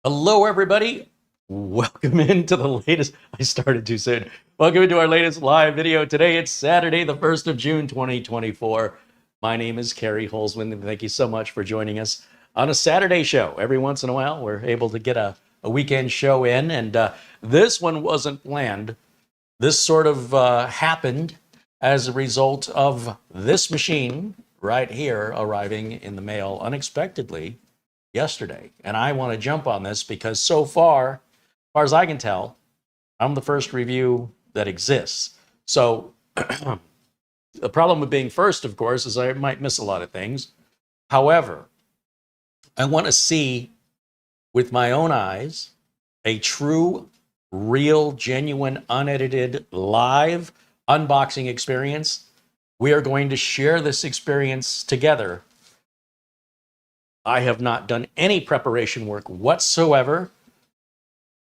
Hello, everybody. Welcome into the latest. I started too soon. Welcome into our latest live video. Today, it's Saturday, the 1st of June, 2024. My name is Kerry Holzman, and thank you so much for joining us on a Saturday show. Every once in a while, we're able to get a weekend show in, and this one wasn't planned. This sort of happened as a result of this machine right here arriving in the mail unexpectedly yesterday. And I want to jump on this because so far, as far as I can tell, I'm the first review that exists. So the problem with being first, of course, is I might miss a lot of things. However, I want to see with my own eyes a true, real, genuine, unedited, live unboxing experience. We are going to share this experience together. I have not done any preparation work whatsoever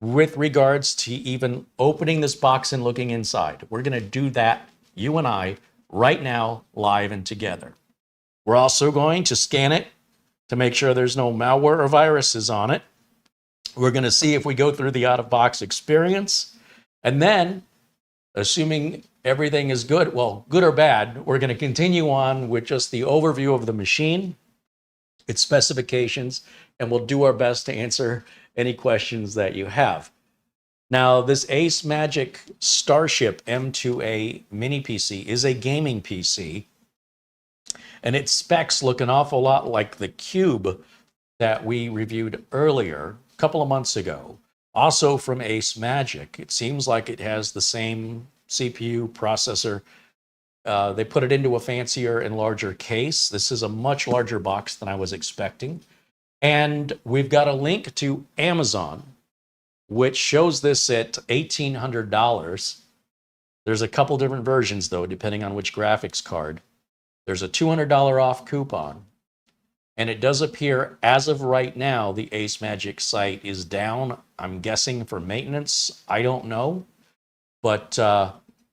with regards to even opening this box and looking inside. We're going to do that, you and I, right now, live and together. We're also going to scan it to make sure there's no malware or viruses on it. We're going to see if we go through the out-of-box experience. And then, assuming everything is good, well, good or bad, we're going to continue on with just the overview of the machine, its specifications, and we'll do our best to answer any questions that you have. Now, this AceMagic StarShip M2A mini PC is a gaming PC, and its specs look an awful lot like the Cube that we reviewed earlier, a couple of months ago, also from AceMagic. It seems like it has the same CPU processor. They put it into a fancier and larger case. This is a much larger box than I was expecting. And we've got a link to Amazon, which shows this at $1,800. There's a couple different versions, though, depending on which graphics card. There's a $200 off coupon. And it does appear, as of right now, the AceMagic site is down, I'm guessing, for maintenance. I don't know. But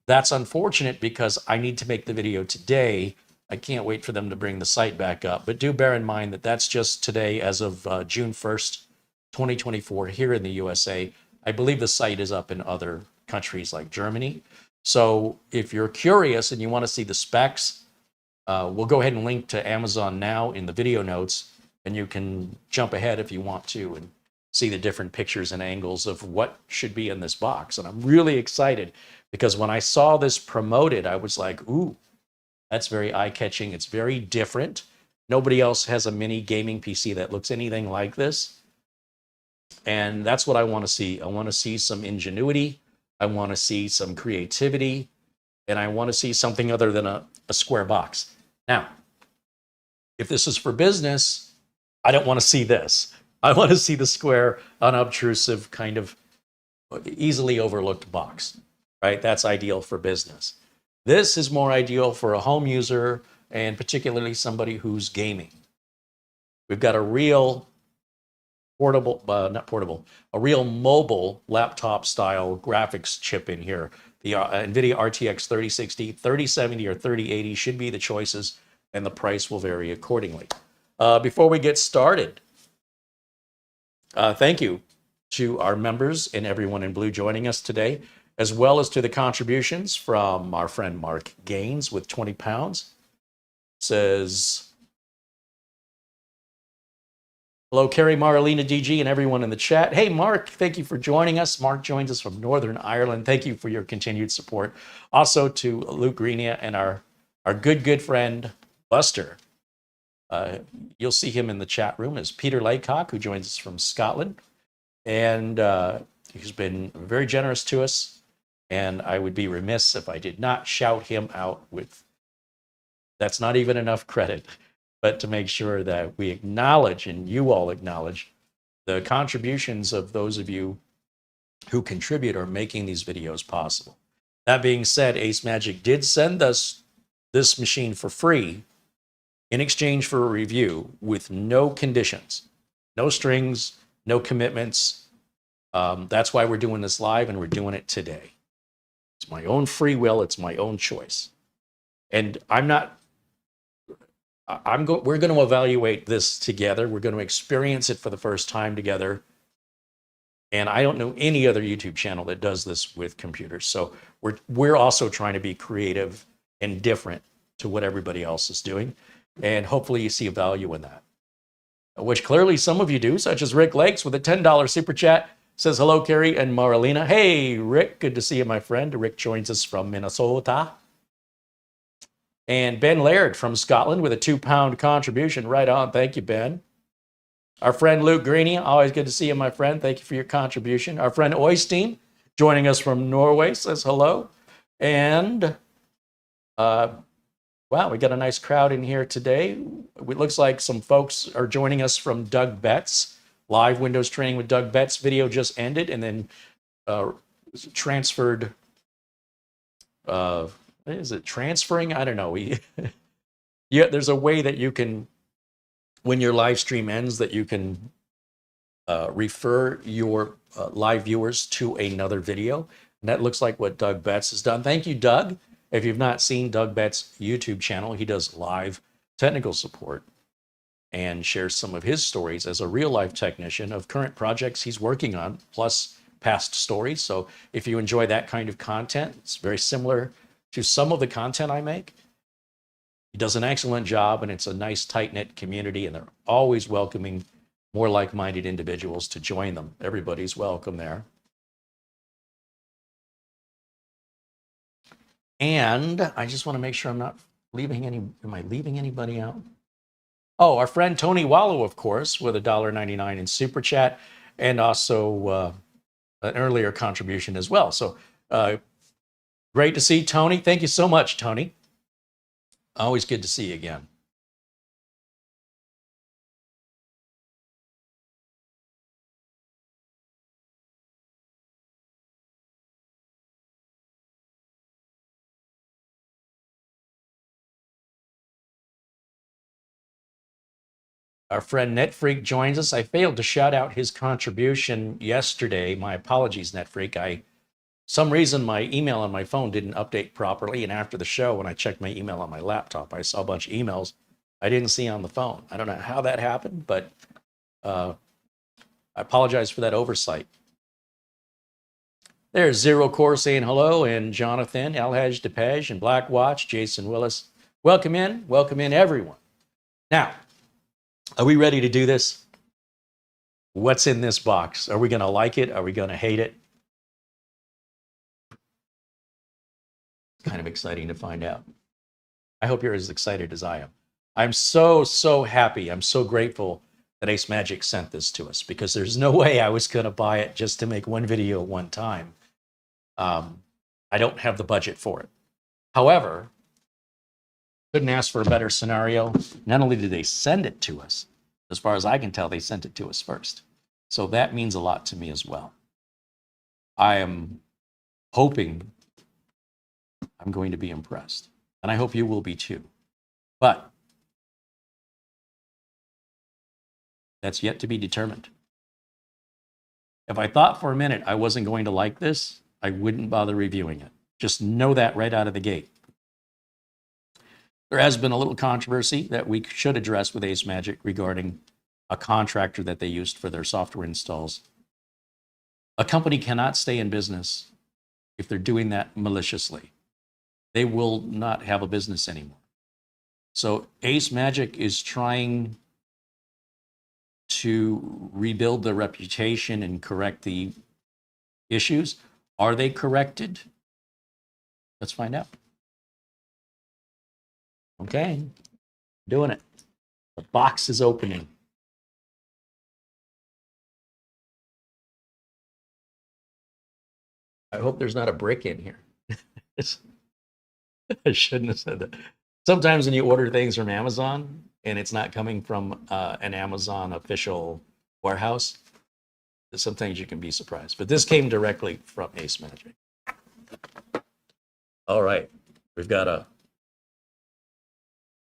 that's unfortunate because I need to make the video today. I can't wait for them to bring the site back up. But do bear in mind that that's just today as of June 1st, 2024 here in the USA. I believe the site is up in other countries like Germany. So if you're curious and you want to see the specs, we'll go ahead and link to Amazon now in the video notes, and you can jump ahead if you want to and see the different pictures and angles of what should be in this box. And I'm really excited because when I saw this promoted, I was like, ooh, that's very eye-catching. It's very different. Nobody else has a mini gaming PC that looks anything like this. And that's what I want to see. I want to see some ingenuity. I want to see some creativity. And I want to see something other than a square box. Now, if this is for business, I don't want to see this. I want to see the square, unobtrusive, kind of easily overlooked box, right? That's ideal for business. This is more ideal for a home user and particularly somebody who's gaming. We've got a real portable, a real mobile laptop style graphics chip in here. The Nvidia RTX 3060, 3070, or 3080 should be the choices, and the price will vary accordingly. Before we get started, thank you to our members and everyone in blue joining us today, as well as to the contributions from our friend Mark Gaines with 20 pounds. Says, hello, Kerry, Marlena, DG, and everyone in the chat. Hey, Mark, thank you for joining us. Mark joins us from Northern Ireland. Thank you for your continued support. Also to Luke Greenia and our good friend, Buster. You'll see him in the chat room as Peter Laycock, who joins us from Scotland. And he's been very generous to us. And I would be remiss if I did not shout him out with, that's not even enough credit, but to make sure that we acknowledge, and you all acknowledge, the contributions of those of you who contribute or making these videos possible. That being said, AceMagic did send us this machine for free in exchange for a review with no conditions, no strings, no commitments. That's why we're doing this live, and we're doing it today. It's my own free will. It's my own choice. And we're going to evaluate this together. We're going to experience it for the first time together. And I don't know any other YouTube channel that does this with computers. So we're also trying to be creative and different to what everybody else is doing. And hopefully you see a value in that, which clearly some of you do, such as Rick Lakes with a $10 super chat. Says, hello, Carrie and Marlena. Hey, Rick, good to see you, my friend. Rick joins us from Minnesota. And Ben Laird from Scotland with a £2 contribution. Right on. Thank you, Ben. Our friend Luke Greeny, always good to see you, my friend. Thank you for your contribution. Our friend Oystein, joining us from Norway, says hello. And, wow, we got a nice crowd in here today. It looks like some folks are joining us from Doug Betts. Live Windows training with Doug Betts video just ended and then transferred. Is it transferring? I don't know. Yeah, there's a way that you can, when your live stream ends, that you can refer your live viewers to another video. And that looks like what Doug Betts has done. Thank you, Doug. If you've not seen Doug Betts' YouTube channel, he does live technical support and shares some of his stories as a real-life technician of current projects he's working on, plus past stories. So if you enjoy that kind of content, it's very similar to some of the content I make. He does an excellent job, and it's a nice, tight-knit community, and they're always welcoming more like-minded individuals to join them. Everybody's welcome there. And I just want to make sure I'm not leaving any, am I leaving anybody out? Oh, our friend Tony Wallow, of course, with $1.99 in Super Chat, and also an earlier contribution as well. So great to see Tony. Thank you so much, Tony. Always good to see you again. Our friend NetFreak joins us. I failed to shout out his contribution yesterday. My apologies, NetFreak. Some reason my email on my phone didn't update properly, and after the show, when I checked my email on my laptop, I saw a bunch of emails I didn't see on the phone. I don't know how that happened, but I apologize for that oversight. There's Zero Core saying hello, and Jonathan, Alhaj Depej, and Black Watch, Jason Willis. Welcome in, everyone. Now, are we ready to do this? What's in this box? Are we going to like it? Are we going to hate it? Kind of exciting to find out. I hope you're as excited as I am. I'm so happy. I'm so grateful that AceMagic sent this to us, because there's no way I was going to buy it just to make one video one time. I don't have the budget for it. However, couldn't ask for a better scenario. Not only did they send it to us, as far as I can tell, they sent it to us first. So that means a lot to me as well. I am hoping I'm going to be impressed, and I hope you will be too. But that's yet to be determined. If I thought for a minute I wasn't going to like this, I wouldn't bother reviewing it. Just know that right out of the gate. There has been a little controversy that we should address with AceMagic regarding a contractor that they used for their software installs. A company cannot stay in business if they're doing that maliciously. They will not have a business anymore. So AceMagic is trying to rebuild their reputation and correct the issues. Are they corrected? Let's find out. Okay, doing it. The box is opening. I hope there's not a brick in here. I shouldn't have said that. Sometimes when you order things from Amazon and it's not coming from an Amazon official warehouse, sometimes you can be surprised. But this came directly from AceMagic. All right, we've got a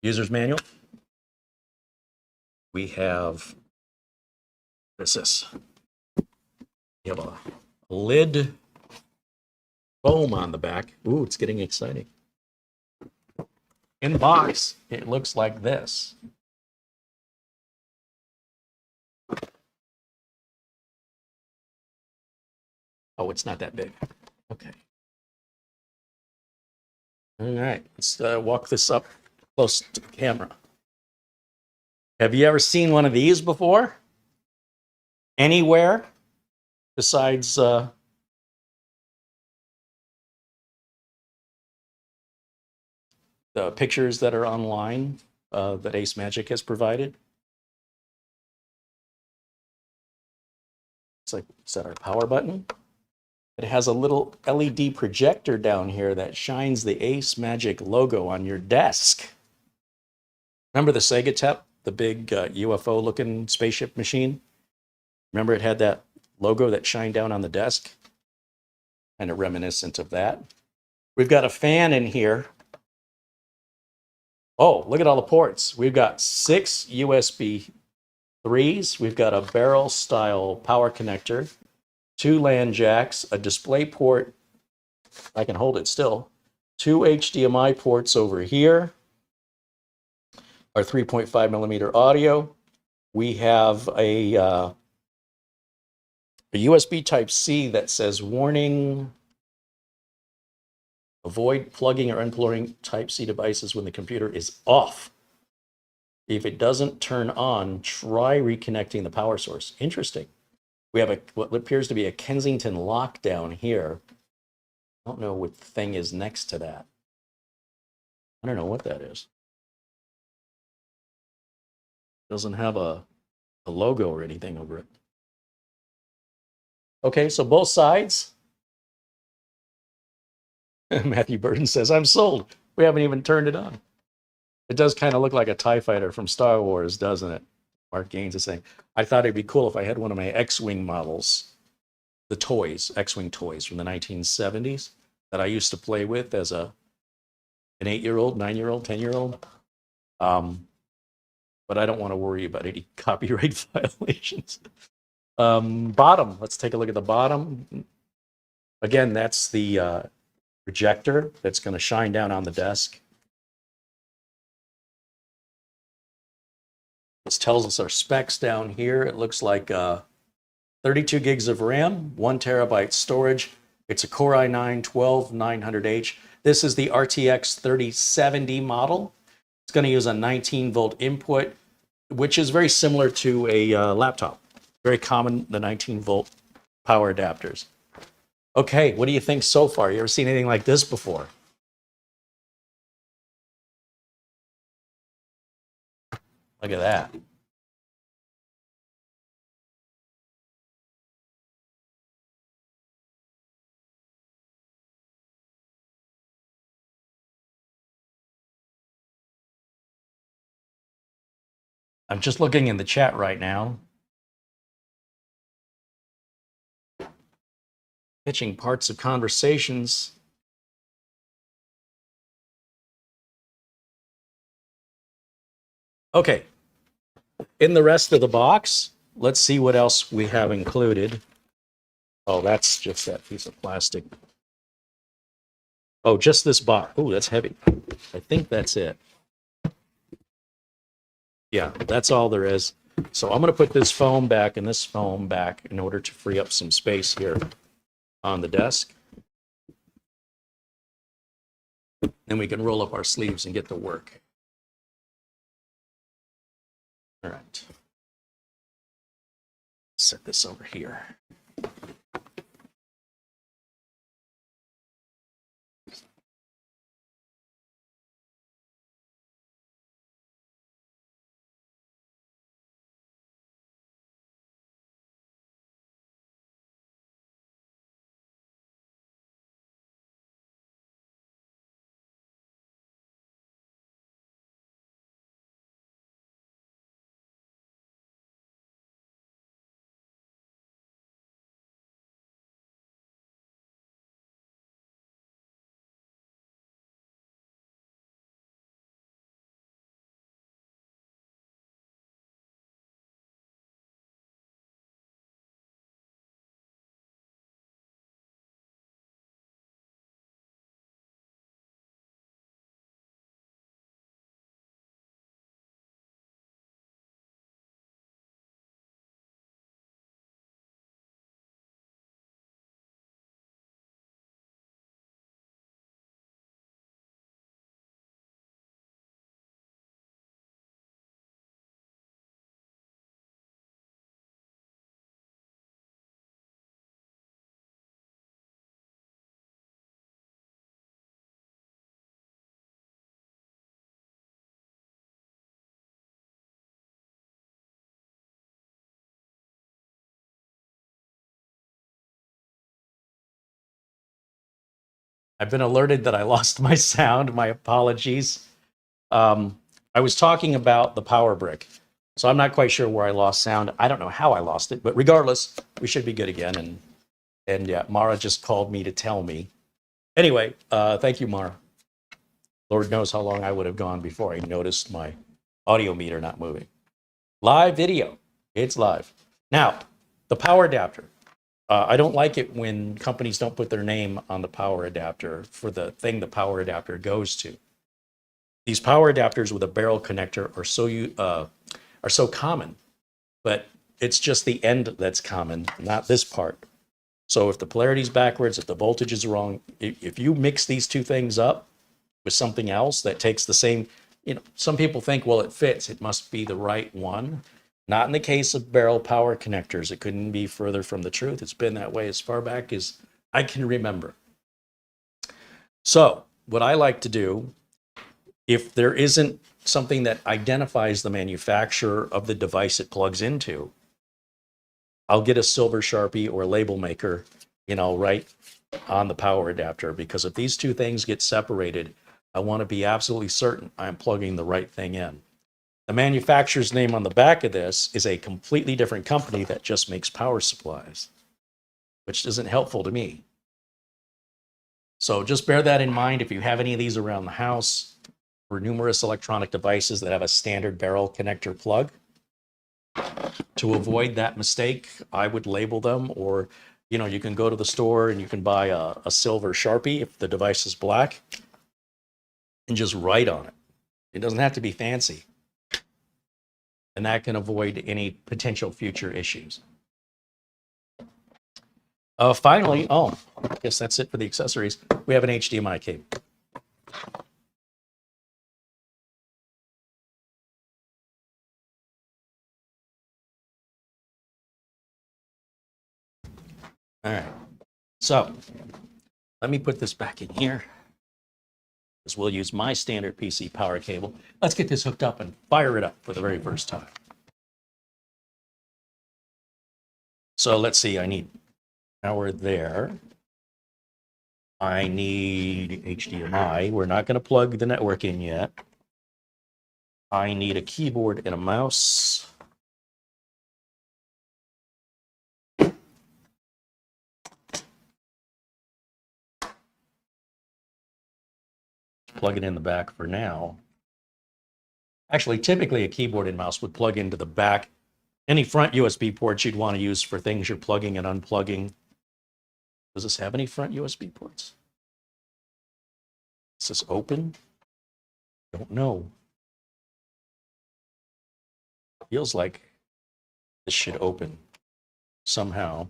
user's manual. We have this. We have a lid foam on the back. Ooh, it's getting exciting. In the box, it looks like this. Oh, it's not that big. Okay. All right, let's walk this up close to the camera. Have you ever seen one of these before? Anywhere besides the pictures that are online that AceMagic has provided? It's like, is that our power button? It has a little LED projector down here that shines the AceMagic logo on your desk. Remember the Sega Tep, the big UFO-looking spaceship machine? Remember it had that logo that shined down on the desk? Kind of reminiscent of that. We've got a fan in here. Oh, look at all the ports. We've got 6 USB 3s. We've got a barrel-style power connector, 2 LAN jacks, a DisplayPort. I can hold it still. 2 HDMI ports over here. Our 3.5 millimeter audio. We have a USB Type-C that says warning, avoid plugging or unplugging Type-C devices when the computer is off. If it doesn't turn on, try reconnecting the power source. Interesting. We have what appears to be a Kensington lock down here. I don't know what thing is next to that. I don't know what that is. Doesn't have a logo or anything over it. Okay, so both sides. Matthew Burton says, I'm sold. We haven't even turned it on. It does kind of look like a TIE fighter from Star Wars, doesn't it? Mark Gaines is saying, I thought it'd be cool if I had one of my X-Wing models, the toys, X-Wing toys from the 1970s that I used to play with as an 8-year-old, 9-year-old, 10-year-old. But I don't want to worry about any copyright violations. Bottom, let's take a look at the bottom. Again, that's the projector that's going to shine down on the desk. This tells us our specs down here. It looks like 32 gigs of RAM, 1 terabyte storage. It's a Core i9-12900H. This is the RTX 3070 model. It's going to use a 19-volt input, which is very similar to a laptop. Very common, the 19-volt power adapters. Okay, what do you think so far? You ever seen anything like this before? Look at that. I'm just looking in the chat right now. Pitching parts of conversations. Okay. In the rest of the box, let's see what else we have included. Oh, that's just that piece of plastic. Oh, just this box. Oh, that's heavy. I think that's it. Yeah, that's all there is. So I'm going to put this foam back and this foam back in order to free up some space here on the desk. Then we can roll up our sleeves and get to work. All right. Set this over here. I've been alerted that I lost my sound. My apologies. I was talking about the power brick, so I'm not quite sure where I lost sound. I don't know how I lost it, but regardless, we should be good again. And yeah, Mara just called me to tell me. Anyway, thank you, Mara. Lord knows how long I would have gone before I noticed my audio meter not moving. Live video. It's live. Now, the power adapter. I don't like it when companies don't put their name on the power adapter for the thing the power adapter goes to. These power adapters with a barrel connector are so common, but it's just the end that's common, not this part. So if the polarity's backwards, if the voltage is wrong, if you mix these two things up with something else that takes the same, some people think, well, it fits, it must be the right one. Not in the case of barrel power connectors. It couldn't be further from the truth. It's been that way as far back as I can remember. So what I like to do, if there isn't something that identifies the manufacturer of the device it plugs into, I'll get a silver Sharpie or a label maker, right on the power adapter, because if these two things get separated, I want to be absolutely certain I'm plugging the right thing in. The manufacturer's name on the back of this is a completely different company that just makes power supplies, which isn't helpful to me. So just bear that in mind if you have any of these around the house or numerous electronic devices that have a standard barrel connector plug. To avoid that mistake, I would label them, or you can go to the store and you can buy a silver Sharpie if the device is black and just write on it. It doesn't have to be fancy. And that can avoid any potential future issues. Finally, I guess that's it for the accessories. We have an HDMI cable. All right, so let me put this back in here, because we'll use my standard PC power cable. Let's get this hooked up and fire it up for the very first time. So let's see, I need power there. I need HDMI. We're not going to plug the network in yet. I need a keyboard and a mouse. Plug it in the back for now. Actually, typically a keyboard and mouse would plug into the back. Any front USB ports you'd want to use for things you're plugging and unplugging. Does this have any front USB ports? Is this open? Don't know. Feels like this should open somehow.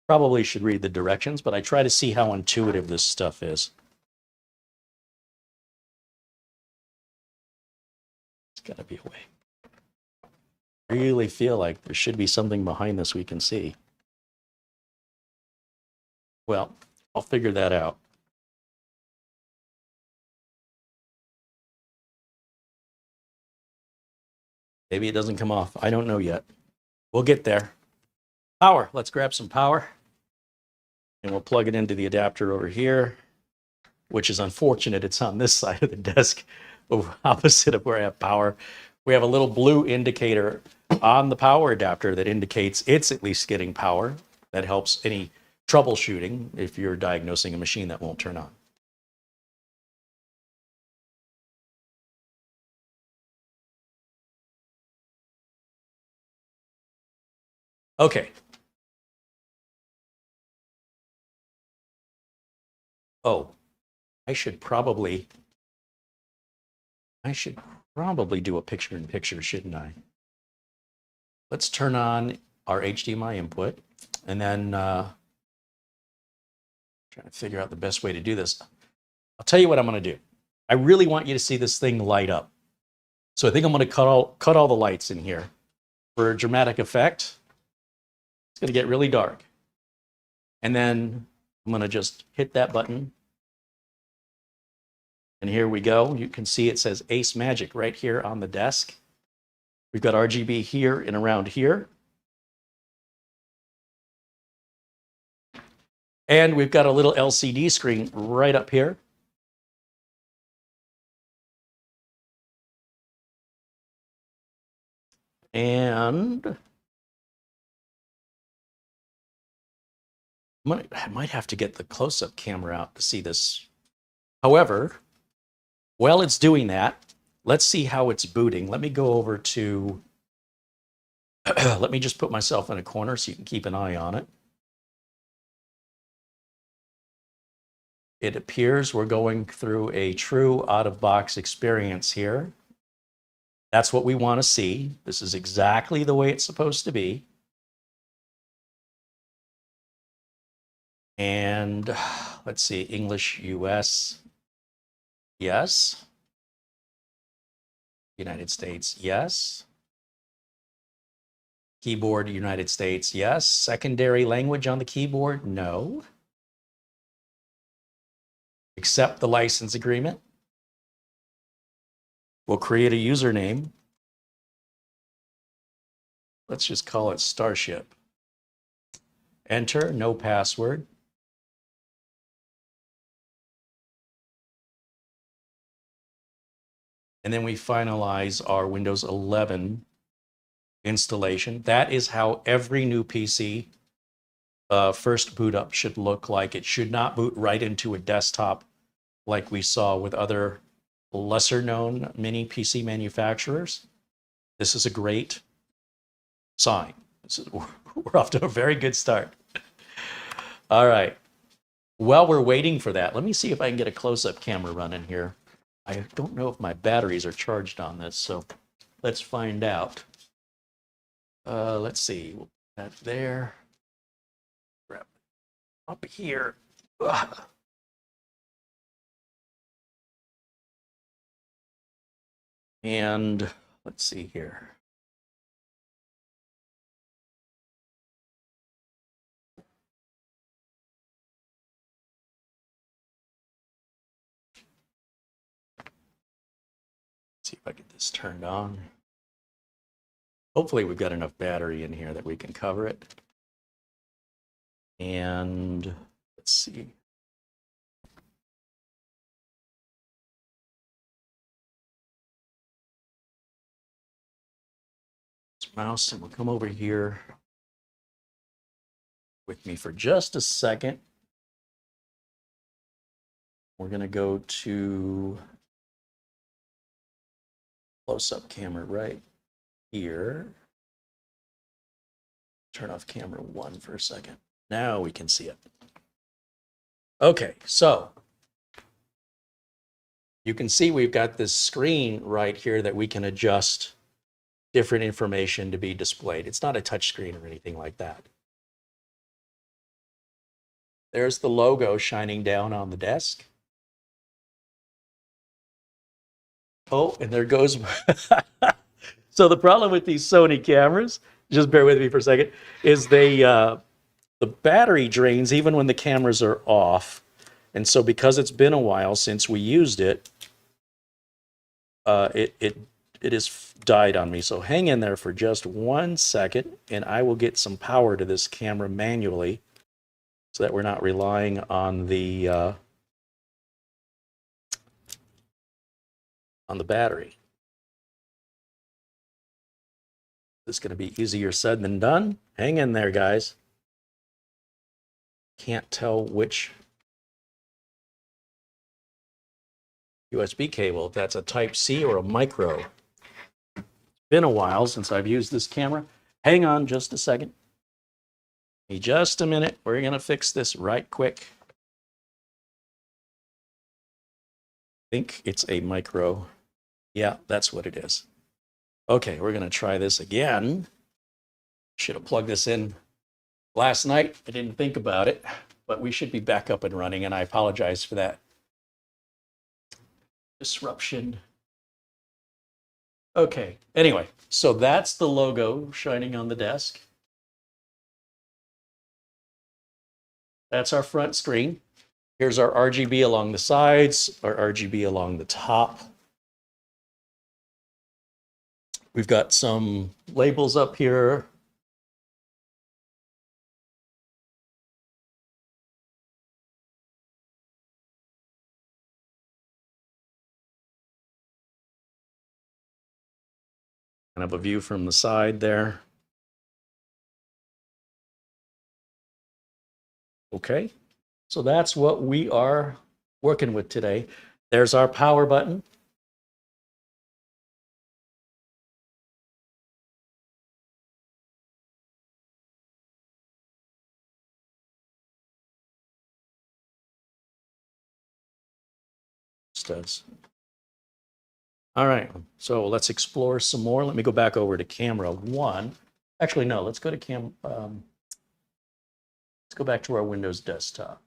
Probably should read the directions, but I try to see how intuitive this stuff is. There's got to be a way. I really feel like there should be something behind this we can see. Well, I'll figure that out. Maybe it doesn't come off. I don't know yet. We'll get there. Power. Let's grab some power. And we'll plug it into the adapter over here, which is unfortunate. It's on this side of the desk, opposite of where I have power. We have a little blue indicator on the power adapter that indicates it's at least getting power. That helps any troubleshooting if you're diagnosing a machine that won't turn on. Okay. Oh, I should probably do a picture-in-picture, shouldn't I? Let's turn on our HDMI input, and then trying to figure out the best way to do this. I'll tell you what I'm going to do. I really want you to see this thing light up. So I think I'm going to cut all the lights in here. For dramatic effect, it's going to get really dark. And then I'm going to just hit that button. And here we go. You can see it says AceMagic right here on the desk. We've got RGB here and around here. And we've got a little LCD screen right up here. And I might have to get the close-up camera out to see this. However, while it's doing that, let's see how it's booting. Let me go over to, let me just put myself in a corner so you can keep an eye on it. It appears we're going through a true out-of-box experience here. That's what we want to see. This is exactly the way it's supposed to be. And let's see, English, US, yes. United States, yes. Keyboard, United States, yes. Secondary language on the keyboard, no. Accept the license agreement. We'll create a username. Let's just call it Starship. Enter, no password. And then we finalize our Windows 11 installation. That is how every new PC first boot up should look like. It should not boot right into a desktop like we saw with other lesser known mini PC manufacturers. This is a great sign. We're off to a very good start. All right. While we're waiting for that, let me see if I can get a close-up camera running here. I don't know if my batteries are charged on this, so let's find out. Let's see. We'll put that there. Grab up here. Ugh. And let's see here. See if I get this turned on. Hopefully we've got enough battery in here that we can cover it. And let's see. This mouse, and we'll come over here with me for just a second. We're going to go to close-up camera right here. Turn off camera 1 for a second. Now we can see it. Okay, so you can see we've got this screen right here that we can adjust different information to be displayed. It's not a touch screen or anything like that. There's the logo shining down on the desk. Oh, and there goes. So the problem with these Sony cameras, just bear with me for a second, is the battery drains even when the cameras are off. And so because it's been a while since we used it, it has died on me. So hang in there for just 1 second, and I will get some power to this camera manually so that we're not relying on the battery. This is going to be easier said than done. Hang in there, guys. Can't tell which USB cable, if that's a Type-C or a micro. It's been a while since I've used this camera. Hang on just a second. Give me just a minute. We're going to fix this right quick. I think it's a micro. Yeah, that's what it is. Okay, we're going to try this again. Should have plugged this in last night. I didn't think about it, but we should be back up and running, and I apologize for that disruption. Okay, anyway, so that's the logo shining on the desk. That's our front screen. Here's our RGB along the sides, our RGB along the top. We've got some labels up here. Kind of a view from the side there. Okay, so that's what we are working with today. There's our power button. Does. All right, so let's explore some more. Let me go back over to camera one. Actually, no, let's go to let's go back to our Windows desktop.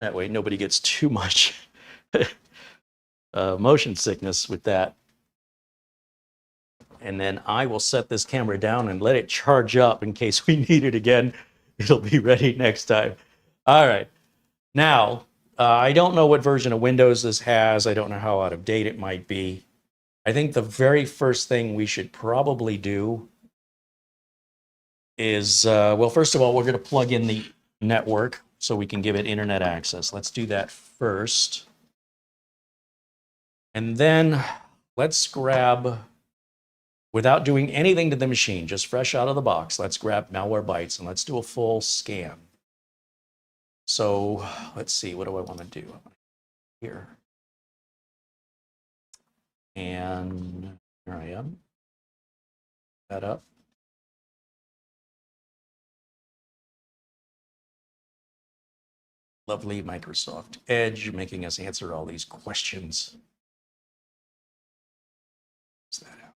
That way nobody gets too much motion sickness with that. And then I will set this camera down and let it charge up in case we need it again. It'll be ready next time. All right. Now, I don't know what version of Windows this has. I don't know how out of date it might be. I think the very first thing we should probably do is, well, first of all, we're going to plug in the network so we can give it internet access. Let's do that first. And then let's grab, without doing anything to the machine, just fresh out of the box, let's grab Malwarebytes and let's do a full scan. So let's see, what do I want to do? Here. And here I am. That up. Lovely Microsoft Edge making us answer all these questions. What's that out?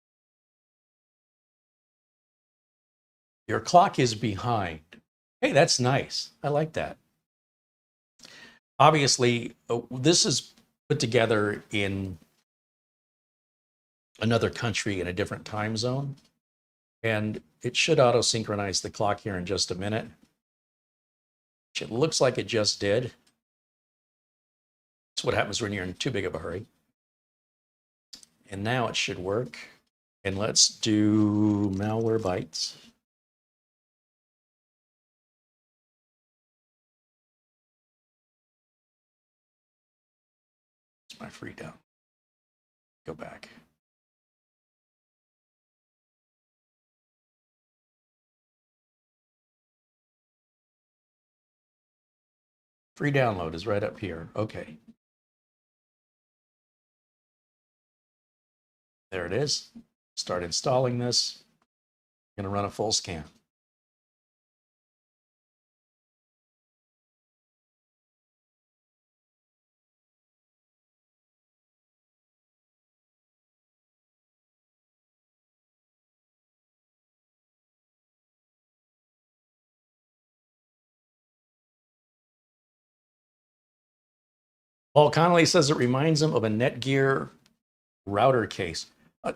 Your clock is behind. Hey, that's nice. I like that. Obviously, this is put together in another country in a different time zone, and it should auto-synchronize the clock here in just a minute. It looks like it just did. That's what happens when you're in too big of a hurry. And now it should work. And let's do Malwarebytes. It's my free down. Go back. Free download is right up here. Okay. There it is. Start installing this. I'm going to run a full scan. Paul Connolly says it reminds him of a Netgear router case.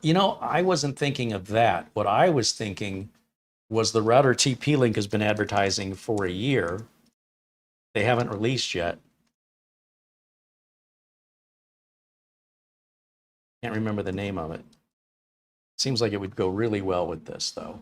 You know, I wasn't thinking of that. What I was thinking was the router TP-Link has been advertising for a year. They haven't released yet. Can't remember the name of it. Seems like it would go really well with this, though.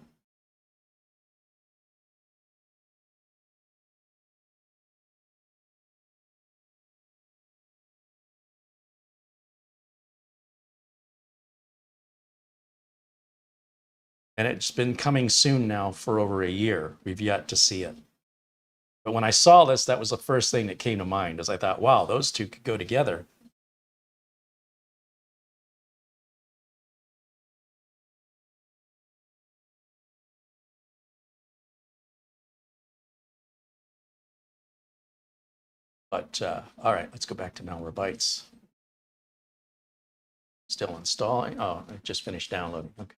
And it's been coming soon now for over a year. We've yet to see it. But when I saw this, that was the first thing that came to mind, as I thought, wow, those two could go together. But all right, let's go back to Malwarebytes. Still installing. Oh, I just finished downloading. Okay.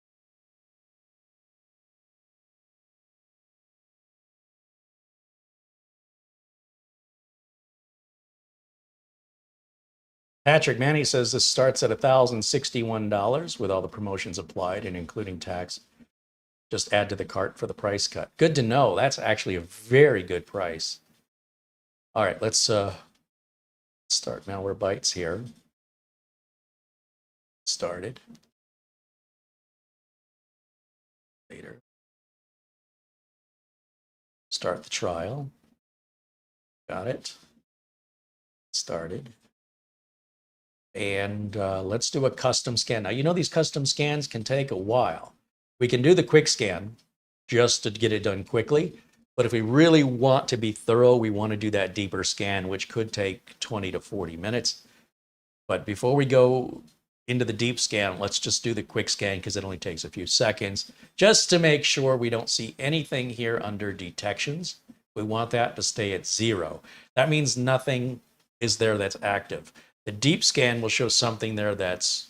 Patrick Manny says this starts at $1,061 with all the promotions applied and including tax. Just add to the cart for the price cut. Good to know. That's actually a very good price. All right, let's start Malwarebytes here. Started. Later. Start the trial. Got it. Started. And let's do a custom scan. Now, you know, these custom scans can take a while. We can do the quick scan just to get it done quickly. But if we really want to be thorough, we want to do that deeper scan, which could take 20 to 40 minutes. But before we go into the deep scan, let's just do the quick scan because it only takes a few seconds, just to make sure we don't see anything here under detections. We want that to stay at 0. That means nothing is there that's active. The deep scan will show something there that's,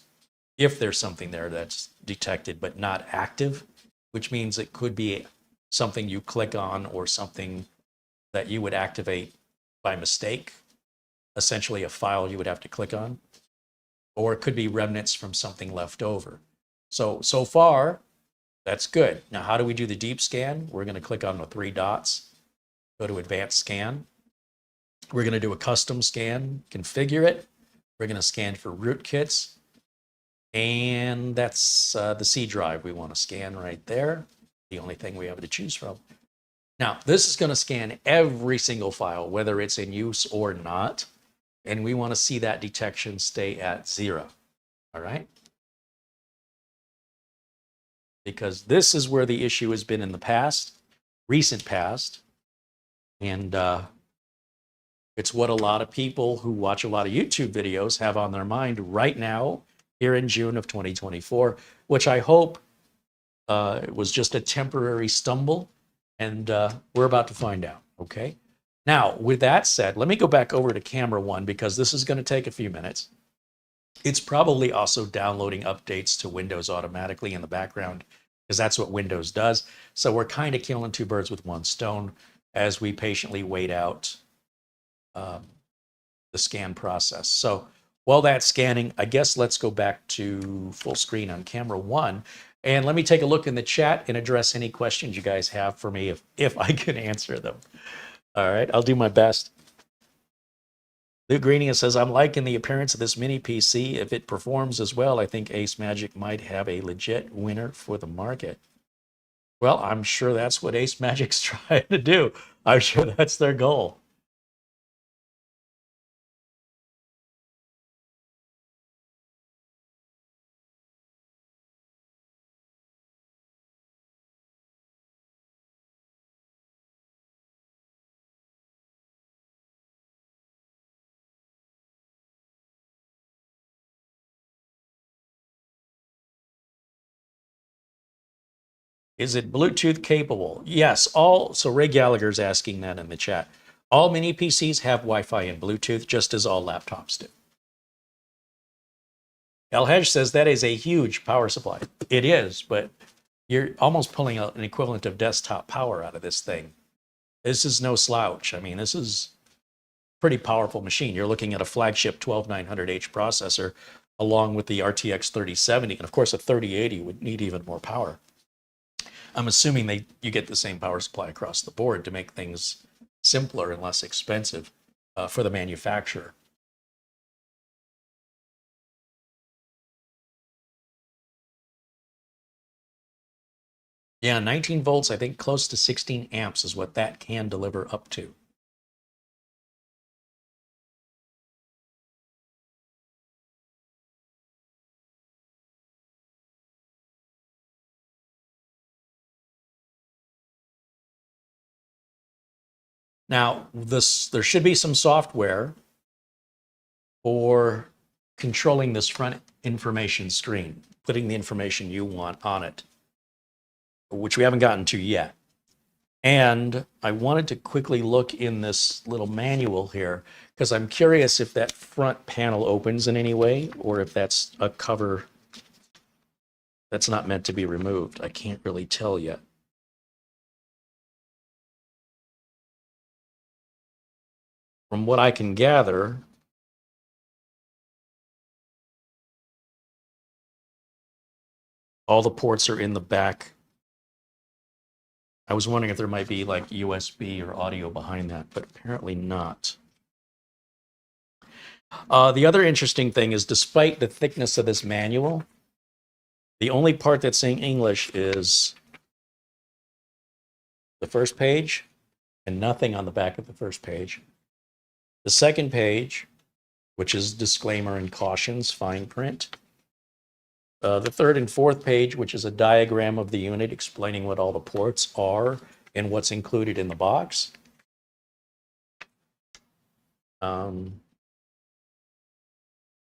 if there's something there that's detected but not active, which means it could be something you click on or something that you would activate by mistake, essentially a file you would have to click on, or it could be remnants from something left over. So far, that's good. Now, how do we do the deep scan? We're going to click on the 3 dots, go to advanced scan. We're going to do a custom scan, configure it. We're going to scan for rootkits. And that's the C drive we want to scan right there. The only thing we have to choose from. Now, this is going to scan every single file, whether it's in use or not. And we want to see that detection stay at 0. All right? Because this is where the issue has been in the past, recent past. And it's what a lot of people who watch a lot of YouTube videos have on their mind right now, here in June of 2024, which I hope was just a temporary stumble. And we're about to find out, okay? Now, with that said, let me go back over to camera 1 because this is going to take a few minutes. It's probably also downloading updates to Windows automatically in the background because that's what Windows does. So we're kind of killing 2 birds with 1 stone as we patiently wait out the scan process. So while that's scanning, I guess let's go back to full screen on camera 1. And let me take a look in the chat and address any questions you guys have for me if I can answer them. All right, I'll do my best. Luke Greenia says, I'm liking the appearance of this mini PC. If it performs as well, I think AceMagic might have a legit winner for the market. Well, I'm sure that's what AceMagic's trying to do. I'm sure that's their goal. Is it Bluetooth capable? Yes, so Ray Gallagher's asking that in the chat. All mini PCs have Wi-Fi and Bluetooth, just as all laptops do. El Hedge says that is a huge power supply. It is, but you're almost pulling out an equivalent of desktop power out of this thing. This is no slouch. I mean, this is a pretty powerful machine. You're looking at a flagship 12900H processor along with the RTX 3070. And of course, a 3080 would need even more power. I'm assuming you get the same power supply across the board to make things simpler and less expensive for the manufacturer. Yeah, 19 volts, I think close to 16 amps is what that can deliver up to. Now, there should be some software for controlling this front information screen, putting the information you want on it, which we haven't gotten to yet. And I wanted to quickly look in this little manual here because I'm curious if that front panel opens in any way or if that's a cover that's not meant to be removed. I can't really tell yet. From what I can gather, all the ports are in the back. I was wondering if there might be like USB or audio behind that, but apparently not. The other interesting thing is, despite the thickness of this manual, the only part that's saying English is the first page and nothing on the back of the first page. The second page which is disclaimer and cautions, fine print. The third and fourth page, which is a diagram of the unit explaining what all the ports are and what's included in the box.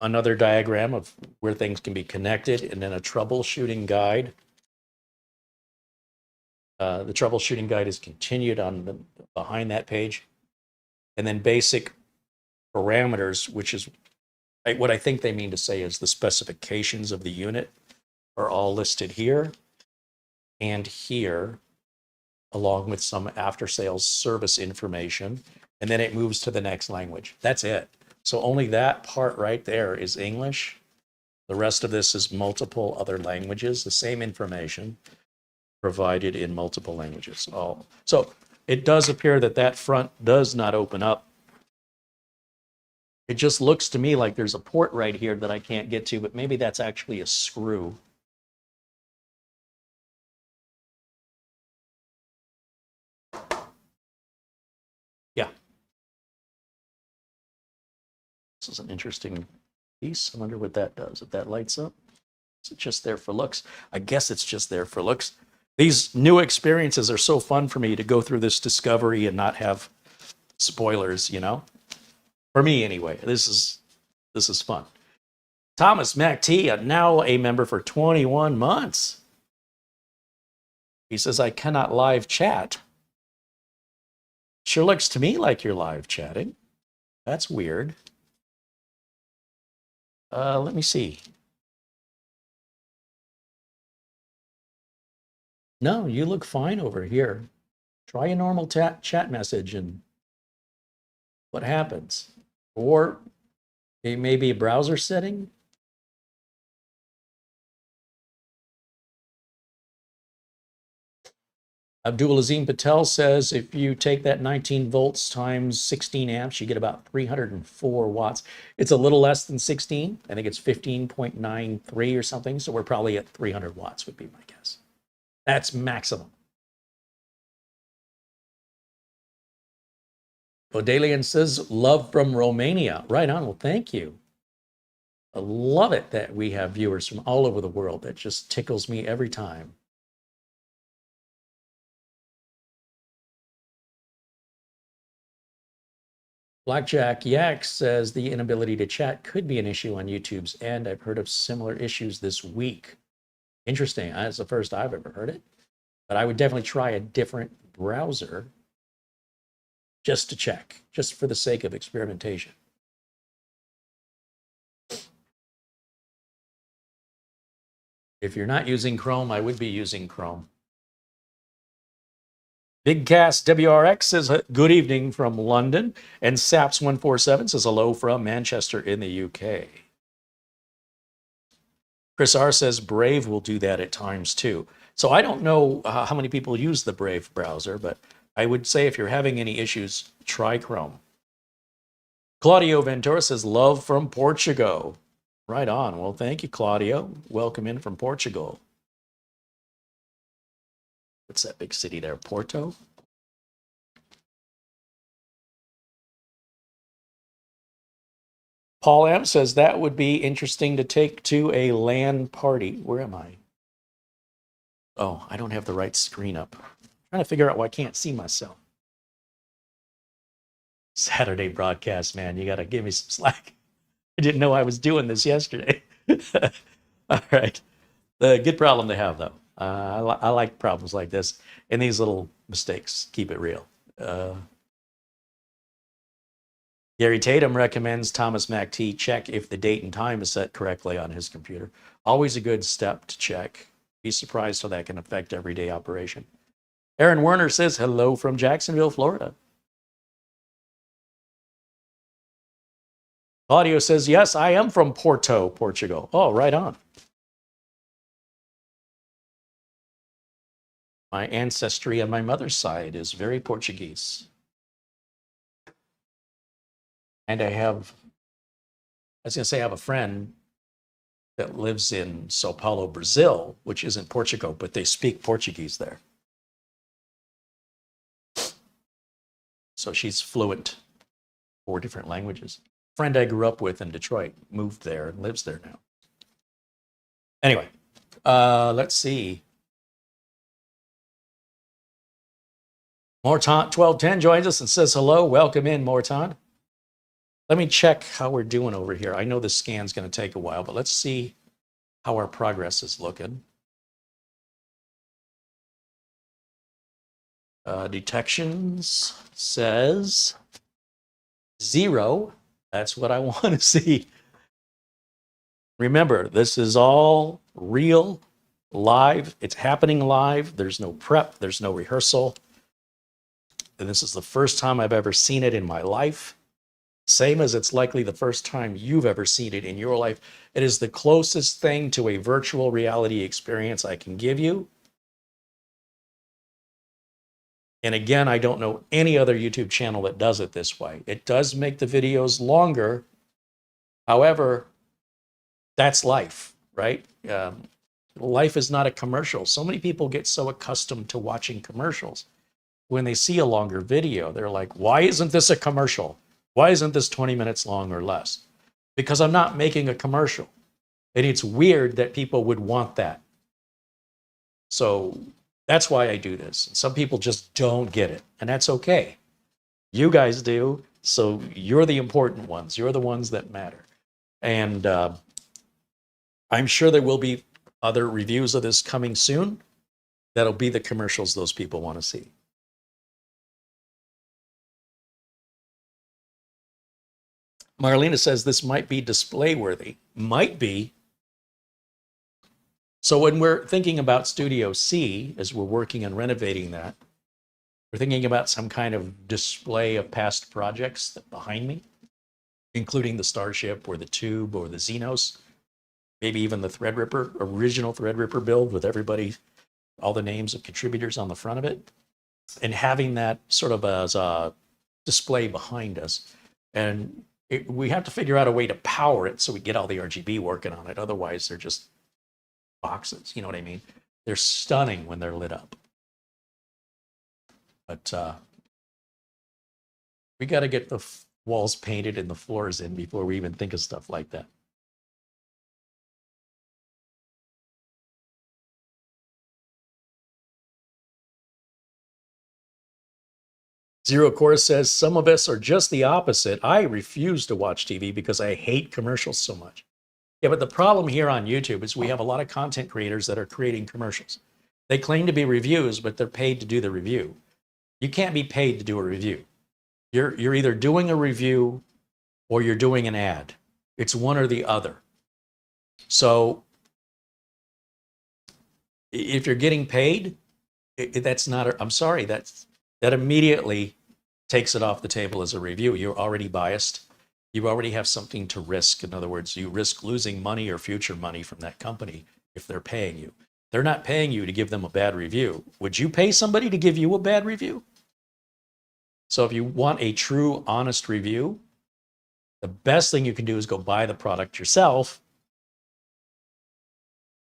Another diagram of where things can be connected, and then a troubleshooting guide. The troubleshooting guide is continued on behind that page. And then basic parameters, which is what I think they mean to say is the specifications of the unit are all listed here and here, along with some after sales service information. And then it moves to the next language. That's it. So only that part right there is English. The rest of this is multiple other languages, the same information provided in multiple languages. So it does appear that that front does not open up. It just looks to me like there's a port right here that I can't get to, but maybe that's actually a screw. Yeah. This is an interesting piece. I wonder what that does. If that lights up, is it just there for looks? I guess it's just there for looks. These new experiences are so fun for me to go through this discovery and not have spoilers, you know? For me, anyway. This is fun. Thomas MacT, now a member for 21 months. He says, I cannot live chat. Sure looks to me like you're live chatting. That's weird. Let me see. No, you look fine over here. Try a normal chat message and what happens? Or it may be a browser setting. Abdul Azim Patel says if you take that 19 volts times 16 amps, you get about 304 watts. It's a little less than 16. I think it's 15.93 or something. So we're probably at 300 watts would be my guess. That's maximum. Odalian says, love from Romania. Right on. Well, thank you. I love it that we have viewers from all over the world. That just tickles me every time. Blackjack Yak says the inability to chat could be an issue on YouTube's end. I've heard of similar issues this week. Interesting. That's the first I've ever heard it. But I would definitely try a different browser just to check, just for the sake of experimentation. If you're not using Chrome, I would be using Chrome. Bigcast WRX says good evening from London, and Saps147 says hello from Manchester in the UK. Chris R says Brave will do that at times too. So I don't know how many people use the Brave browser, but I would say if you're having any issues, try Chrome. Claudio Ventura says love from Portugal. Right on. Well, thank you, Claudio. Welcome in from Portugal. What's that big city there? Porto? Paul M says that would be interesting to take to a LAN party. Where am I? Oh, I don't have the right screen up. I'm trying to figure out why I can't see myself. Saturday broadcast, man. You got to give me some slack. I didn't know I was doing this yesterday. All right. The good problem to have, though. I like problems like this, and these little mistakes keep it real. Gary Tatum recommends Thomas MacT check if the date and time is set correctly on his computer. Always a good step to check. Be surprised how that can affect everyday operation. Aaron Werner says hello from Jacksonville, Florida. Claudio says, yes, I am from Porto, Portugal. Oh, right on. My ancestry on my mother's side is very Portuguese. And I was going to say I have a friend that lives in Sao Paulo, Brazil, which isn't Portugal, but they speak Portuguese there. So she's fluent, 4 different languages. friend I grew up with in Detroit moved there and lives there now. Anyway, let's see. Morton 1210 joins us and says hello. Welcome in, Morton. Let me check how we're doing over here. I know the scan's going to take a while, but let's see how our progress is looking. Detections says 0. That's what I want to see. Remember, this is all real, live. It's happening live. There's no prep. There's no rehearsal. And this is the first time I've ever seen it in my life. Same as it's likely the first time you've ever seen it in your life. It is the closest thing to a virtual reality experience I can give you. And again, I don't know any other YouTube channel that does it this way. It does make the videos longer. However, that's life, right? Life is not a commercial. So many people get so accustomed to watching commercials. When they see a longer video, they're like, why isn't this a commercial? Why isn't this 20 minutes long or less? Because I'm not making a commercial. And it's weird that people would want that. So that's why I do this. Some people just don't get it, and that's okay. You guys do, so you're the important ones. You're the ones that matter. And I'm sure there will be other reviews of this coming soon. That'll be the commercials those people want to see. Marlena says this might be display worthy. Might be. So when we're thinking about Studio C, as we're working on renovating that, we're thinking about some kind of display of past projects behind me, including the Starship or the Tube or the Xenos, maybe even the Threadripper, original Threadripper build with everybody, all the names of contributors on the front of it, and having that sort of as a display behind us. And we have to figure out a way to power it so we get all the RGB working on it. Otherwise, they're just boxes. You know what I mean? They're stunning when they're lit up. But we got to get the walls painted and the floors in before we even think of stuff like that. Zero Course says, some of us are just the opposite. I refuse to watch TV because I hate commercials so much. Yeah, but the problem here on YouTube is we have a lot of content creators that are creating commercials. They claim to be reviews, but they're paid to do the review. You can't be paid to do a review. You're either doing a review or you're doing an ad. It's one or the other. So if you're getting paid, that's not, I'm sorry, that immediately takes it off the table as a review. You're already biased. You already have something to risk. In other words, you risk losing money or future money from that company if they're paying you. They're not paying you to give them a bad review. Would you pay somebody to give you a bad review? So if you want a true, honest review, the best thing you can do is go buy the product yourself,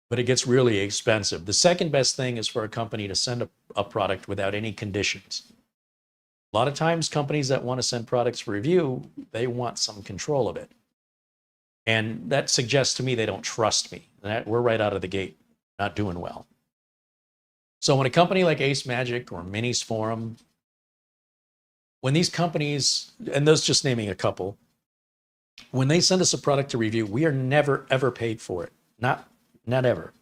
but it gets really expensive. The second best thing is for a company to send a product without any conditions. A lot of times companies that want to send products for review, they want some control of it. And that suggests to me they don't trust me. We're right out of the gate, not doing well. So when a company like AceMagic or Minis Forum, when these companies, and those just naming a couple, when they send us a product to review, we are never, ever paid for it. Not ever.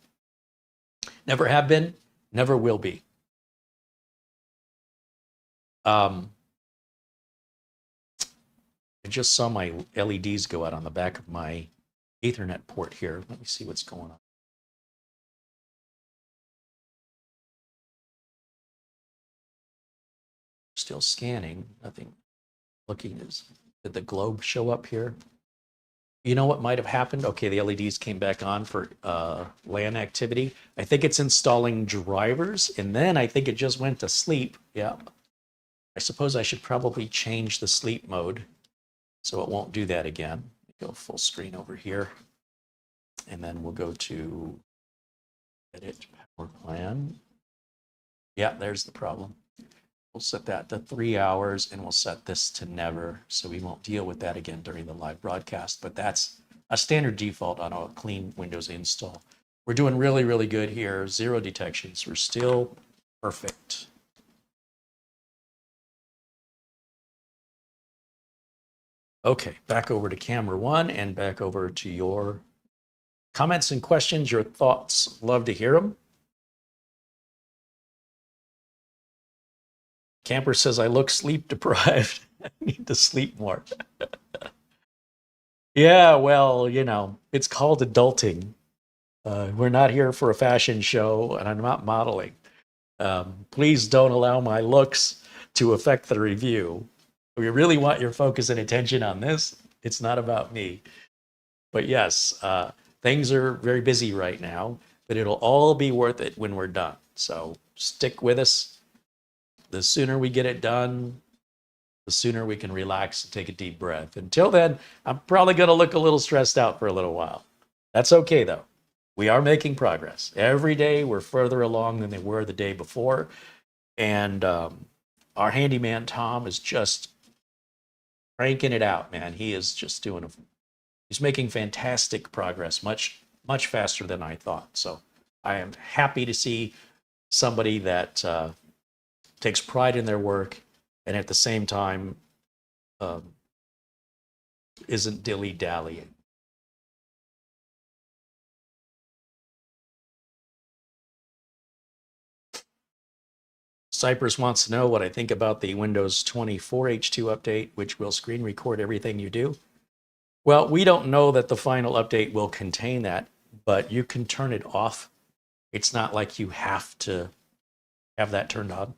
Never have been, never will be. I just saw my LEDs go out on the back of my Ethernet port here. Let me see what's going on. Still scanning, nothing looking. Did the globe show up here? You know what might have happened? Okay, the LEDs came back on for LAN activity. I think it's installing drivers, and then I think it just went to sleep. Yeah. I suppose I should probably change the sleep mode so it won't do that again. Go full screen over here, and then we'll go to edit power plan. Yeah, there's the problem. We'll set that to 3 hours, and we'll set this to never, so we won't deal with that again during the live broadcast. But that's a standard default on a clean Windows install. We're doing really, really good here. 0 detections. We're still perfect. Okay, back over to camera 1 and back over to your comments and questions, your thoughts. Love to hear them. Camper says, I look sleep deprived. I need to sleep more. Yeah, well, you know, it's called adulting. We're not here for a fashion show, and I'm not modeling. Please don't allow my looks to affect the review. If you really want your focus and attention on this, it's not about me. But yes, things are very busy right now, but it'll all be worth it when we're done. So stick with us. The sooner we get it done, the sooner we can relax and take a deep breath. Until then, I'm probably going to look a little stressed out for a little while. That's okay, though. We are making progress. Every day, we're further along than they were the day before. And our handyman, Tom, is just cranking it out, man. He is just he's making fantastic progress, much, much faster than I thought. So I am happy to see somebody that takes pride in their work and at the same time isn't dilly-dallying. Cypress wants to know what I think about the Windows 24 H2 update, which will screen record everything you do. Well, we don't know that the final update will contain that, but you can turn it off. It's not like you have to have that turned on.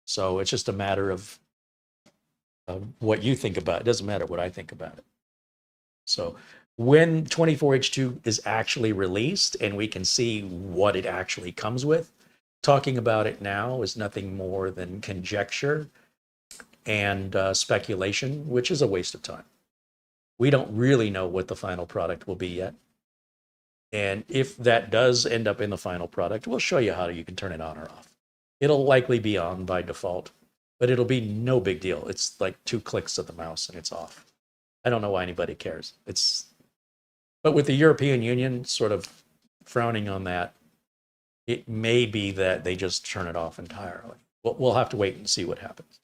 So it's just a matter of what you think about it. It doesn't matter what I think about it. So when 24H2 is actually released and we can see what it actually comes with, talking about it now is nothing more than conjecture and speculation, which is a waste of time. We don't really know what the final product will be yet. And if that does end up in the final product, we'll show you how you can turn it on or off. It'll likely be on by default, but it'll be no big deal. It's like 2 clicks of the mouse and it's off. I don't know why anybody cares. But with the European Union sort of frowning on that, it may be that they just turn it off entirely. We'll have to wait and see what happens.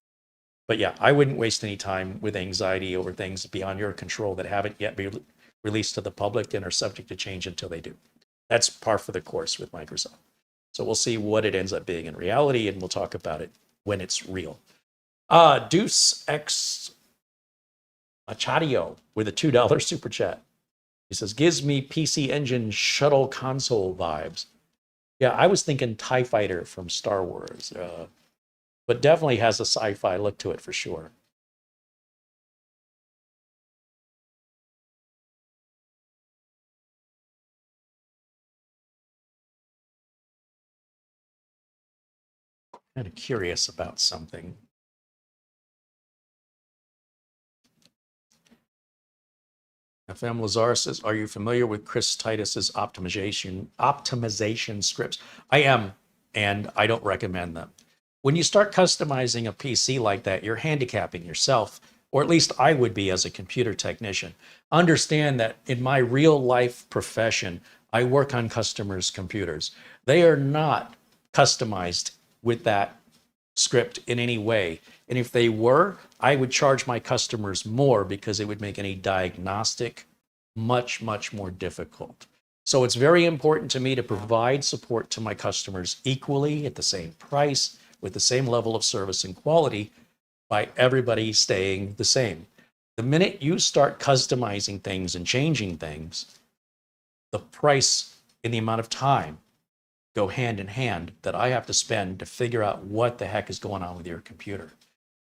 But yeah, I wouldn't waste any time with anxiety over things beyond your control that haven't yet been released to the public and are subject to change until they do. That's par for the course with Microsoft. So we'll see what it ends up being in reality, and we'll talk about it when it's real. Deuce X Machadio with a $2 super chat. He says, gives me PC Engine shuttle console vibes. Yeah, I was thinking TIE Fighter from Star Wars, but definitely has a sci-fi look to it for sure. Kind of curious about something. FM Lazar says, are you familiar with Chris Titus's optimization scripts? I am, and I don't recommend them. When you start customizing a PC like that, you're handicapping yourself, or at least I would be as a computer technician. Understand that in my real life profession, I work on customers' computers. They are not customized with that script in any way. And if they were, I would charge my customers more because it would make any diagnostic much, much more difficult. So it's very important to me to provide support to my customers equally at the same price with the same level of service and quality by everybody staying the same. The minute you start customizing things and changing things, the price and the amount of time go hand in hand that I have to spend to figure out what the heck is going on with your computer.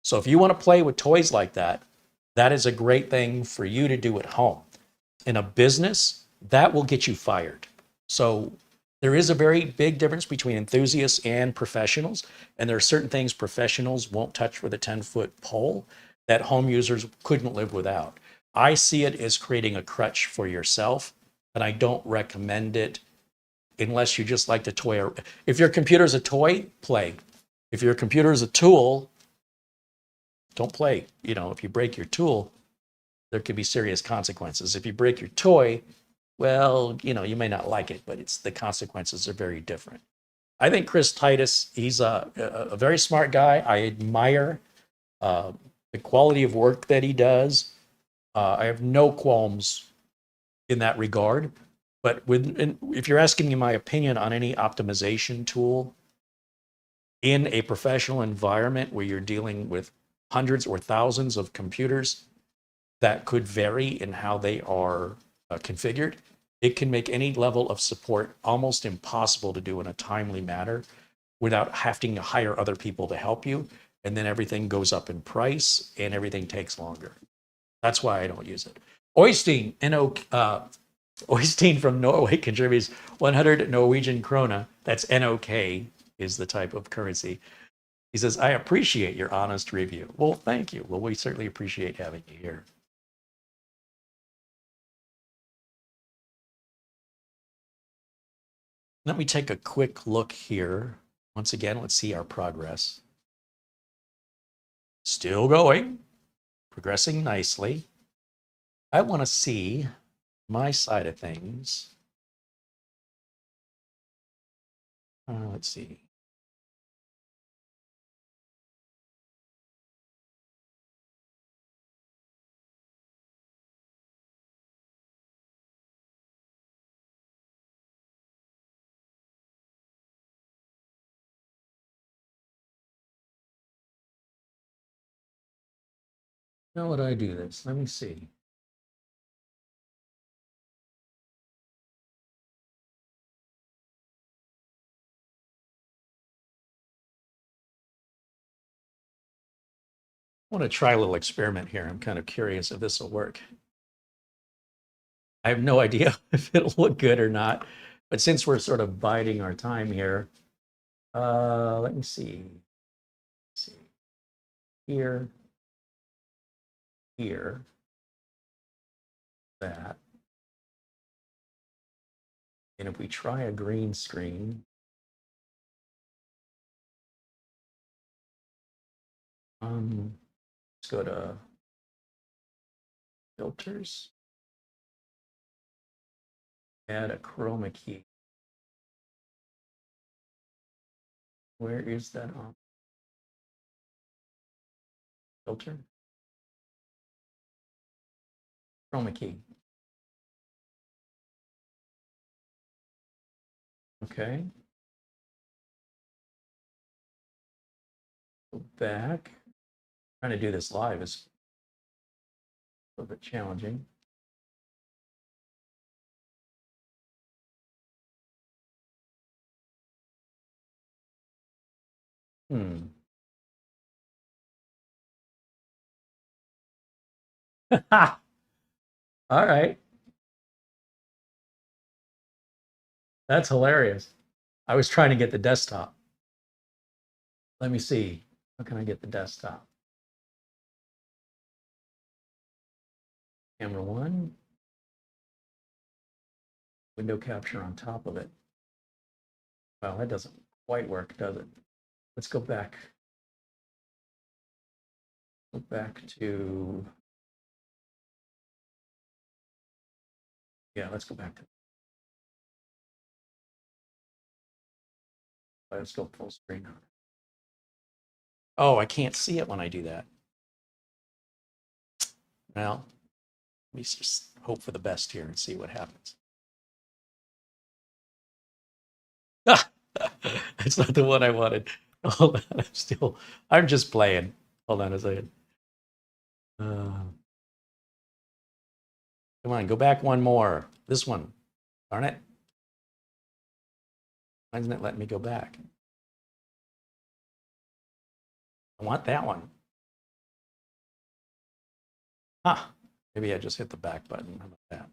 So if you want to play with toys like that, that is a great thing for you to do at home. In a business, that will get you fired. So there is a very big difference between enthusiasts and professionals. And there are certain things professionals won't touch with a 10-foot pole that home users couldn't live without. I see it as creating a crutch for yourself, and I don't recommend it unless you just like to toy. If your computer's a toy, play. If your computer is a tool, don't play. You know, if you break your tool, there could be serious consequences. If you break your toy, well, you know, you may not like it, but the consequences are very different. I think Chris Titus, he's a very smart guy. I admire the quality of work that he does. I have no qualms in that regard. But if you're asking me my opinion on any optimization tool in a professional environment where you're dealing with hundreds or thousands of computers that could vary in how they are configured, it can make any level of support almost impossible to do in a timely manner without having to hire other people to help you. And then everything goes up in price and everything takes longer. That's why I don't use it. Oystein, Oystein from Norway contributes 100 Norwegian krona. That's NOK is the type of currency. He says, I appreciate your honest review. Well, thank you. Well, we certainly appreciate having you here. Let me take a quick look here. Once again, let's see our progress. Still going, progressing nicely. I want to see my side of things. Let's see. How would I do this? Let me see. I want to try a little experiment here. I'm kind of curious if this will work. I have no idea if it'll look good or not, but since we're sort of biding our time here, let me see. Let's see. Here, here, that. And if we try a green screen, let's go to filters, add a chroma key. Where is that on? Filter? Chroma key. Okay. Go back. Trying to do this live is a little bit challenging. All right. That's hilarious. I was trying to get the desktop. Let me see. How can I get the desktop? Camera one. Window capture on top of it. Well, that doesn't quite work, does it? Let's go back. Go back to, yeah, let's go back to, let's go full screen. Oh, I can't see it when I do that. Well, let me just hope for the best here and see what happens. It's not the one I wanted. Hold on, I'm just playing. Hold on a second. Come on, go back one more. This one. Darn it. Why isn't it letting me go back? I want that one. Huh. Maybe I just hit the back button. How about that?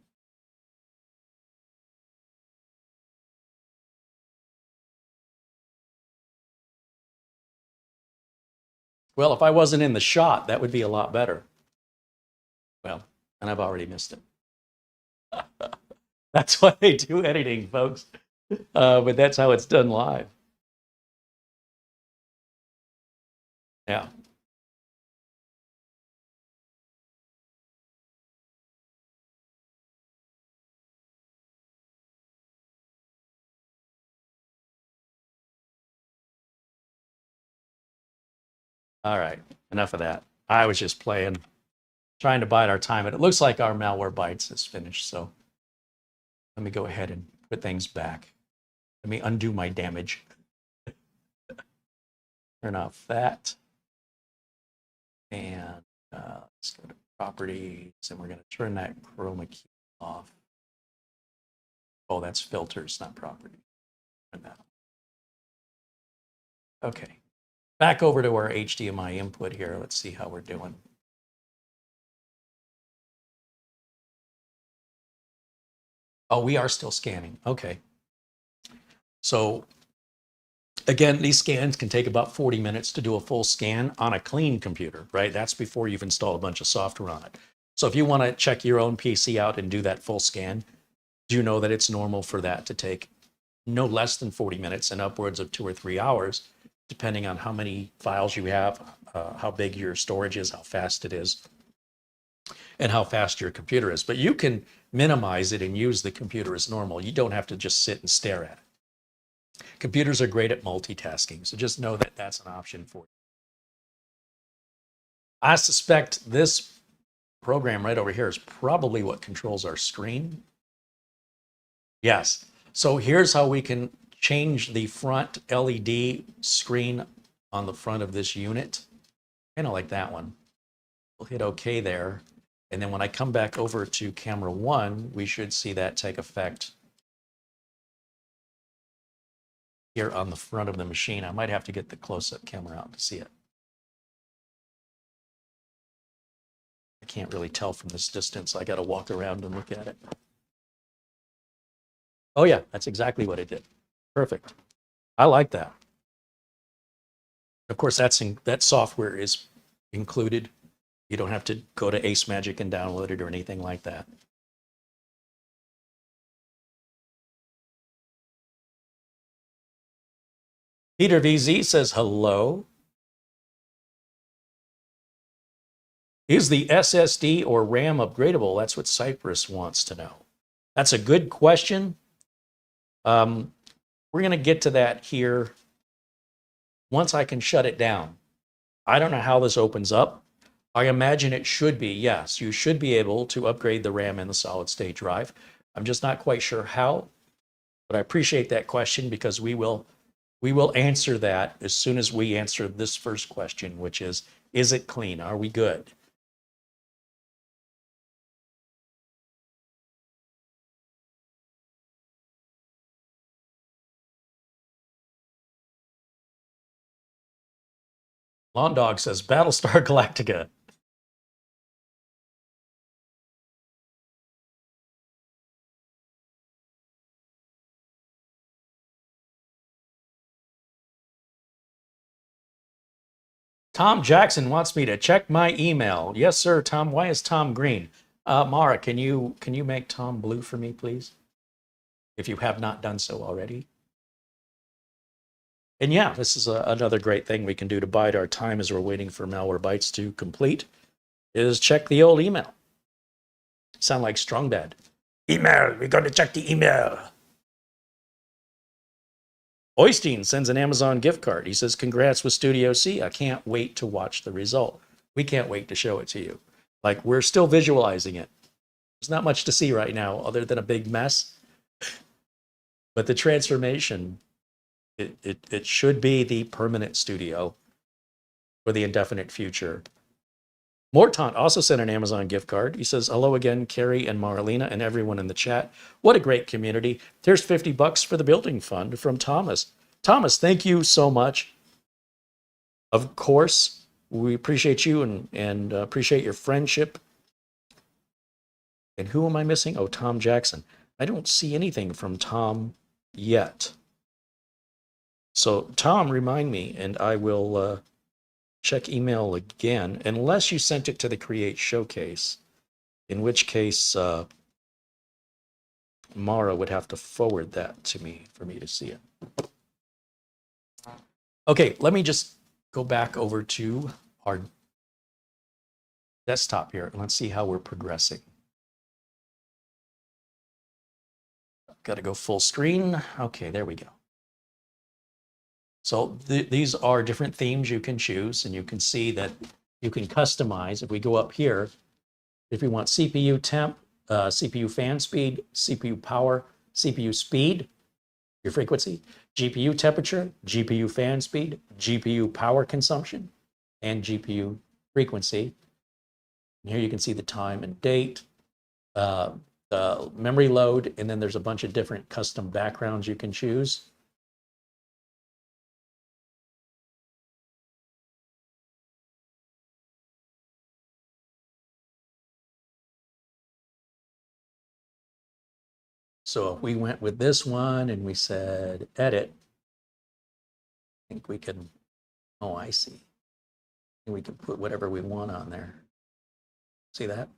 Well, if I wasn't in the shot, that would be a lot better. Well, and I've already missed it. That's why they do editing, folks. But that's how it's done live. Yeah. All right. Enough of that. I was just playing, trying to bide our time. And it looks like our malware bites is finished. So let me go ahead and put things back. Let me undo my damage. Turn off that. And let's go to properties. And we're going to turn that chroma key off. Oh, that's filters, not property. Turn that off. Okay. Back over to our HDMI input here. Let's see how we're doing. Oh, we are still scanning. Okay. So again, these scans can take about 40 minutes to do a full scan on a clean computer, right? That's before you've installed a bunch of software on it. So if you want to check your own PC out and do that full scan, do know that it's normal for that to take no less than 40 minutes and upwards of 2 or 3 hours, depending on how many files you have, how big your storage is, how fast it is, and how fast your computer is. But you can minimize it and use the computer as normal. You don't have to just sit and stare at it. Computers are great at multitasking, so just know that that's an option for you. I suspect this program right over here is probably what controls our screen. Yes. So here's how we can change the front LED screen on the front of this unit. Kind of like that one. We'll hit OK there. And then when I come back over to camera 1, we should see that take effect here on the front of the machine. I might have to get the close-up camera out to see it. I can't really tell from this distance. I got to walk around and look at it. Oh yeah, that's exactly what it did. Perfect. I like that. Of course, that software is included. You don't have to go to AceMagic and download it or anything like that. Peter VZ says hello. Is the SSD or RAM upgradable? That's what Cypress wants to know. That's a good question. We're going to get to that here once I can shut it down. I don't know how this opens up. I imagine it should be, yes. You should be able to upgrade the RAM and the solid state drive. I'm just not quite sure how, but I appreciate that question because we will answer that as soon as we answer this first question, which is it clean? Are we good? Lawn Dog says Battlestar Galactica. Tom Jackson wants me to check my email. Yes, sir, Tom. Why is Tom green? Mara, can you make Tom blue for me, please? If you have not done so already. And yeah, this is another great thing we can do to bide our time as we're waiting for Malware Bytes to complete, is check the old email. Sound like Strong Dad. Email, we're going to check the email. Oystein sends an Amazon gift card. He says, congrats with Studio C. I can't wait to watch the result. We can't wait to show it to you. Like, we're still visualizing it. There's not much to see right now other than a big mess. But the transformation, it should be the permanent studio for the indefinite future. Morton also sent an Amazon gift card. He says, hello again, Carrie and Marlena and everyone in the chat. What a great community. Here's $50 for the building fund from Thomas. Thomas, thank you so much. Of course, we appreciate you and appreciate your friendship. And who am I missing? Oh, Tom Jackson. I don't see anything from Tom yet. So Tom, remind me, and I will check email again, unless you sent it to the Create Showcase, in which case Mara would have to forward that to me for me to see it. Okay, let me just go back over to our desktop here, and let's see how we're progressing. Got to go full screen. Okay, there we go. So these are different themes you can choose, and you can see that you can customize. If we go up here, if you want CPU temp, CPU fan speed, CPU power, CPU speed, your frequency, GPU temperature, GPU fan speed, GPU power consumption, and GPU frequency. And here you can see the time and date, the memory load, and then there's a bunch of different custom backgrounds you can choose. So if we went with this one and we said edit, I think we can, oh, I see. And we can put whatever we want on there. See that?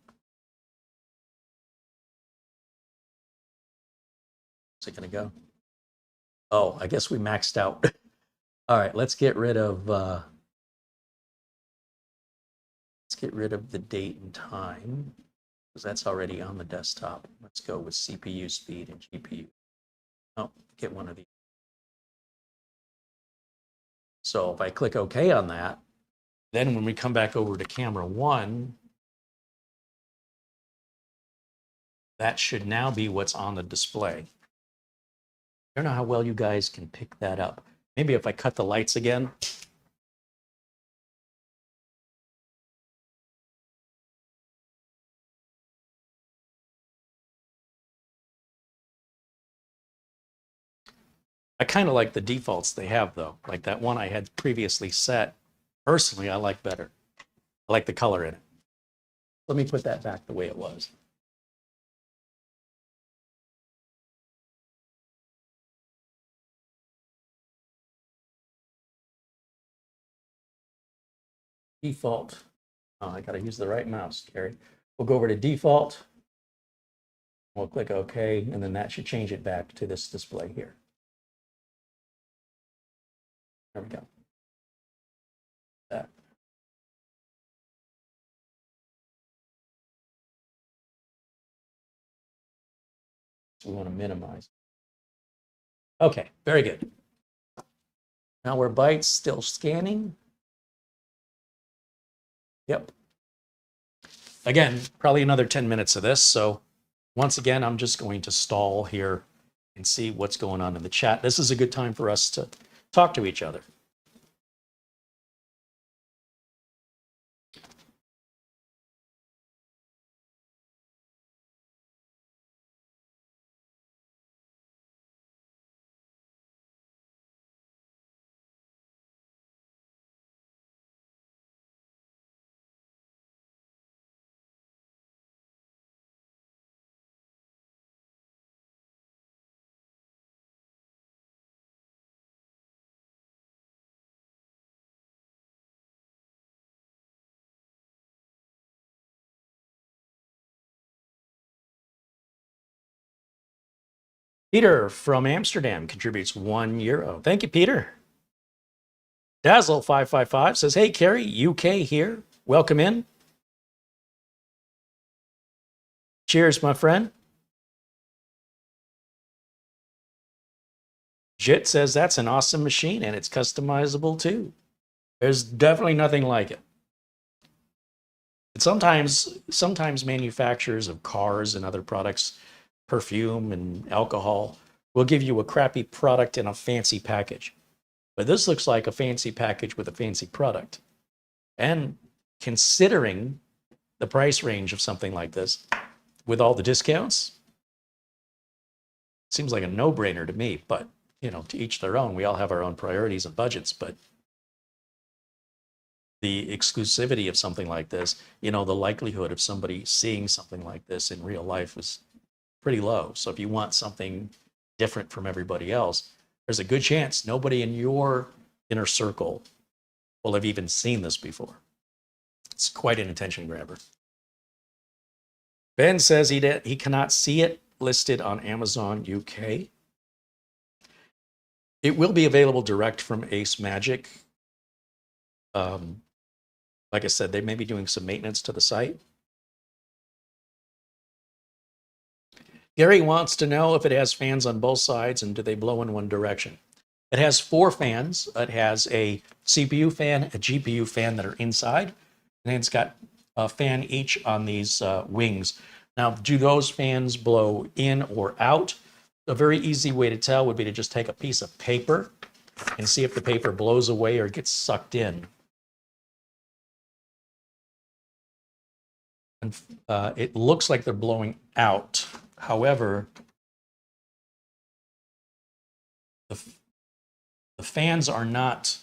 Is it going to go? Oh, I guess we maxed out. All right, let's get rid of the date and time, because that's already on the desktop. Let's go with CPU speed and GPU. Oh, get one of these. So if I click OK on that, then when we come back over to camera 1, that should now be what's on the display. I don't know how well you guys can pick that up. Maybe if I cut the lights again. I kind of like the defaults they have, though. Like that one I had previously set. Personally, I like better. I like the color in it. Let me put that back the way it was. Default. Oh, I got to use the right mouse, Carrie. We'll go over to default. We'll click OK, and then that should change it back to this display here. There we go. That. So we want to minimize. Okay, very good. Malware still scanning. Yep. Again, probably another 10 minutes of this. So once again, I'm just going to stall here and see what's going on in the chat. This is a good time for us to talk to each other. Peter from Amsterdam contributes €1. Thank you, Peter. Dazzle555 says, hey, Carrie, UK here. Welcome in. Cheers, my friend. Jit says, that's an awesome machine, and it's customizable, too. There's definitely nothing like it. And sometimes manufacturers of cars and other products, perfume and alcohol, will give you a crappy product in a fancy package. But this looks like a fancy package with a fancy product. And considering the price range of something like this, with all the discounts, seems like a no-brainer to me. But, you know, to each their own. We all have our own priorities and budgets. But the exclusivity of something like this, you know, the likelihood of somebody seeing something like this in real life is pretty low. So if you want something different from everybody else, there's a good chance nobody in your inner circle will have even seen this before. It's quite an attention grabber. Ben says he cannot see it listed on Amazon UK. It will be available direct from AceMagic. Like I said, they may be doing some maintenance to the site. Gary wants to know if it has fans on both sides and do they blow in one direction. It has 4 fans. It has a CPU fan, a GPU fan that are inside, and it's got a fan each on these wings. Now, do those fans blow in or out? A very easy way to tell would be to just take a piece of paper and see if the paper blows away or gets sucked in. And it looks like they're blowing out. However, the fans are not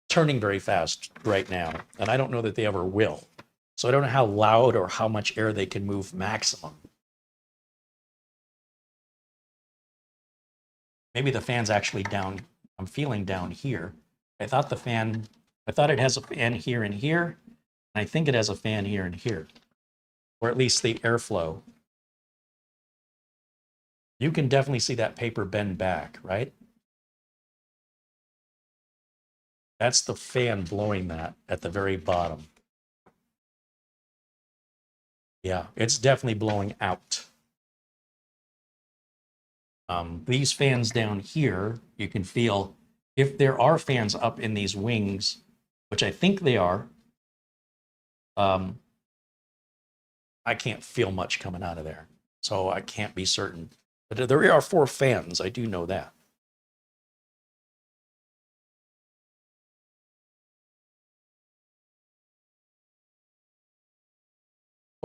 turning very fast right now, and I don't know that they ever will. So I don't know how loud or how much air they can move maximum. Maybe the fan's actually down. I'm feeling down here. I thought it has a fan here and here. And I think it has a fan here and here, or at least the airflow. You can definitely see that paper bend back, right? That's the fan blowing that at the very bottom. Yeah, it's definitely blowing out. These fans down here, you can feel if there are fans up in these wings, which I think they are, I can't feel much coming out of there. So I can't be certain. But there are 4 fans, I do know that.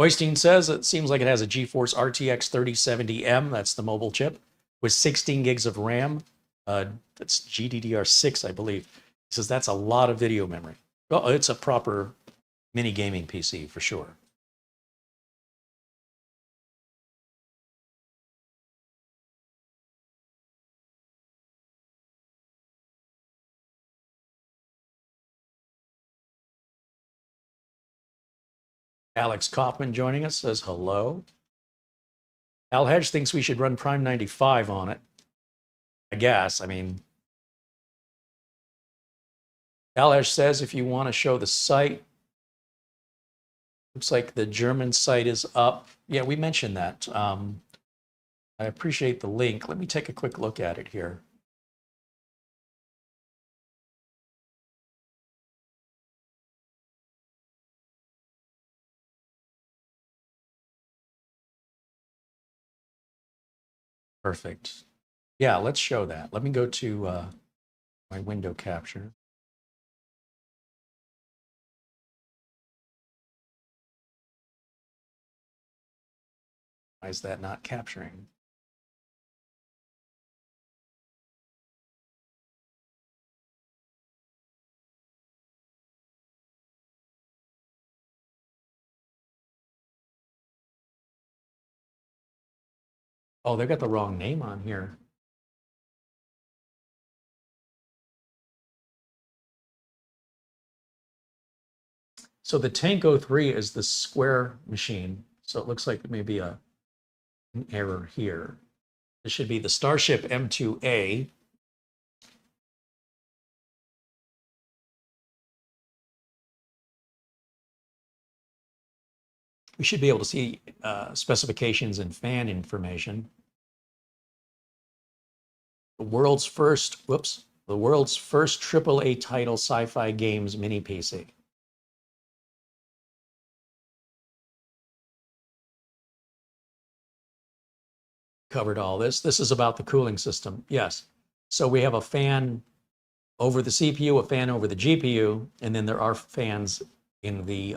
Oystein says it seems like it has a GeForce RTX 3070M, that's the mobile chip, with 16 gigs of RAM. That's GDDR6, I believe. He says that's a lot of video memory. Well, it's a proper mini gaming PC for sure. Alex Kaufman joining us says hello. Al Hedge thinks we should run Prime 95 on it. I guess. I mean, Al Hedge says if you want to show the site, looks like the German site is up. Yeah, we mentioned that. I appreciate the link. Let me take a quick look at it here. Perfect. Yeah, let's show that. Let me go to my window capture. Why is that not capturing? Oh, they've got the wrong name on here. So the Tank 03 is the square machine. So it looks like maybe an error here. This should be the StarShip M2A. We should be able to see specifications and fan information. The world's first AAA title sci-fi games mini PC. Covered all this. This is about the cooling system. Yes. So we have a fan over the CPU, a fan over the GPU, and then there are fans in the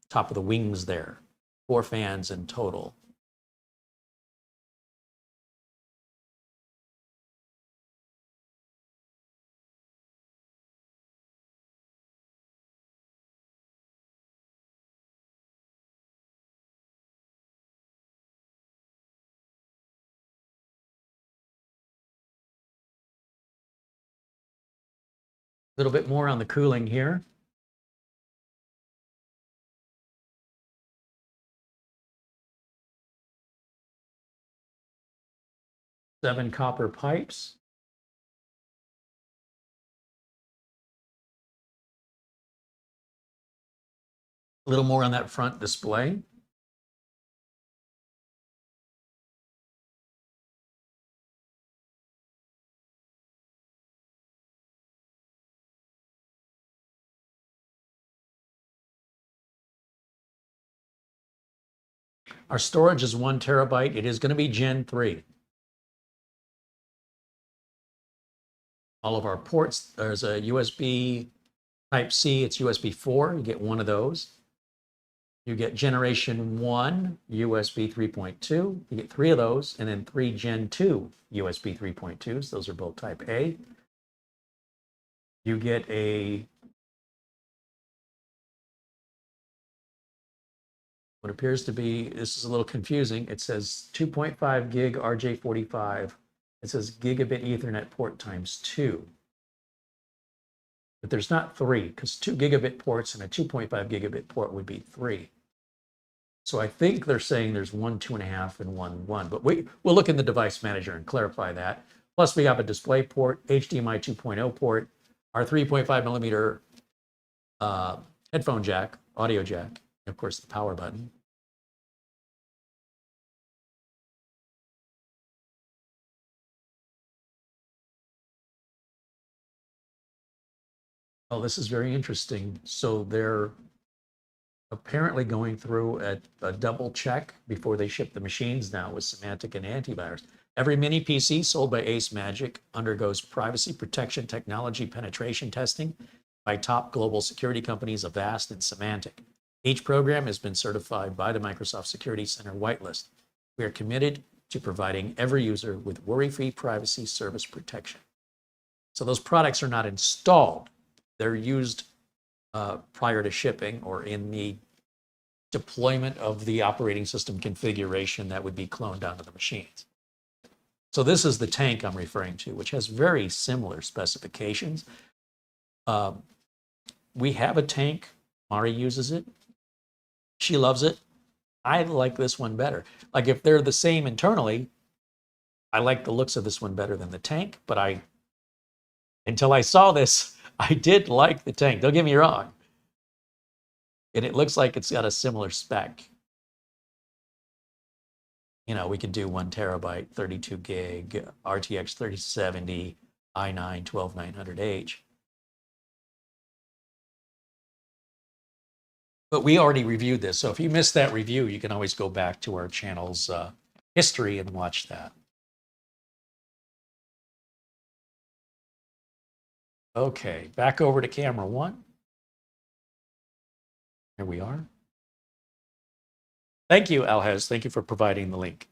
top of the wings there. 4 fans in total. A little bit more on the cooling here. Seven copper pipes. A little more on that front display. Our storage is 1 terabyte. It is going to be Gen 3. All of our ports, there's a USB Type-C, it's USB 4. You get one of those. You get Generation 1 USB 3.2. You get 3 of those, and then 3 Gen 2 USB 3.2s. Those are both Type A. You get a what appears to be, this is a little confusing. It says 2.5 gig RJ45. It says gigabit Ethernet port times 2. But there's not 3, because 2 gigabit ports and a 2.5 gigabit port would be 3. So I think they're saying there's 1 2.5 and 1 1. But we'll look in the device manager and clarify that. Plus we have a DisplayPort, HDMI 2.0 port, our 3.5 millimeter headphone jack, audio jack, and of course the power button. Oh, this is very interesting. So they're apparently going through a double check before they ship the machines now with semantic and antivirus. Every mini PC sold by AceMagic undergoes privacy protection technology penetration testing by top global security companies Avast and Symantec. Each program has been certified by the Microsoft Security Center whitelist. We are committed to providing every user with worry-free privacy service protection. So those products are not installed. They're used prior to shipping or in the deployment of the operating system configuration that would be cloned onto the machines. So this is the tank I'm referring to, which has very similar specifications. We have a tank. Mari uses it. She loves it. I like this one better. Like if they're the same internally, I like the looks of this one better than the tank, but until I saw this, I did like the tank. Don't get me wrong. And it looks like it's got a similar spec. You know, we could do 1 terabyte, 32 gig, RTX 3070, i9 12900H. But we already reviewed this. So if you missed that review, you can always go back to our channel's history and watch that. Okay, back over to camera 1. Here we are. Thank you, Alhez. Thank you for providing the link.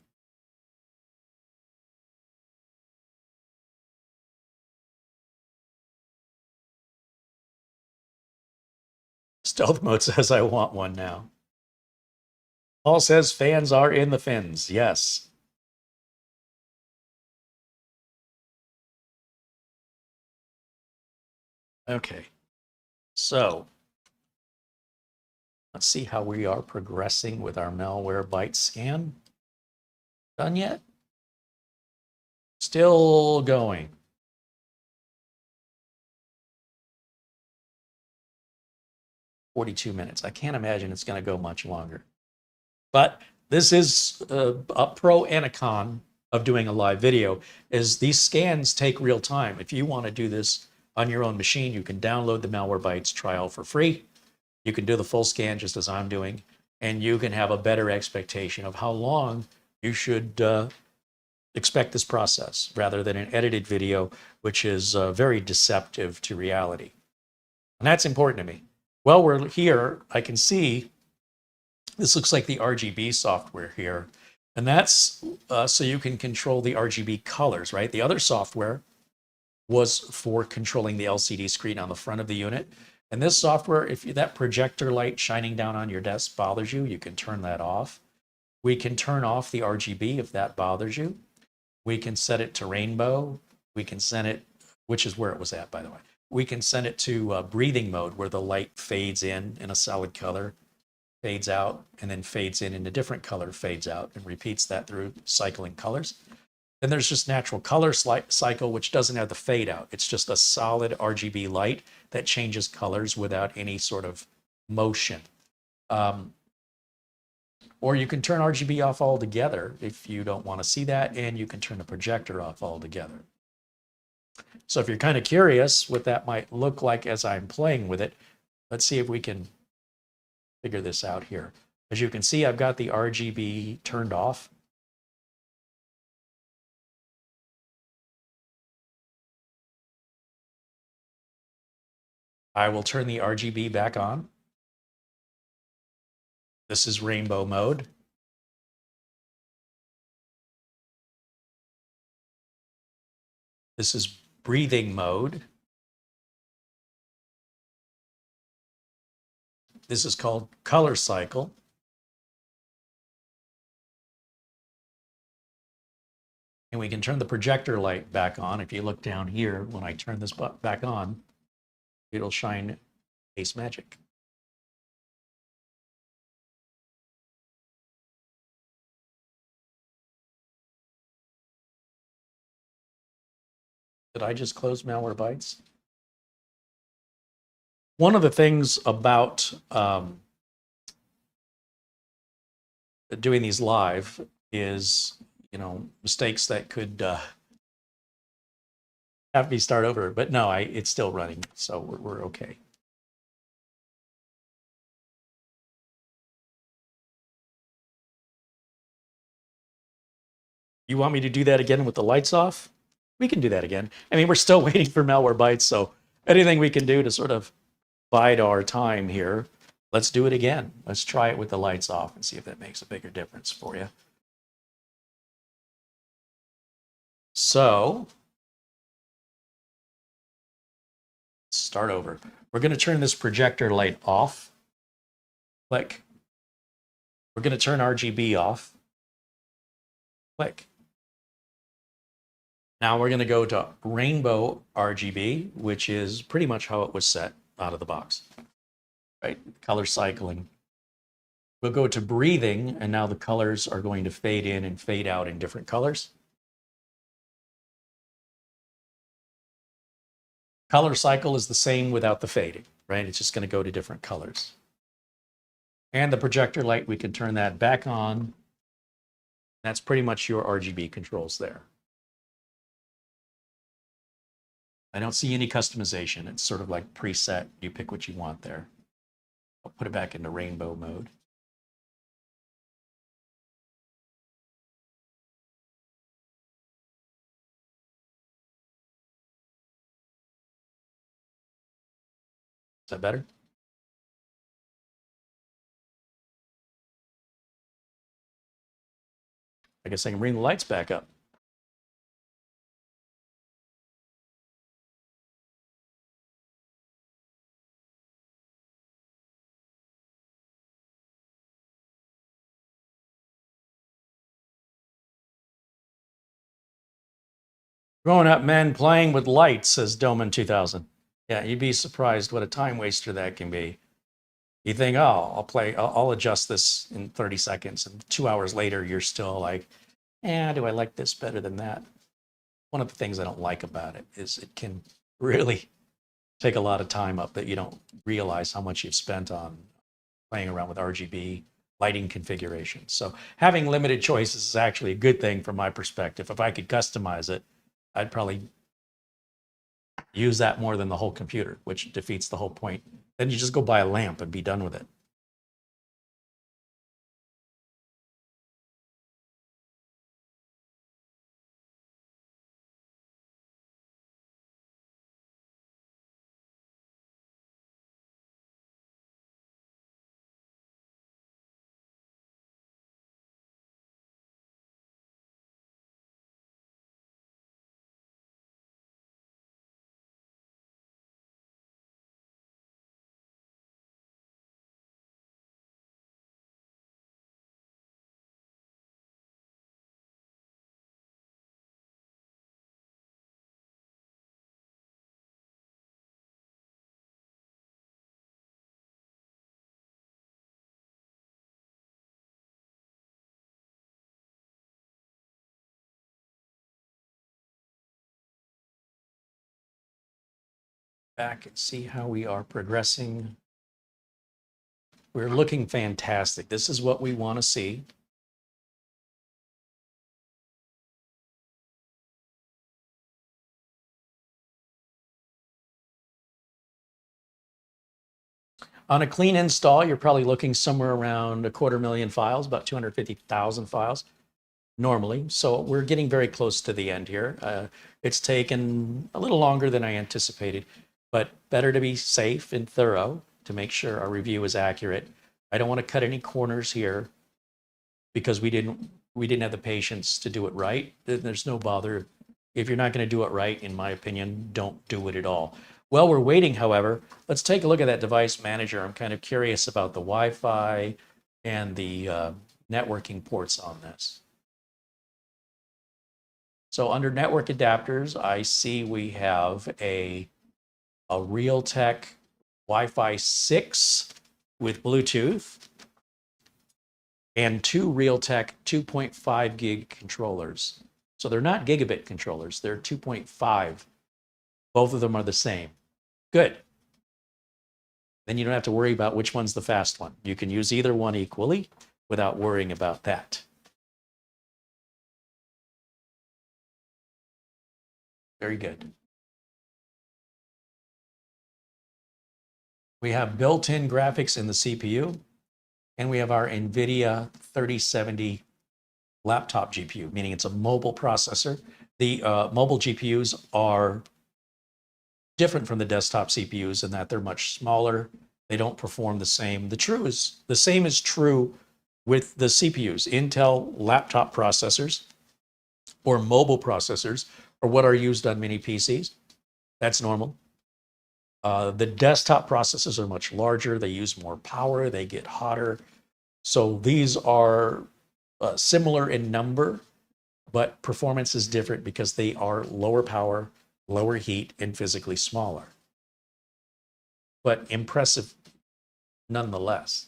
Stealth mode says I want one now. Paul says fans are in the fins. Yes. Okay. So let's see how we are progressing with our Malwarebytes scan. Done yet? Still going. $42. I can't imagine it's going to go much longer. But this is a pro and a con of doing a live video, is these scans take real time. If you want to do this on your own machine, you can download the Malwarebytes trial for free. You can do the full scan just as I'm doing, and you can have a better expectation of how long you should expect this process rather than an edited video, which is very deceptive to reality. And that's important to me. Well, we're here. I can see this looks like the RGB software here. And that's so you can control the RGB colors, right? The other software was for controlling the LCD screen on the front of the unit. And this software, if that projector light shining down on your desk bothers you, you can turn that off. We can turn off the RGB if that bothers you. We can set it to rainbow. We can set it, which is where it was at, by the way. We can send it to breathing mode, where the light fades in a solid color, fades out, and then fades in a different color, fades out, and repeats that through cycling colors. Then there's just natural color cycle, which doesn't have the fade out. It's just a solid RGB light that changes colors without any sort of motion. Um, or you can turn RGB off altogether if you don't want to see that, and you can turn the projector off altogether. So if you're kind of curious what that might look like as I'm playing with it, let's see if we can figure this out here. As you can see, I've got the RGB turned off. I will turn the RGB back on. This is rainbow mode. This is breathing mode. This is called color cycle. And we can turn the projector light back on. If you look down here, when I turn this back on, it'll shine AceMagic. Did I just close Malwarebytes? One of the things about doing these live is, mistakes that could have me start over. But no, it's still running, so we're okay. You want me to do that again with the lights off? We can do that again. I mean, we're still waiting for Malwarebytes, so anything we can do to sort of bide our time here, let's do it again. Let's try it with the lights off and see if that makes a bigger difference for you. So, start over. We're going to turn this projector light off. Click. We're going to turn RGB off. Click. Now we're going to go to rainbow RGB, which is pretty much how it was set out of the box, right? Color cycling. We'll go to breathing, and now the colors are going to fade in and fade out in different colors. Color cycle is the same without the fading, right? It's just going to go to different colors. And the projector light, we can turn that back on. That's pretty much your RGB controls there. I don't see any customization. It's sort of like preset. You pick what you want there. I'll put it back into rainbow mode. Is that better? I guess I can bring the lights back up. Grown up men playing with lights, says Doman 2000. Yeah, you'd be surprised what a time waster that can be. You think, oh, I'll adjust this in 30 seconds. And 2 hours later, you're still like, do I like this better than that? One of the things I don't like about it is it can really take a lot of time up that you don't realize how much you've spent on playing around with RGB lighting configurations. So having limited choices is actually a good thing from my perspective. If I could customize it, I'd probably use that more than the whole computer, which defeats the whole point. Then you just go buy a lamp and be done with it. Back and see how we are progressing We're looking fantastic. This is what we want to see. On a clean install, you're probably looking somewhere around 250,000 files, about 250,000 files normally. So we're getting very close to the end here. It's taken a little longer than I anticipated, but better to be safe and thorough to make sure our review is accurate. I don't want to cut any corners here because we didn't have the patience to do it right. There's no bother. If you're not going to do it right, in my opinion, don't do it at all. While we're waiting, however, let's take a look at that device manager. I'm kind of curious about the Wi-Fi and the networking ports on this. So under network adapters, I see we have a Realtek Wi-Fi 6 with Bluetooth and two Realtek 2.5 gig controllers. So they're not gigabit controllers, they're 2.5. Both of them are the same. Good. Then you don't have to worry about which one's the fast one. You can use either one equally without worrying about that. Very good. We have built-in graphics in the CPU, and we have our Nvidia 3070 laptop GPU, meaning it's a mobile processor. The mobile GPUs are different from the desktop CPUs in that they're much smaller. They don't perform the same. The same is true with the CPUs. Intel laptop processors or mobile processors are what are used on many PCs. That's normal. The desktop processors are much larger. They use more power. They get hotter. So these are similar in number, but performance is different because they are lower power, lower heat, and physically smaller. But impressive nonetheless.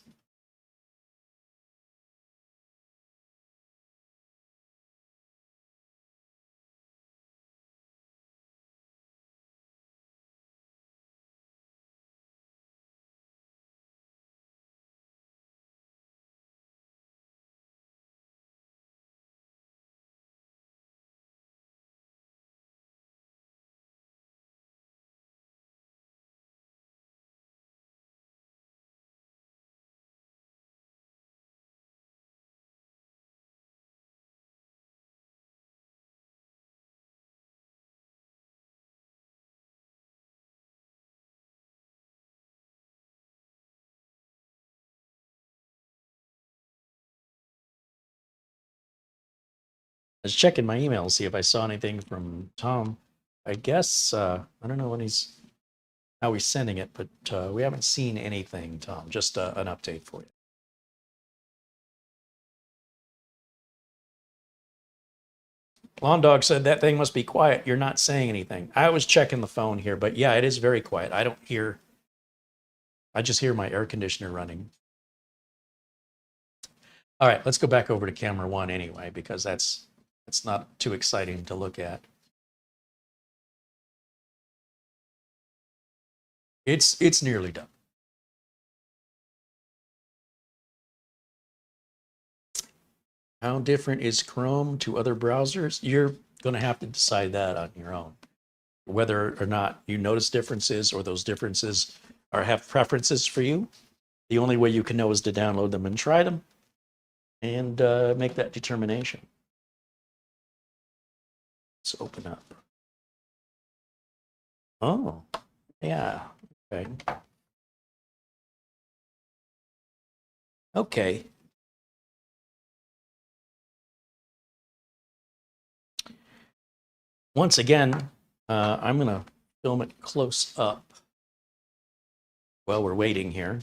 I was checking my email to see if I saw anything from Tom. I guess, I don't know how he's sending it, but we haven't seen anything, Tom. Just an update for you. Lawn Dog said that thing must be quiet. You're not saying anything. I was checking the phone here, but yeah, it is very quiet. I just hear my air conditioner running. All right, let's go back over to camera one anyway, because that's not too exciting to look at. It's nearly done. How different is Chrome to other browsers? You're going to have to decide that on your own. Whether or not you notice differences or those differences have preferences for you. The only way you can know is to download them and try them and make that determination. Let's open up. Oh, yeah. Okay. Okay. Once again, I'm going to film it close up while we're waiting here.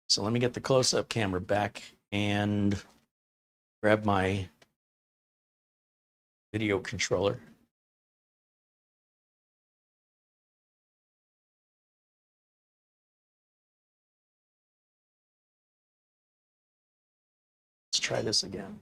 So let me get the close-up camera back and grab my video controller. Let's try this again.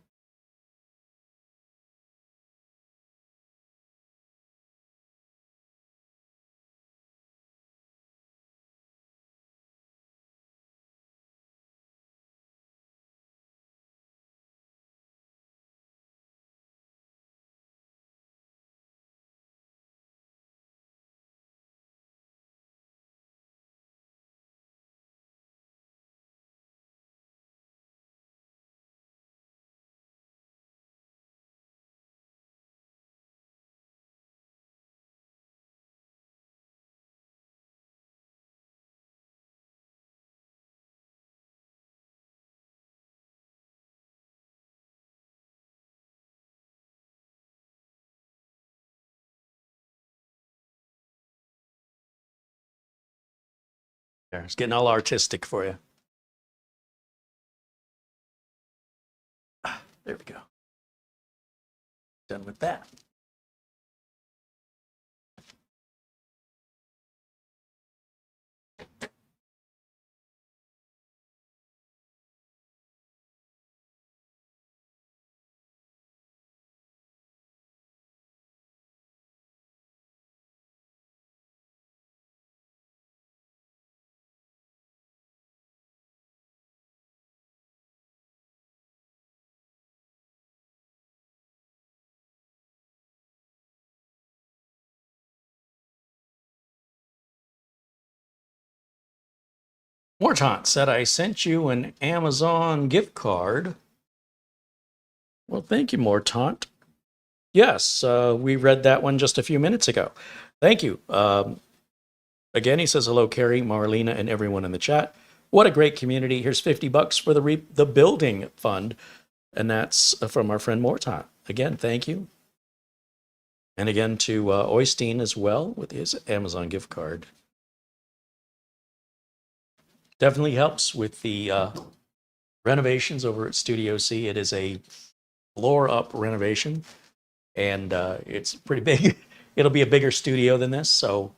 There, it's getting all artistic for you. There we go. Done with that. Mortant said, I sent you an Amazon gift card. Well, thank you, Mortant. Yes, we read that one just a few minutes ago. Thank you. Again, he says, hello, Carrie, Marlena, and everyone in the chat. What a great community. Here's $50 for the building fund. And that's from our friend Mortant. Again, thank you. And again to Oystein as well with his Amazon gift card. Definitely helps with the renovations over at Studio C. It is a floor up renovation, and it's pretty big. It'll be a bigger studio than this. So,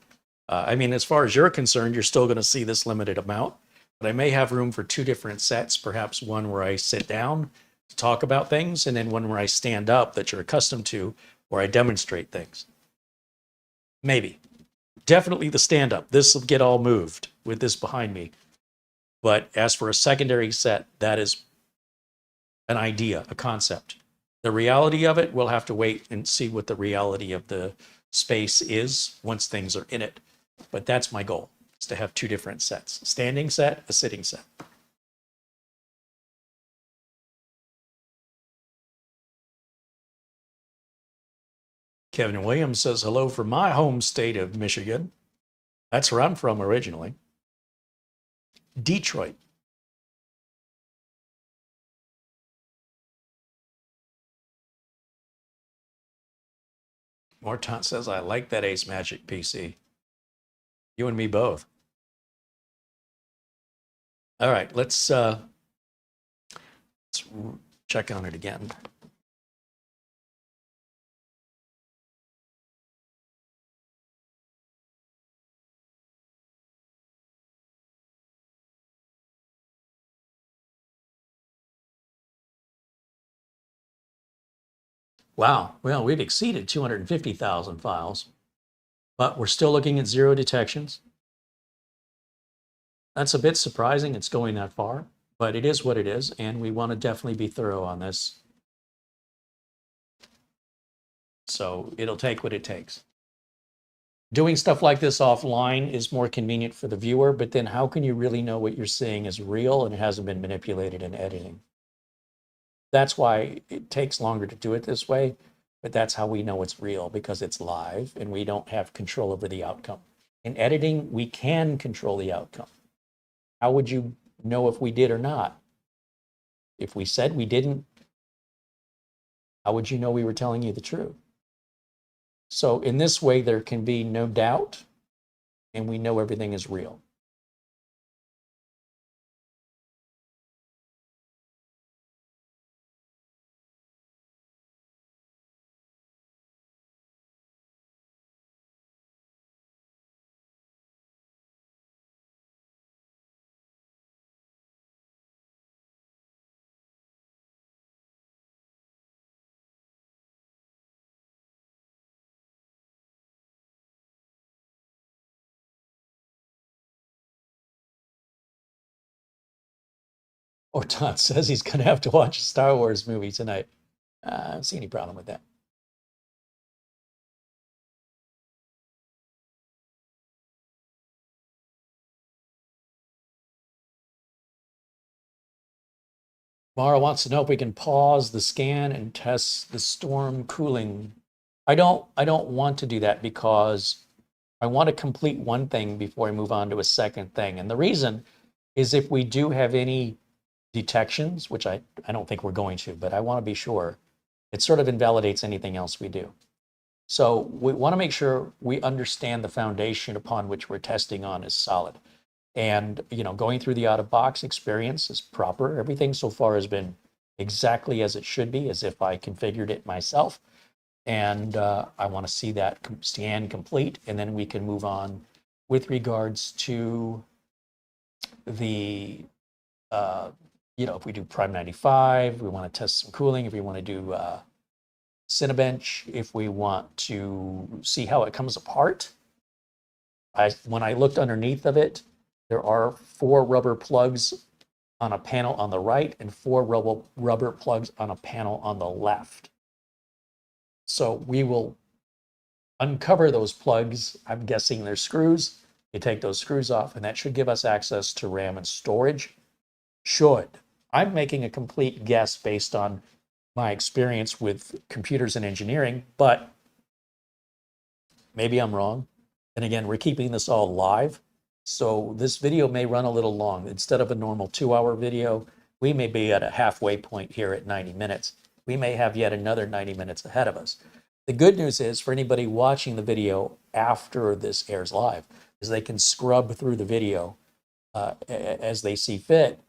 I mean, as far as you're concerned, you're still going to see this limited amount, but I may have room for two different sets, perhaps one where I sit down to talk about things, and then one where I stand up that you're accustomed to, where I demonstrate things. Maybe. Definitely the stand up. This will get all moved with this behind me. But as for a secondary set, that is an idea, a concept. The reality of it, we'll have to wait and see what the reality of the space is once things are in it. But that's my goal, is to have two different sets. A standing set, a sitting set. Kevin Williams says, hello from my home state of Michigan. That's where I'm from originally. Detroit. Mortant says, I like that AceMagic PC. You and me both. All right, let's check on it again. Wow, well, we've exceeded 250,000 files, but we're still looking at 0 detections. That's a bit surprising it's going that far, but it is what it is, and we want to definitely be thorough on this. So it'll take what it takes. Doing stuff like this offline is more convenient for the viewer, but then how can you really know what you're seeing is real and hasn't been manipulated in editing? That's why it takes longer to do it this way, but that's how we know it's real, because it's live and we don't have control over the outcome. In editing, we can control the outcome. How would you know if we did or not? If we said we didn't, how would you know we were telling you the truth? So in this way, there can be no doubt, and we know everything is real. Or Todd says he's going to have to watch a Star Wars movie tonight. I don't see any problem with that. Mara wants to know if we can pause the scan and test the storm cooling. I don't want to do that because I want to complete one thing before I move on to a second thing. And the reason is if we do have any detections, which I don't think we're going to, but I want to be sure, it sort of invalidates anything else we do. So we want to make sure we understand the foundation upon which we're testing on is solid. And, you know, going through the out-of-box experience is proper. Everything so far has been exactly as it should be, as if I configured it myself. And I want to see that scan complete, and then we can move on with regards to the, you know, if we do Prime 95, we want to test some cooling. If we want to do Cinebench, if we want to see how it comes apart. When I looked underneath of it, there are 4 rubber plugs on a panel on the right and 4 rubber plugs on a panel on the left. So we will uncover those plugs. I'm guessing they're screws. You take those screws off, and that should give us access to RAM and storage. Should. I'm making a complete guess based on my experience with computers and engineering, but maybe I'm wrong. And again, we're keeping this all live. So this video may run a little long. Instead of a normal 2-hour video, we may be at a halfway point here at 90 minutes. We may have yet another 90 minutes ahead of us. The good news is for anybody watching the video after this airs live, is they can scrub through the video as they see fit.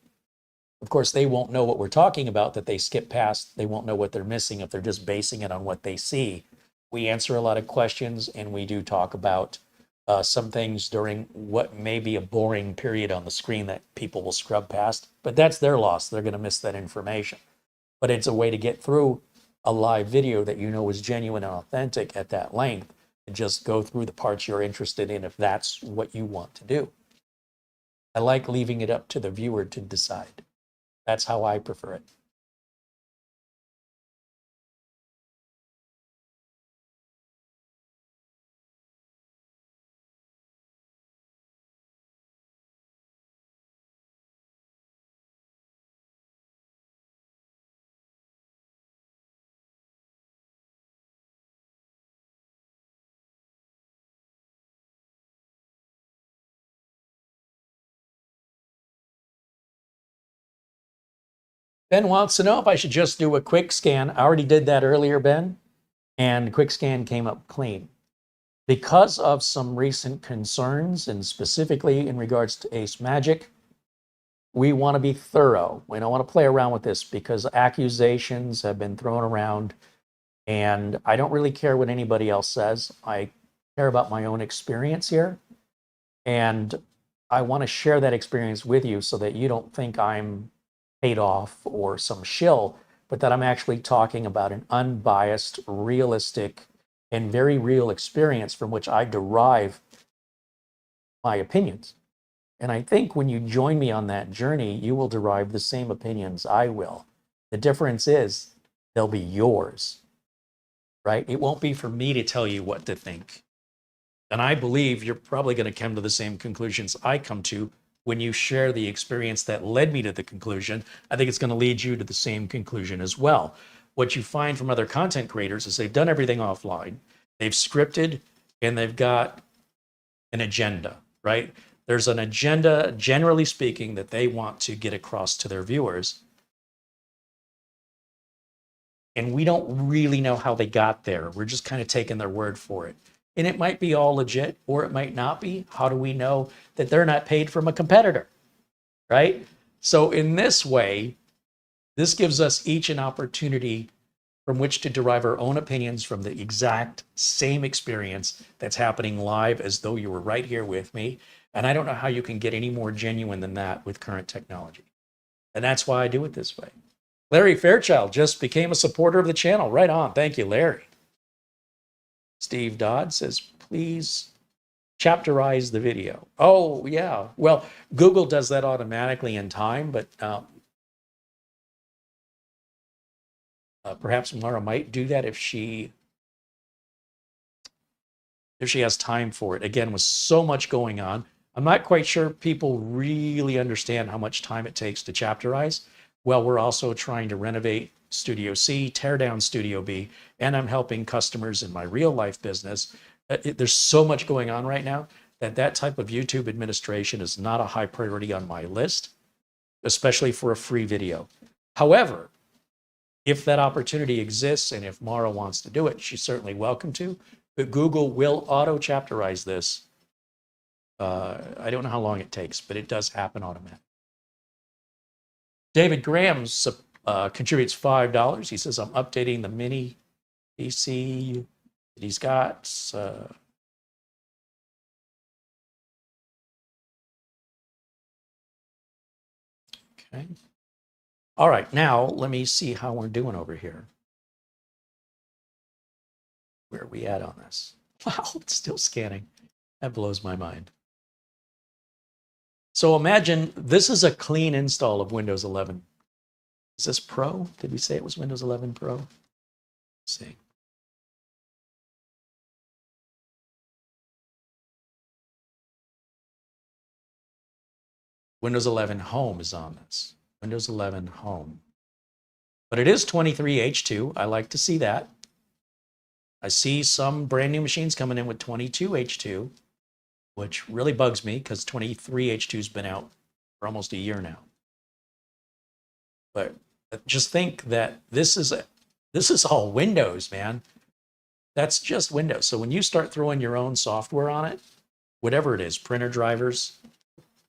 Of course, they won't know what we're talking about that they skip past. They won't know what they're missing if they're just basing it on what they see. We answer a lot of questions, and we do talk about some things during what may be a boring period on the screen that people will scrub past, but that's their loss. They're going to miss that information. But it's a way to get through a live video that you know is genuine and authentic at that length, and just go through the parts you're interested in if that's what you want to do. I like leaving it up to the viewer to decide. That's how I prefer it. Ben wants to know if I should just do a quick scan. I already did that earlier, Ben, and quick scan came up clean. Because of some recent concerns, and specifically in regards to AceMagic, we want to be thorough. We don't want to play around with this because accusations have been thrown around, and I don't really care what anybody else says. I care about my own experience here, and I want to share that experience with you so that you don't think I'm paid off or some shill, but that I'm actually talking about an unbiased, realistic, and very real experience from which I derive my opinions. And I think when you join me on that journey, you will derive the same opinions I will. The difference is they'll be yours, right? It won't be for me to tell you what to think. And I believe you're probably going to come to the same conclusions I come to when you share the experience that led me to the conclusion. I think it's going to lead you to the same conclusion as well. What you find from other content creators is they've done everything offline, they've scripted, and they've got an agenda, right? There's an agenda, generally speaking, that they want to get across to their viewers. And we don't really know how they got there. We're just kind of taking their word for it. And it might be all legit, or it might not be. How do we know that they're not paid from a competitor, right? So in this way, this gives us each an opportunity from which to derive our own opinions from the exact same experience that's happening live as though you were right here with me. And I don't know how you can get any more genuine than that with current technology. And that's why I do it this way. Larry Fairchild just became a supporter of the channel. Right on. Thank you, Larry. Steve Dodd says, please chapterize the video. Oh, yeah. Well, Google does that automatically in time, but perhaps Mara might do that if she has time for it. Again, with so much going on, I'm not quite sure people really understand how much time it takes to chapterize. Well, we're also trying to renovate Studio C, tear down Studio B, and I'm helping customers in my real life business. There's so much going on right now that type of YouTube administration is not a high priority on my list, especially for a free video. However, if that opportunity exists and if Mara wants to do it, she's certainly welcome to, but Google will auto-chapterize this I don't know how long it takes, but it does happen automatically. David Graham contributes $5. He says, I'm updating the mini PC that he's got. Okay. All right, now let me see how we're doing over here. Where are we at on this? Wow, it's still scanning. That blows my mind. So imagine this is a clean install of Windows 11. Is this Pro? Did we say it was Windows 11 Pro? Let's see. Windows 11 Home is on this. Windows 11 Home. But it is 23H2. I like to see that. I see some brand new machines coming in with 22H2, which really bugs me because 23H2 has been out for almost a year now. But just think that this is all Windows, man. That's just Windows. So when you start throwing your own software on it, whatever it is, printer drivers,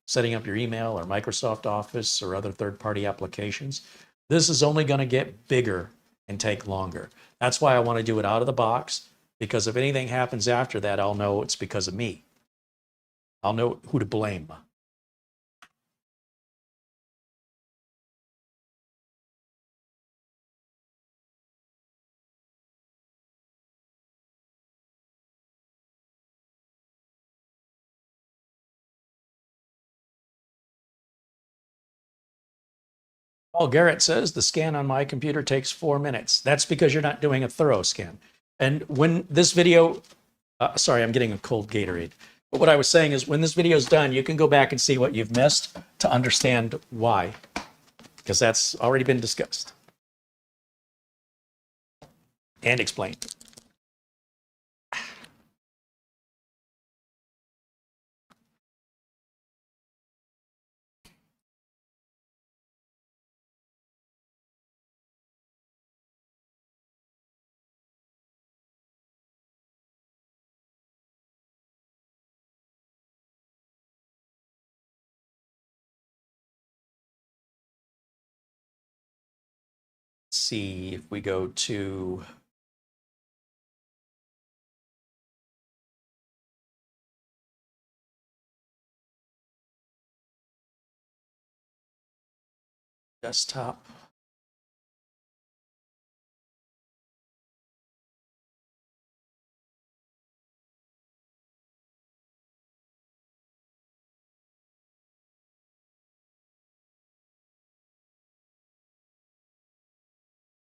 setting up your email or Microsoft Office or other third-party applications, this is only going to get bigger and take longer. That's why I want to do it out of the box, because if anything happens after that, I'll know it's because of me. I'll know who to blame. Paul Garrett says the scan on my computer takes 4 minutes. That's because you're not doing a thorough scan. And when this video, sorry, I'm getting a cold Gatorade. But what I was saying is when this video is done, you can go back and see what you've missed to understand why, because that's already been discussed and explained. See if we go to desktop.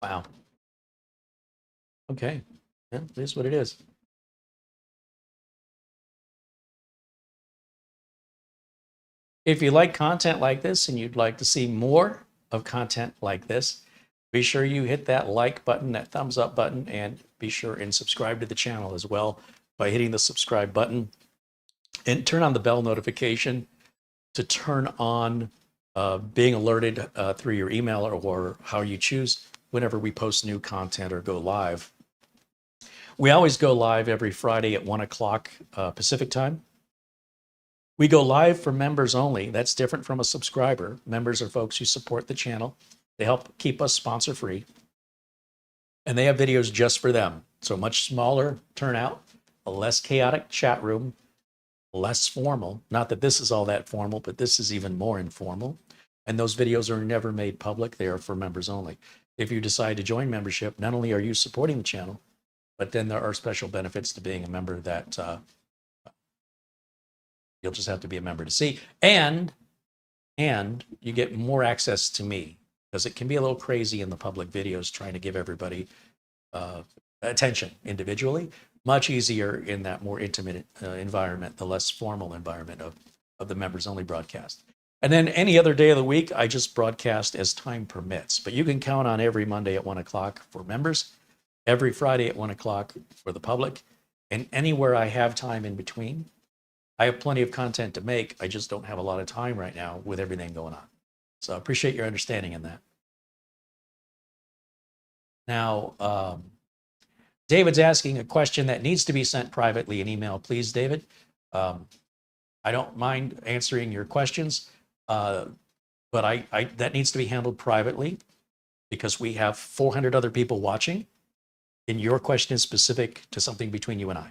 Wow. Okay. Yeah, it is what it is. If you like content like this and you'd like to see more of content like this, be sure you hit that like button, that thumbs up button, and be sure and subscribe to the channel as well by hitting the subscribe button and turn on the bell notification to turn on being alerted through your email or how you choose whenever we post new content or go live. We always go live every Friday at 1 o'clock Pacific time. We go live for members only. That's different from a subscriber. Members are folks who support the channel. They help keep us sponsor free. And they have videos just for them. So much smaller turnout, a less chaotic chat room, less formal. Not that this is all that formal, but this is even more informal. And those videos are never made public. They are for members only. If you decide to join membership, not only are you supporting the channel, but then there are special benefits to being a member that you'll just have to be a member to see. And you get more access to me, because it can be a little crazy in the public videos trying to give everybody attention individually. Much easier in that more intimate environment, the less formal environment of the members only broadcast. And then any other day of the week, I just broadcast as time permits. But you can count on every Monday at 1 o'clock for members, every Friday at 1 o'clock for the public, and anywhere I have time in between. I have plenty of content to make. I just don't have a lot of time right now with everything going on. So I appreciate your understanding in that. Now, David's asking a question that needs to be sent privately in email. Please, David. I don't mind answering your questions, but that needs to be handled privately because we have 400 other people watching, and your question is specific to something between you and I.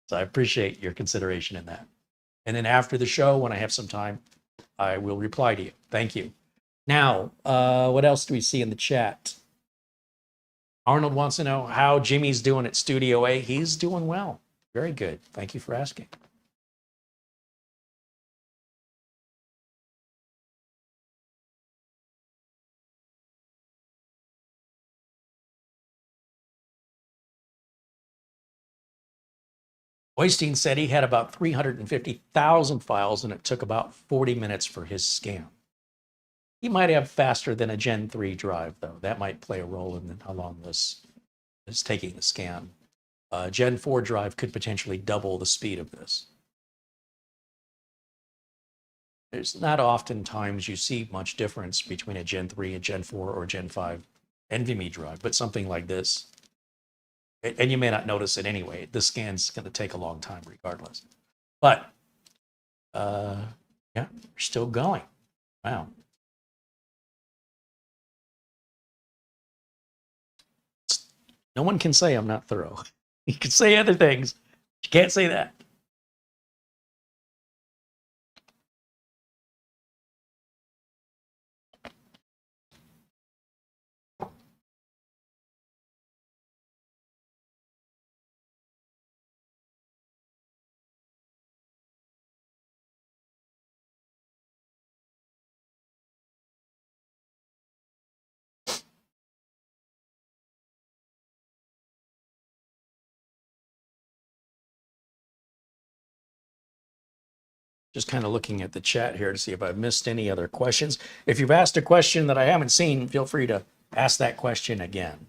So I appreciate your consideration in that. And then after the show, when I have some time, I will reply to you. Thank you. Now, what else do we see in the chat? Arnold wants to know how Jimmy's doing at Studio A. He's doing well. Very good. Thank you for asking. Oystein said he had about 350,000 files and it took about 40 minutes for his scan. He might have faster than a Gen 3 drive, though. That might play a role in how long this is taking the scan. Gen 4 drive could potentially double the speed of this. There's not often times you see much difference between a Gen 3, a Gen 4, or Gen 5 NVMe drive, but something like this, and you may not notice it anyway, the scan's going to take a long time regardless. But, yeah, we're still going. Wow. No one can say I'm not thorough. You can say other things. You can't say that. Just kind of looking at the chat here to see if I've missed any other questions. If you've asked a question that I haven't seen, feel free to ask that question again.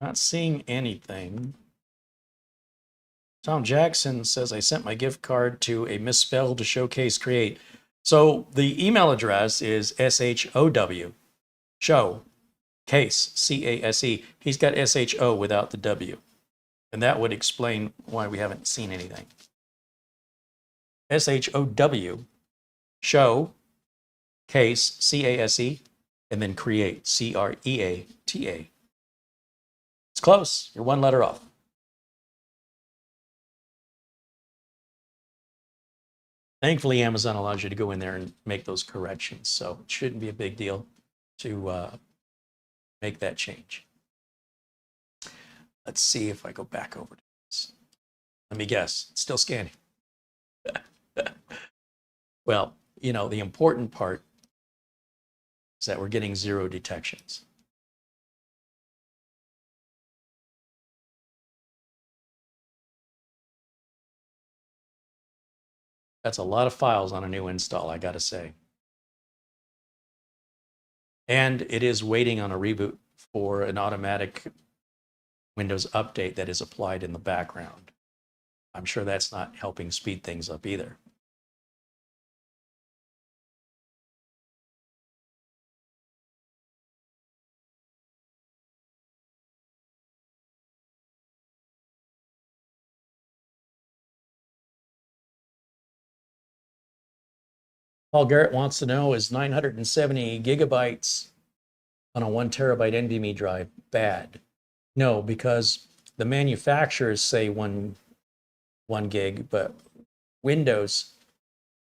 Not seeing anything. Tom Jackson says, I sent my gift card to a misspelled to showcase create. So the email address is SHOW, show, case, CASE. He's got SHO without the W. And that would explain why we haven't seen anything. SHOW, show, case, CASE, and then create, CREATA. It's close. You're one letter off. Thankfully, Amazon allows you to go in there and make those corrections. So it shouldn't be a big deal to make that change. Let's see if I go back over to this. Let me guess. It's still scanning. Well, you know, the important part is that we're getting 0 detections. That's a lot of files on a new install, I gotta say. And it is waiting on a reboot for an automatic Windows update that is applied in the background. I'm sure that's not helping speed things up either. Paul Garrett wants to know, is 970 gigabytes on a 1 terabyte NVMe drive bad? No, because the manufacturers say one gig, but Windows,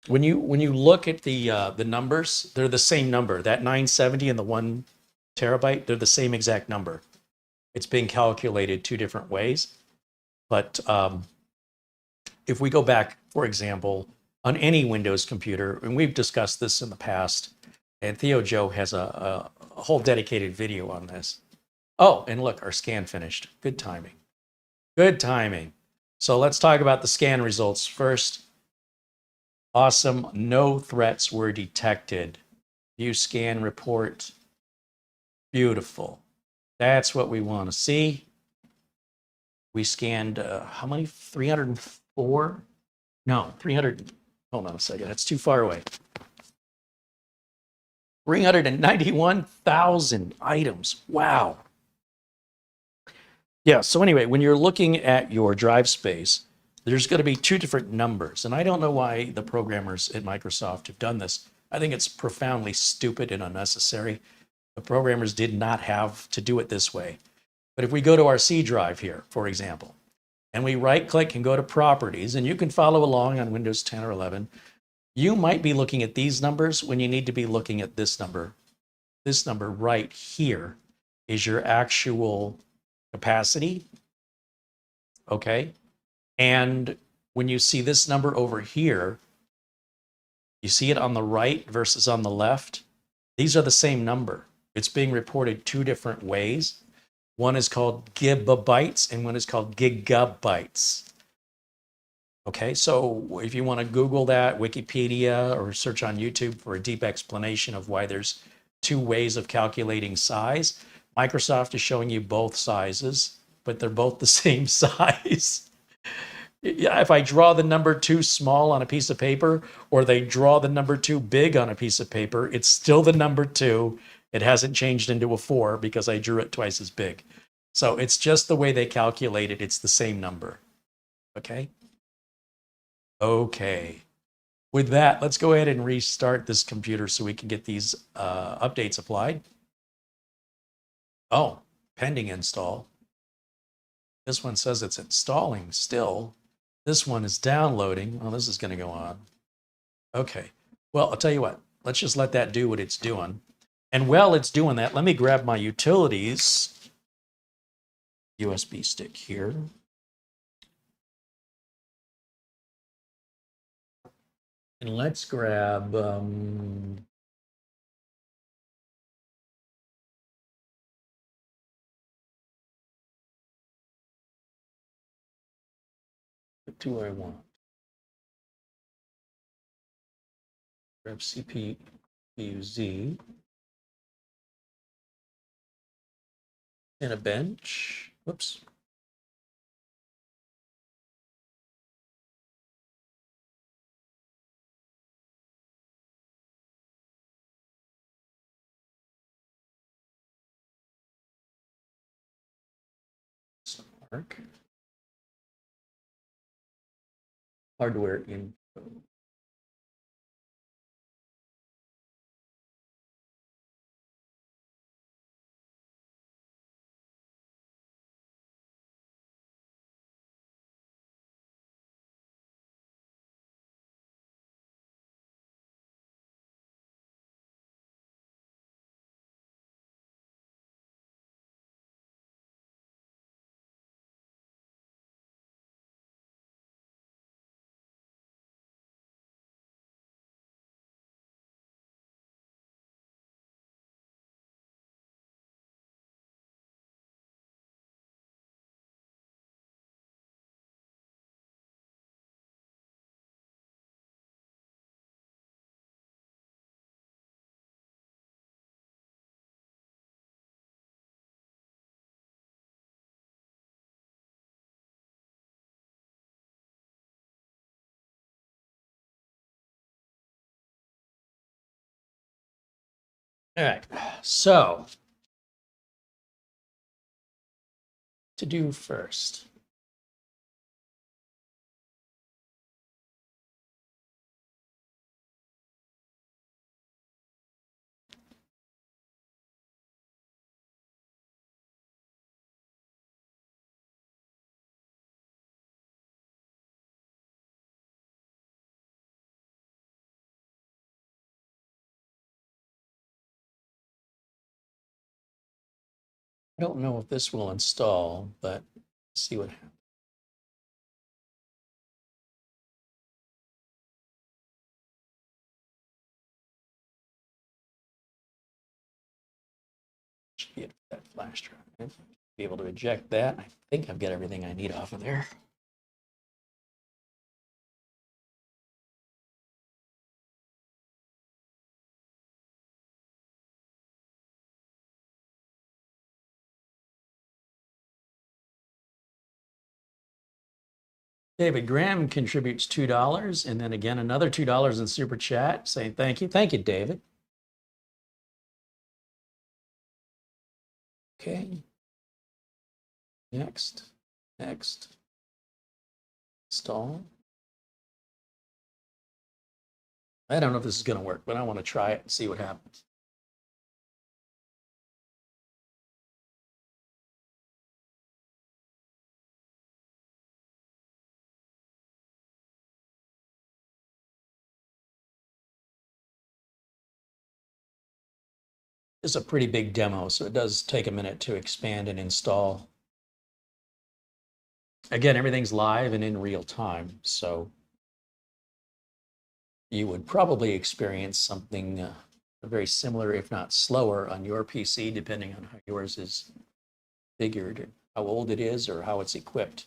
when you look at the numbers, they're the same number. That 970 and the 1 terabyte, they're the same exact number. It's being calculated 2 different ways. But if we go back, for example, on any Windows computer, and we've discussed this in the past, and Theo Joe has a whole dedicated video on this. Oh, and look, our scan finished. Good timing. Good timing. So let's talk about the scan results first. Awesome. No threats were detected. View scan report. Beautiful. That's what we want to see. We scanned, how many? 304? No, 300. Hold on a second. That's too far away. 391,000 items. Wow. Yeah, so anyway, when you're looking at your drive space, there's going to be two different numbers. And I don't know why the programmers at Microsoft have done this. I think it's profoundly stupid and unnecessary. The programmers did not have to do it this way. But if we go to our C drive here, for example, and we right click and go to properties, and you can follow along on Windows 10 or 11, you might be looking at these numbers when you need to be looking at this number. This number right here is your actual capacity, okay? And when you see this number over here, you see it on the right versus on the left. These are the same number. It's being reported two different ways. One is called gigabytes and one is called gigabytes. Okay, so if you want to Google that, Wikipedia, or search on YouTube for a deep explanation of why there's two ways of calculating size, Microsoft is showing you both sizes, but they're both the same size. Yeah, if I draw the number too small on a piece of paper, or they draw the number too big on a piece of paper, it's still the number 2. It hasn't changed into a 4 because I drew it twice as big. So it's just the way they calculate it. It's the same number. Okay? Okay. With that, let's go ahead and restart this computer so we can get these updates applied. Oh, pending install. This one says it's installing still. This one is downloading. Oh, this is going to go on. Okay. Well, I'll tell you what. Let's just let that do what it's doing. And while it's doing that, let me grab my utilities USB stick here. And let's grab what do I want? Grab CPU Z and a bench. Whoops. Mark. Hardware info. All right. So, to do first. I don't know if this will install, but let's see what happens. Should be that flash drive. Be able to eject that. I think I've got everything I need off of there. David Graham contributes $2, and then again another $2 in super chat saying thank you. Thank you, David. Okay. Next. Install. I don't know if this is going to work, but I want to try it and see what happens. It's a pretty big demo, so it does take a minute to expand and install. Again, everything's live and in real time, so you would probably experience something very similar, if not slower, on your PC, depending on how yours is figured, how old it is, or how it's equipped.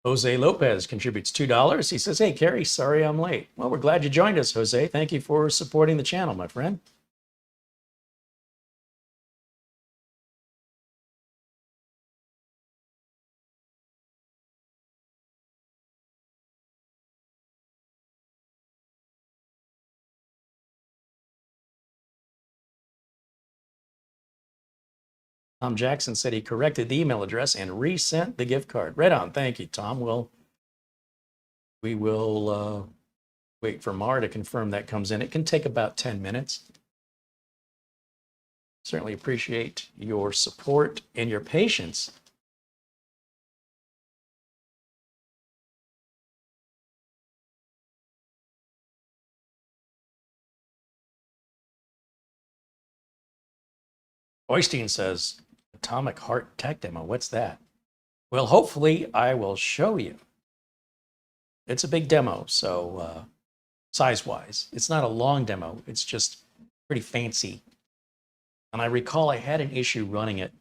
Jose Lopez contributes $2. He says, hey, Carrie, sorry I'm late. Well, we're glad you joined us, Jose. Thank you for supporting the channel, my friend. Tom Jackson said he corrected the email address and resent the gift card. Right on. Thank you, Tom. We will wait for Mara to confirm that comes in. It can take about 10 minutes. Certainly appreciate your support and your patience. Oystein says, Atomic Heart Tech Demo. What's that? Well, hopefully I will show you. It's a big demo, so size-wise. It's not a long demo. It's just pretty fancy. And I recall I had an issue running it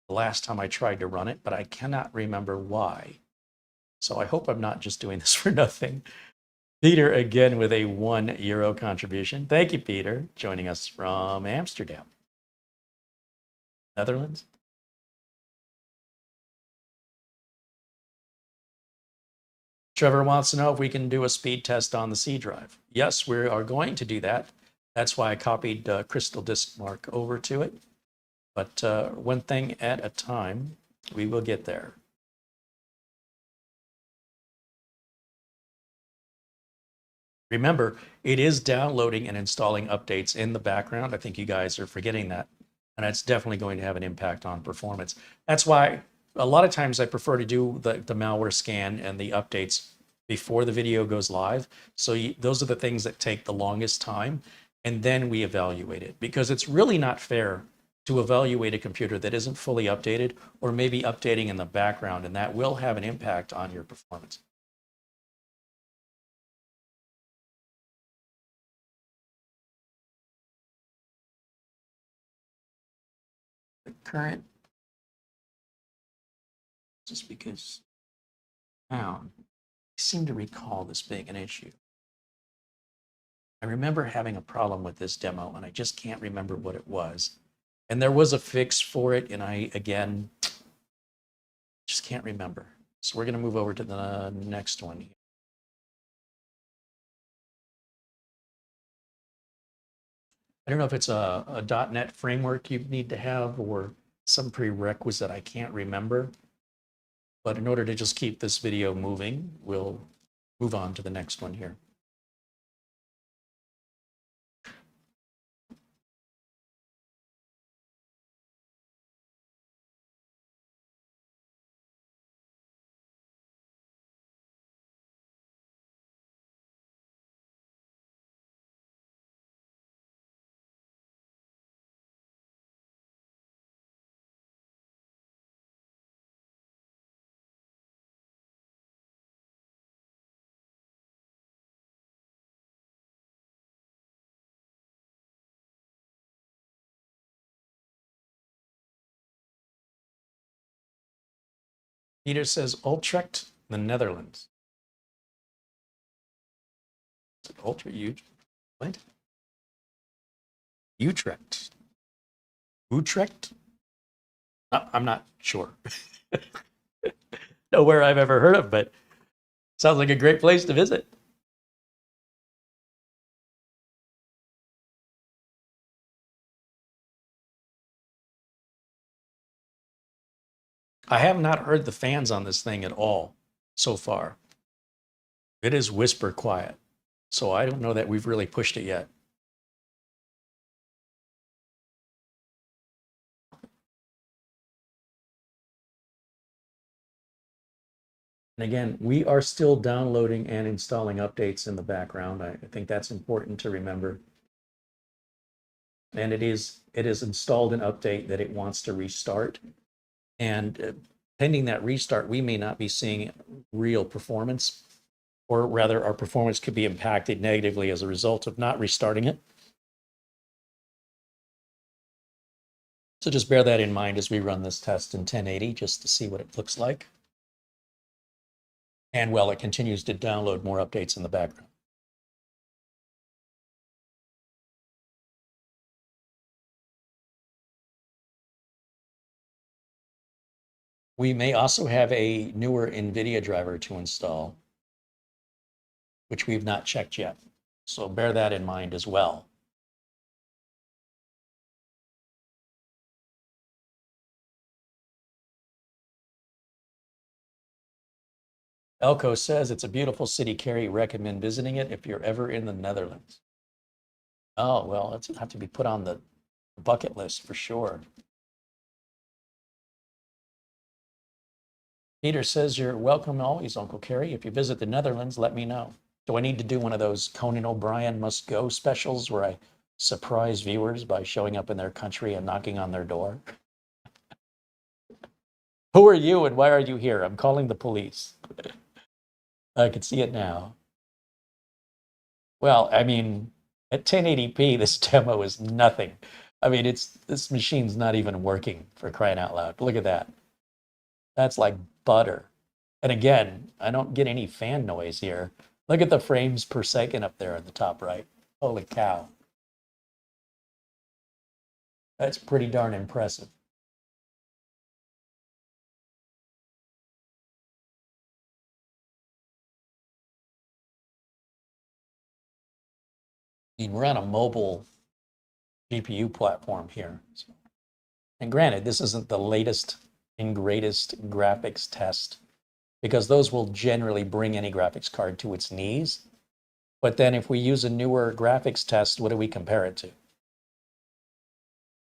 the last time I tried to run it, but I cannot remember why. So I hope I'm not just doing this for nothing. Peter again with a €1 contribution. Thank you, Peter, joining us from Amsterdam, Netherlands. Trevor wants to know if we can do a speed test on the C drive. Yes, we are going to do that. That's why I copied Crystal Disk Mark over to it. But one thing at a time, we will get there. Remember, it is downloading and installing updates in the background. I think you guys are forgetting that. And that's definitely going to have an impact on performance. That's why a lot of times I prefer to do the malware scan and the updates before the video goes live. So those are the things that take the longest time. And then we evaluate it, because it's really not fair to evaluate a computer that isn't fully updated or maybe updating in the background, and that will have an impact on your performance. The current, just because I seem to recall this being an issue. I remember having a problem with this demo, and I just can't remember what it was. And there was a fix for it, and I, again, just can't remember. So we're going to move over to the next one. I don't know if it's a .NET framework you need to have or some prerequisite I can't remember. But in order to just keep this video moving, we'll move on to the next one here. Peter says Utrecht, the Netherlands. Is it Utrecht? What? Utrecht. Utrecht? I'm not sure. Nowhere I've ever heard of, but sounds like a great place to visit. I have not heard the fans on this thing at all so far. It is whisper quiet, so I don't know that we've really pushed it yet. And again, we are still downloading and installing updates in the background. I think that's important to remember. And it is installed an update that it wants to restart. And pending that restart, we may not be seeing real performance, or rather our performance could be impacted negatively as a result of not restarting it. So just bear that in mind as we run this test in 1080 just to see what it looks like. And while it continues to download more updates in the background. We may also have a newer Nvidia driver to install, which we've not checked yet. So bear that in mind as well. Elko says it's a beautiful city, Carrie. Recommend visiting it if you're ever in the Netherlands. Oh, well, it's have to be put on the bucket list for sure. Peter says you're welcome always, Uncle Carrie. If you visit the Netherlands, let me know. Do I need to do one of those Conan O'Brien Must Go specials where I surprise viewers by showing up in their country and knocking on their door? Who are you and why are you here? I'm calling the police. I can see it now. Well, I mean, at 1080p, this demo is nothing. I mean, this machine's not even working, for crying out loud. Look at that. That's like butter. And again, I don't get any fan noise here. Look at the frames per second up there in the top right. Holy cow. That's pretty darn impressive. I mean, we're on a mobile GPU platform here. And granted, this isn't the latest and greatest graphics test, because those will generally bring any graphics card to its knees. But then if we use a newer graphics test, what do we compare it to?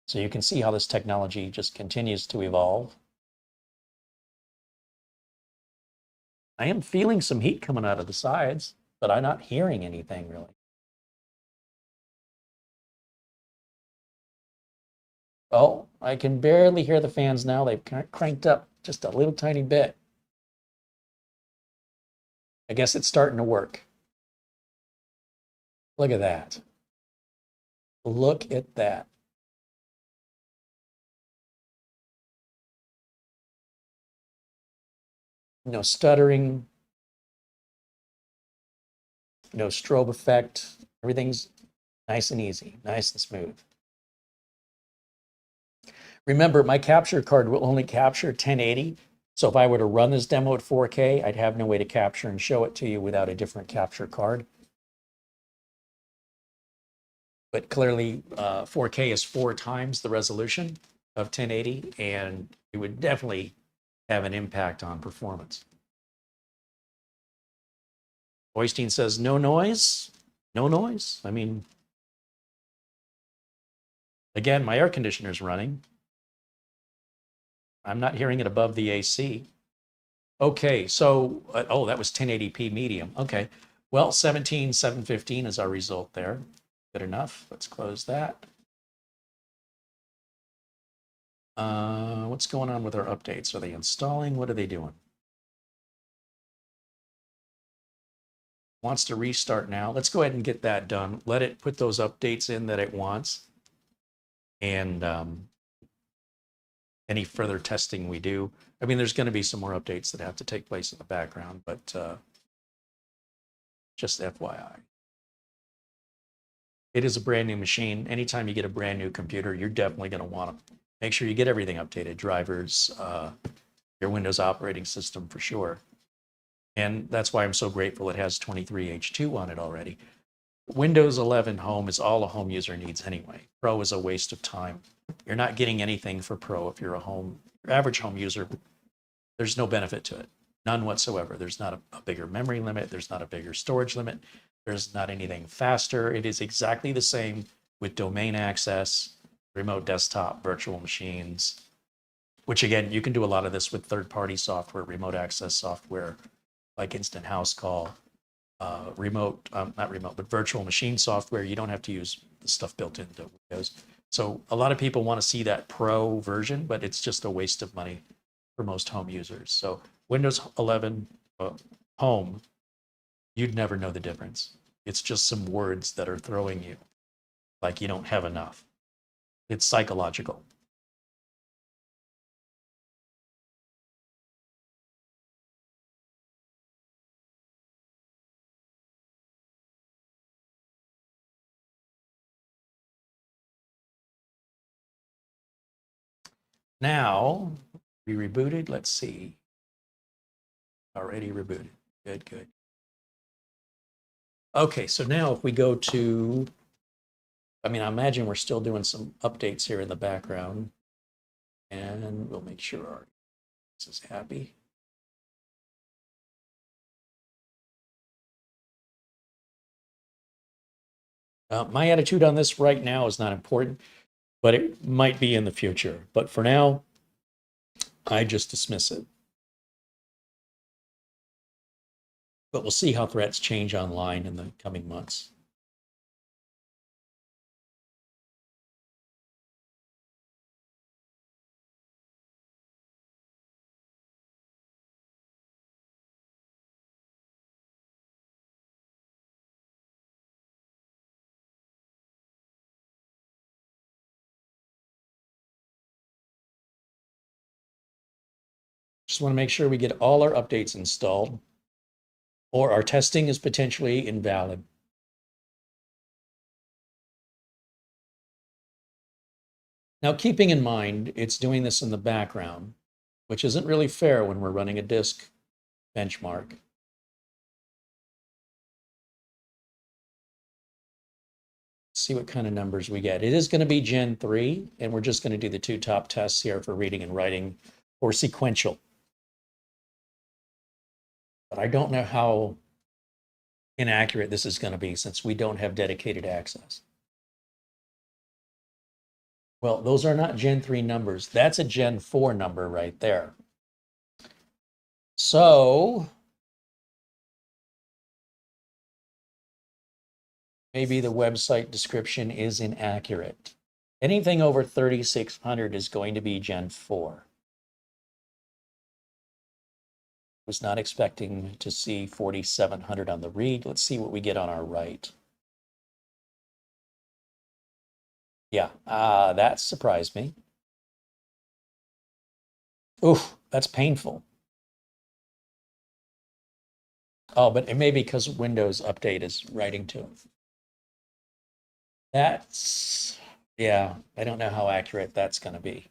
So you can see how this technology just continues to evolve. I am feeling some heat coming out of the sides, but I'm not hearing anything really. Oh, I can barely hear the fans now. They've cranked up just a little tiny bit. I guess it's starting to work. Look at that. Look at that. No stuttering, no strobe effect. Everything's nice and easy, nice and smooth. Remember, my capture card will only capture 1080. So if I were to run this demo at 4K, I'd have no way to capture and show it to you without a different capture card. But clearly, 4K is 4 times the resolution of 1080, and it would definitely have an impact on performance. Oystein says, no noise? No noise? I mean, again, my air conditioner's running. I'm not hearing it above the AC. Okay, so, oh, that was 1080p medium. Okay, well, 17,715 is our result there. Good enough. Let's close that. What's going on with our updates? Are they installing? What are they doing? Wants to restart now. Let's go ahead and get that done. Let it put those updates in that it wants. And any further testing we do. I mean, there's going to be some more updates that have to take place in the background, but just FYI. It is a brand new machine. Anytime you get a brand new computer, you're definitely going to want to make sure you get everything updated. Drivers, your Windows operating system for sure. And that's why I'm so grateful it has 23H2 on it already. Windows 11 Home is all a home user needs anyway. Pro is a waste of time. You're not getting anything for Pro if you're your average home user. There's no benefit to it. None whatsoever. There's not a bigger memory limit. There's not a bigger storage limit. There's not anything faster. It is exactly the same with domain access, remote desktop, virtual machines, which again, you can do a lot of this with third-party software, remote access software, like Instant House Call, not remote, but virtual machine software. You don't have to use the stuff built into Windows. So a lot of people want to see that Pro version, but it's just a waste of money for most home users. So Windows 11 Home, you'd never know the difference. It's just some words that are throwing you like you don't have enough. It's psychological. Now, we rebooted. Let's see. Already rebooted. Good, good. Okay, so now if we go to, I mean, I imagine we're still doing some updates here in the background. And we'll make sure our this is happy. My attitude on this right now is not important, but it might be in the future. But for now, I just dismiss it. But we'll see how threats change online in the coming months. Just want to make sure we get all our updates installed, or our testing is potentially invalid. Now, keeping in mind, it's doing this in the background, which isn't really fair when we're running a disk benchmark. See what kind of numbers we get. It is going to be Gen 3, and we're just going to do the two top tests here for reading and writing or sequential. But I don't know how inaccurate this is going to be since we don't have dedicated access. Well, those are not Gen 3 numbers. That's a Gen 4 number right there. So maybe the website description is inaccurate. Anything over 3600 is going to be Gen 4. Was not expecting to see 4700 on the read. Let's see what we get on our write. Yeah, that surprised me. Oof, that's painful. Oh, but it may be because Windows Update is writing to it. That's, yeah, I don't know how accurate that's going to be.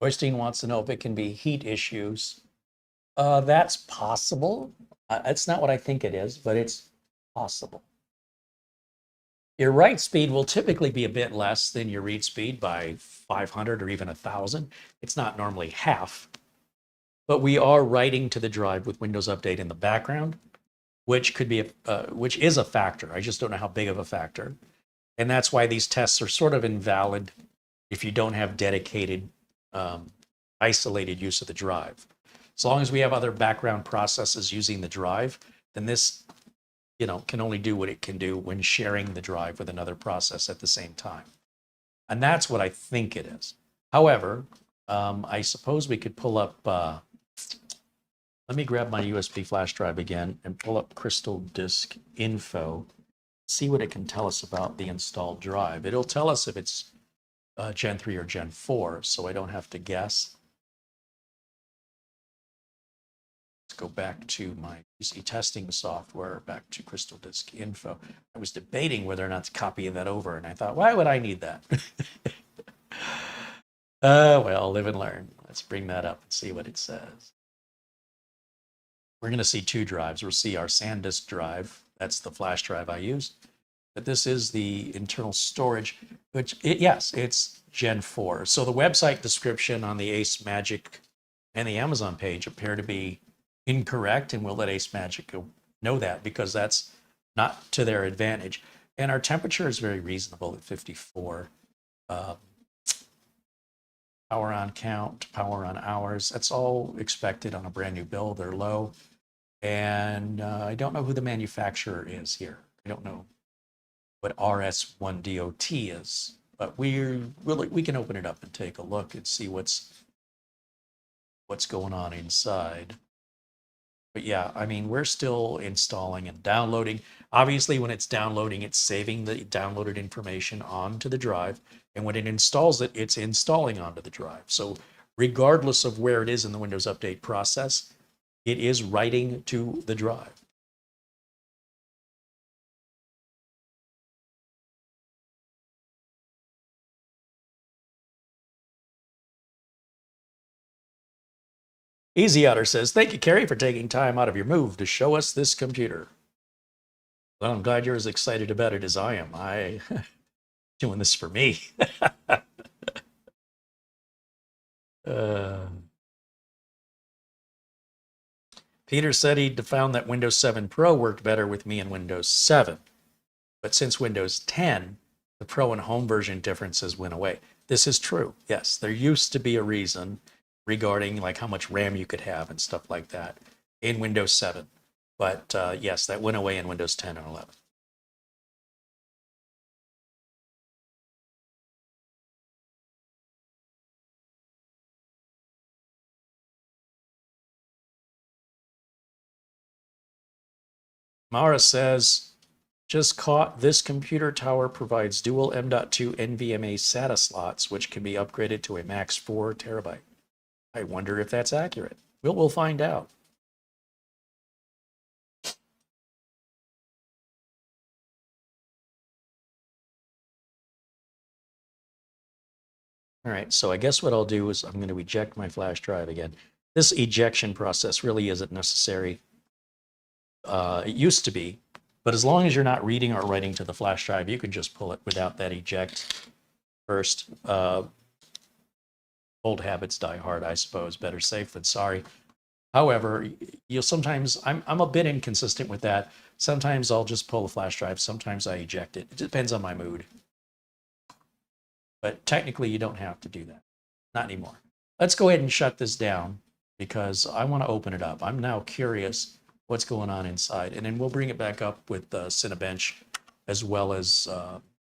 Oystein wants to know if it can be heat issues. That's possible. That's not what I think it is, but it's possible. Your write speed will typically be a bit less than your read speed by 500 or even 1,000. It's not normally half, but we are writing to the drive with Windows Update in the background, which could be which is a factor. I just don't know how big of a factor, and that's why these tests are sort of invalid if you don't have dedicated, isolated use of the drive. As long as we have other background processes using the drive, then this, can only do what it can do when sharing the drive with another process at the same time. And that's what I think it is. However, I suppose we could pull up, let me grab my USB flash drive again and pull up Crystal Disk Info, see what it can tell us about the installed drive. It'll tell us if it's Gen 3 or Gen 4, so I don't have to guess. Let's go back to my PC testing software, back to Crystal Disk Info. I was debating whether or not to copy that over, and I thought, why would I need that? Well, live and learn. Let's bring that up and see what it says. We're going to see two drives. We'll see our SanDisk drive. That's the flash drive I use. But this is the internal storage, which, yes, it's Gen 4. So the website description on the AceMagic and the Amazon page appear to be incorrect, and we'll let AceMagic know that because that's not to their advantage. And our temperature is very reasonable at 54. Power on count, power on hours, that's all expected on a brand new build. They're low. And I don't know who the manufacturer is here. I don't know what RS1DOT is, but we can open it up and take a look and see what's going on inside. But yeah, I mean, we're still installing and downloading. Obviously, when it's downloading, it's saving the downloaded information onto the drive. And when it installs it, it's installing onto the drive. So regardless of where it is in the Windows Update process, it is writing to the drive. Easy Otter says, thank you, Carrie, for taking time out of your move to show us this computer. Well, I'm glad you're as excited about it as I am. I doing this for me. Peter said he'd found that Windows 7 Pro worked better with me in Windows 7. But since Windows 10, the Pro and Home version differences went away. This is true. Yes, there used to be a reason regarding like how much RAM you could have and stuff like that in Windows 7. But yes, that went away in Windows 10 and 11. Mara says, just caught this computer tower provides dual M.2 NVMe SATA slots, which can be upgraded to a max 4 terabyte. I wonder if that's accurate. We'll find out. All right, so I guess what I'll do is I'm going to eject my flash drive again. This ejection process really isn't necessary. It used to be, but as long as you're not reading or writing to the flash drive, you can just pull it without that eject first. Old habits die hard, I suppose. Better safe than sorry. However, you'll sometimes, I'm a bit inconsistent with that. Sometimes I'll just pull the flash drive. Sometimes I eject it. It depends on my mood. But technically, you don't have to do that. Not anymore. Let's go ahead and shut this down because I want to open it up. I'm now curious what's going on inside. And then we'll bring it back up with Cinebench as well as,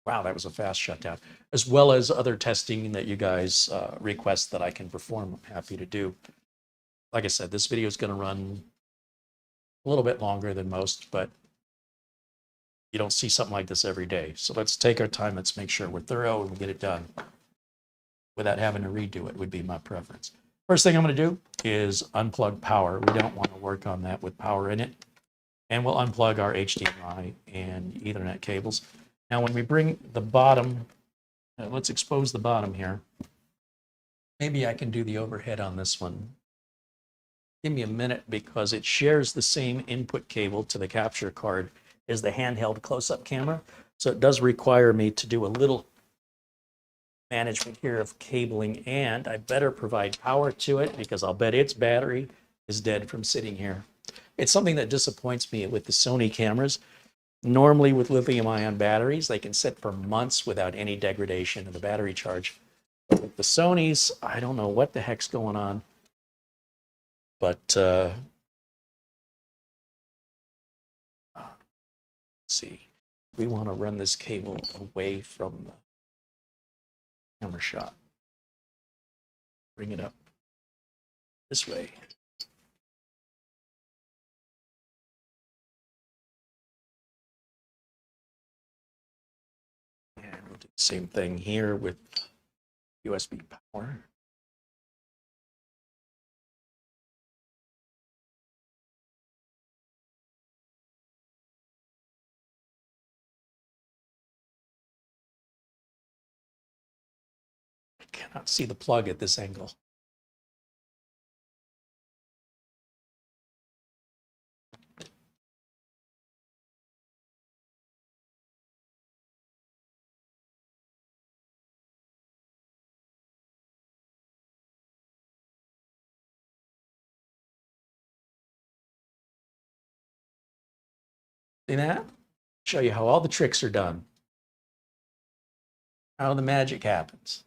wow, that was a fast shutdown, as well as other testing that you guys request that I can perform. I'm happy to do. Like I said, this video is going to run a little bit longer than most, but you don't see something like this every day. So let's take our time. Let's make sure we're thorough and we get it done without having to redo it would be my preference. First thing I'm going to do is unplug power. We don't want to work on that with power in it. And we'll unplug our HDMI and Ethernet cables. Now, when we bring the bottom, let's expose the bottom here. Maybe I can do the overhead on this one. Give me a minute because it shares the same input cable to the capture card as the handheld close-up camera. So it does require me to do a little management here of cabling, and I better provide power to it because I'll bet its battery is dead from sitting here. It's something that disappoints me with the Sony cameras. Normally with lithium-ion batteries, they can sit for months without any degradation in the battery charge. But with the Sonys, I don't know what the heck's going on. But let's see, we want to run this cable away from the camera shot. Bring it up this way. Same thing here with USB power. I cannot see the plug at this angle. See that? Show you how all the tricks are done. How the magic happens.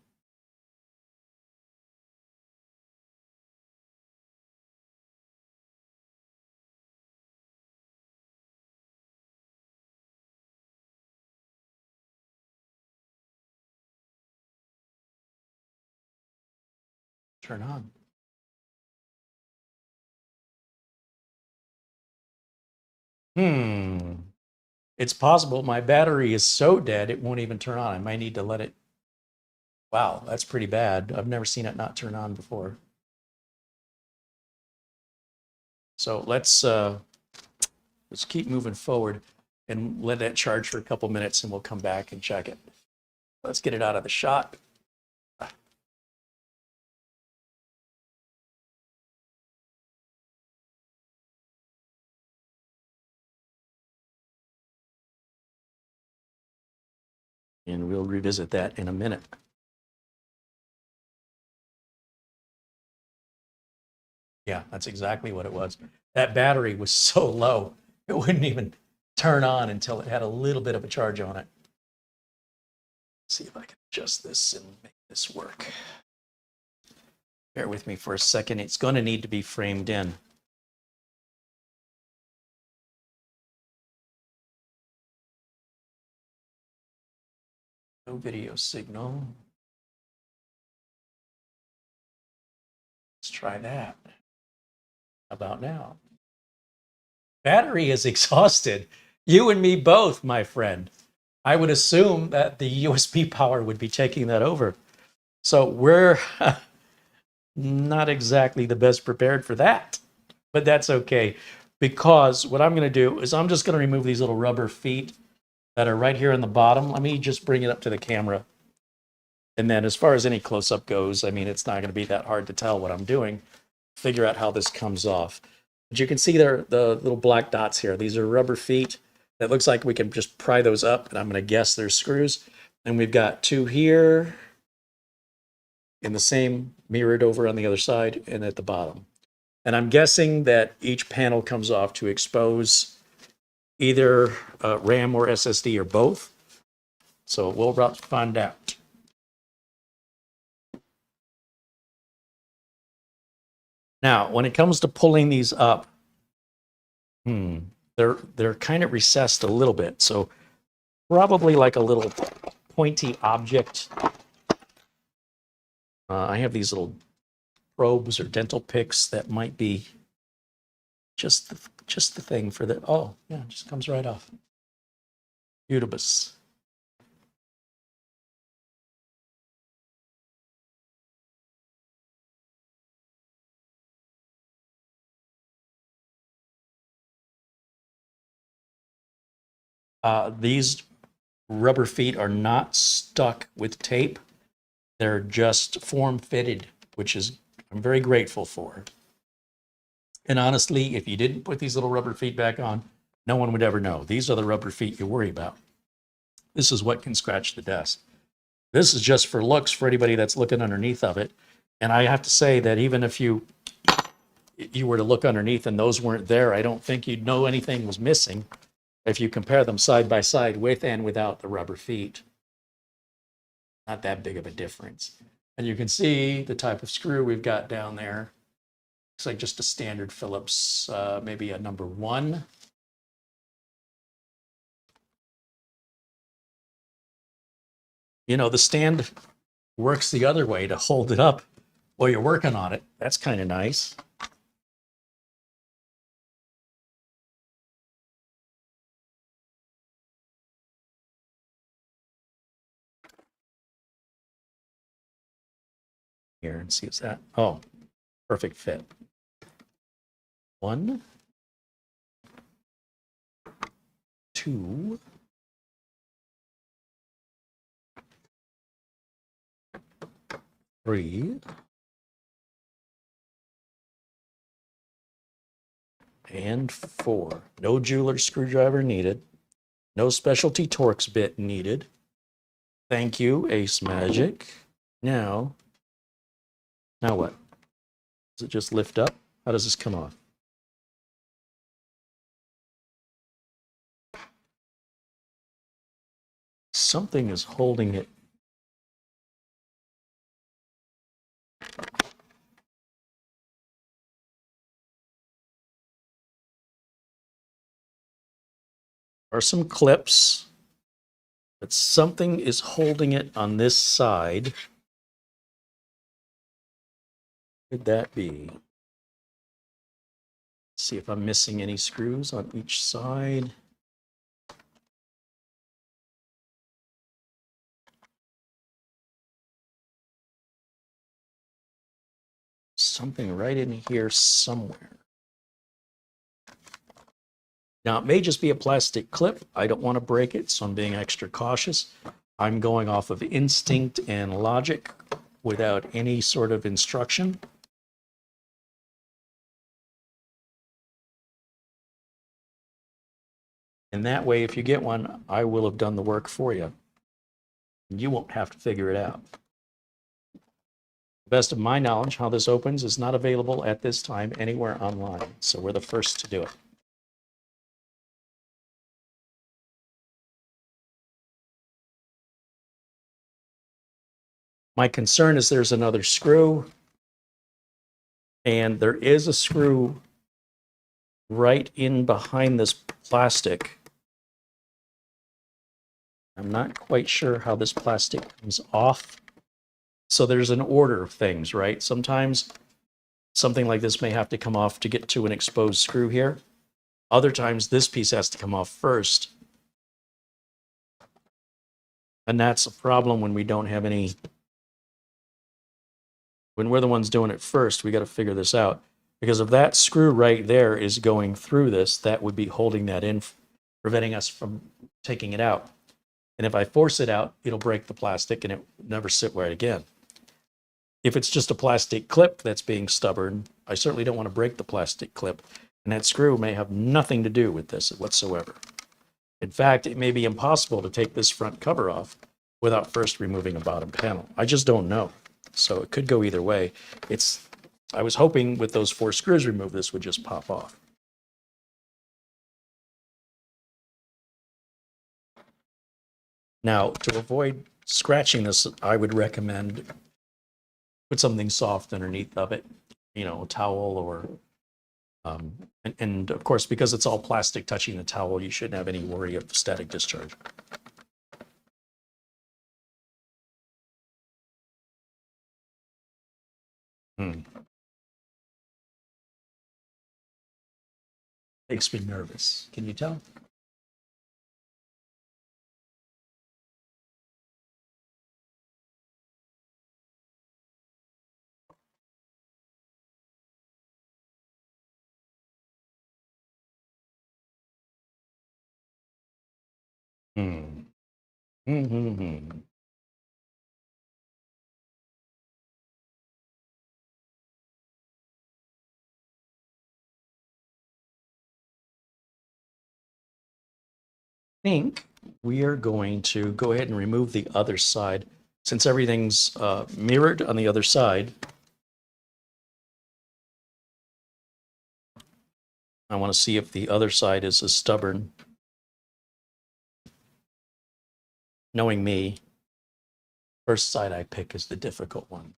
Turn on. It's possible my battery is so dead it won't even turn on. I might need to let it. Wow, that's pretty bad. I've never seen it not turn on before. So let's keep moving forward and let that charge for a couple minutes, and we'll come back and check it. Let's get it out of the shot. And we'll revisit that in a minute. Yeah, that's exactly what it was. That battery was so low, it wouldn't even turn on until it had a little bit of a charge on it. Let's see if I can adjust this and make this work. Bear with me for a second. It's going to need to be framed in. No video signal. Let's try that. How about now? Battery is exhausted. You and me both, my friend. I would assume that the USB power would be taking that over. So we're not exactly the best prepared for that, but that's okay. Because what I'm going to do is I'm just going to remove these little rubber feet that are right here on the bottom. Let me just bring it up to the camera. And then as far as any close-up goes, I mean, it's not going to be that hard to tell what I'm doing. Figure out how this comes off. But you can see there, the little black dots here. These are rubber feet. That looks like we can just pry those up, and I'm going to guess there's screws. And we've got two here, and the same mirrored over on the other side and at the bottom. And I'm guessing that each panel comes off to expose either RAM or SSD or both. So we'll find out. Now, when it comes to pulling these up, they're kind of recessed a little bit. So probably like a little pointy object. I have these little probes or dental picks that might be just the thing for the, oh yeah, it just comes right off. Beautiful. These rubber feet are not stuck with tape. They're just form fitted, which is I'm very grateful for. And honestly, if you didn't put these little rubber feet back on, no one would ever know. These are the rubber feet you worry about. This is what can scratch the desk. This is just for looks for anybody that's looking underneath of it. And I have to say that even if you were to look underneath and those weren't there, I don't think you'd know anything was missing if you compare them side by side with and without the rubber feet. Not that big of a difference. And you can see the type of screw we've got down there. Looks like just a standard Phillips, maybe a number 1. You know, the stand works the other way to hold it up while you're working on it. That's kind of nice. here and see, is that, oh, perfect fit. 1, 2, 3, and 4. No jeweler screwdriver needed. No specialty Torx bit needed. Thank you, AceMagic. Now what? Does it just lift up? How does this come off? Something is holding it. There are some clips, but something is holding it on this side. What could that be? See if I'm missing any screws on each side. Something right in here somewhere. Now, it may just be a plastic clip. I don't want to break it, so I'm being extra cautious. I'm going off of instinct and logic without any sort of instruction. And that way, if you get one, I will have done the work for you. You won't have to figure it out. The best of my knowledge, how this opens is not available at this time anywhere online, so we're the first to do it. My concern is there's another screw, and there is a screw right in behind this plastic. I'm not quite sure how this plastic comes off. So there's an order of things, right? Sometimes something like this may have to come off to get to an exposed screw here. Other times this piece has to come off first. And that's a problem when we don't have any, when we're the ones doing it first, we got to figure this out. Because if that screw right there is going through this, that would be holding that in, preventing us from taking it out. And if I force it out, it'll break the plastic and it will never sit right again. If it's just a plastic clip that's being stubborn, I certainly don't want to break the plastic clip. And that screw may have nothing to do with this whatsoever. In fact, it may be impossible to take this front cover off without first removing a bottom panel. I just don't know. So it could go either way. I was hoping with those 4 screws removed, this would just pop off. Now, to avoid scratching this, I would recommend put something soft underneath of it, you know, a towel or, and of course, because it's all plastic touching the towel, you shouldn't have any worry of static discharge. Makes me nervous. Can you tell? Hmm. Mm-hmm. I think we are going to go ahead and remove the other side. Since everything's mirrored on the other side, I want to see if the other side is as stubborn. Knowing me, first side I pick is the difficult one.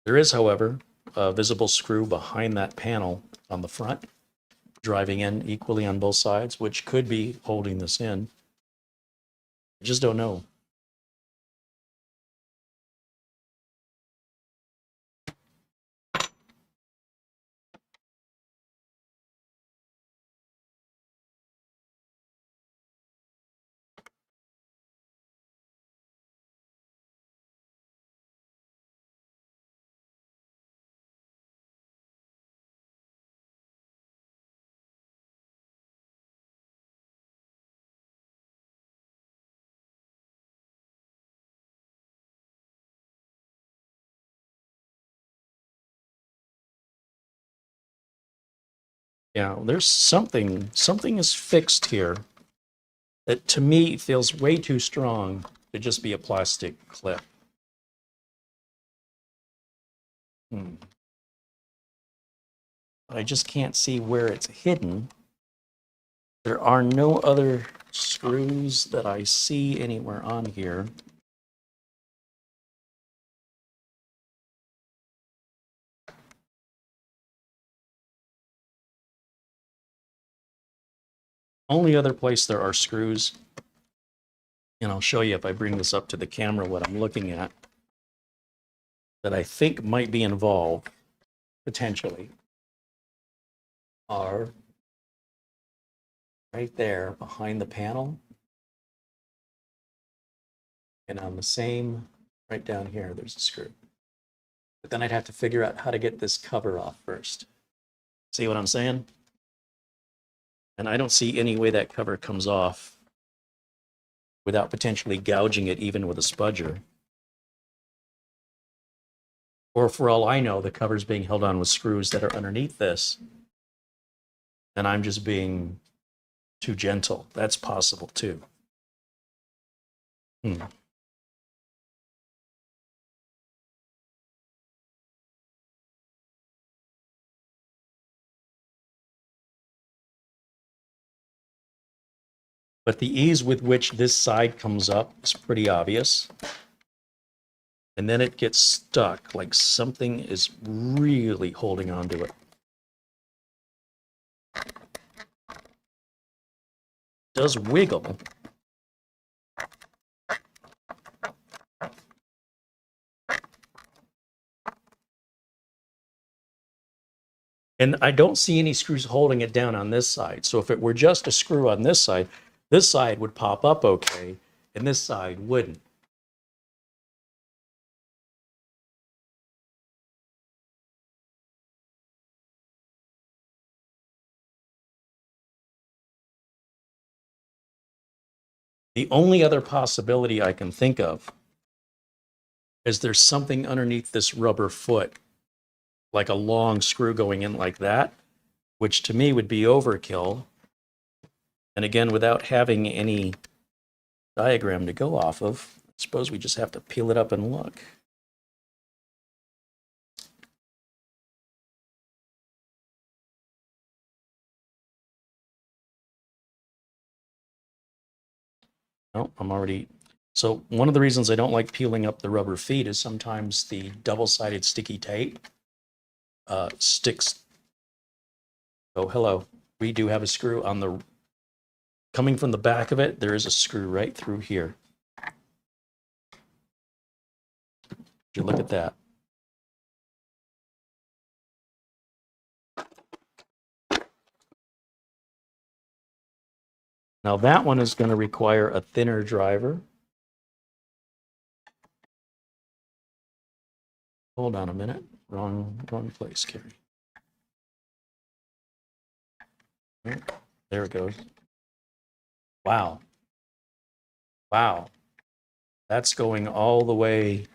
There is, however, a visible screw behind that panel on the front, driving in equally on both sides, which could be holding this in. I just don't know. Yeah, there's something is fixed here that to me feels way too strong to just be a plastic clip. I just can't see where it's hidden. There are no other screws that I see anywhere on here. Only other place there are screws, and I'll show you if I bring this up to the camera what I'm looking at, that I think might be involved, potentially, are right there behind the panel. And on the same, right down here, there's a screw. But then I'd have to figure out how to get this cover off first. See what I'm saying? And I don't see any way that cover comes off without potentially gouging it even with a spudger. Or for all I know, the cover's being held on with screws that are underneath this. And I'm just being too gentle. That's possible too. But the ease with which this side comes up is pretty obvious. And then it gets stuck, like something is really holding on to it. Does wiggle. And I don't see any screws holding it down on this side. So if it were just a screw on this side would pop up okay, and this side wouldn't. The only other possibility I can think of is there's something underneath this rubber foot, like a long screw going in like that, which to me would be overkill. And again, without having any diagram to go off of, I suppose we just have to peel it up and look. Oh, I'm already... So one of the reasons I don't like peeling up the rubber feet is sometimes the double-sided sticky tape sticks. Oh, hello. We do have a screw on the... Coming from the back of it, there is a screw right through here. Would you look at that? Now that one is going to require a thinner driver. Hold on a minute. Wrong place, Carrie. There it goes. Wow. Wow. That's going all the way.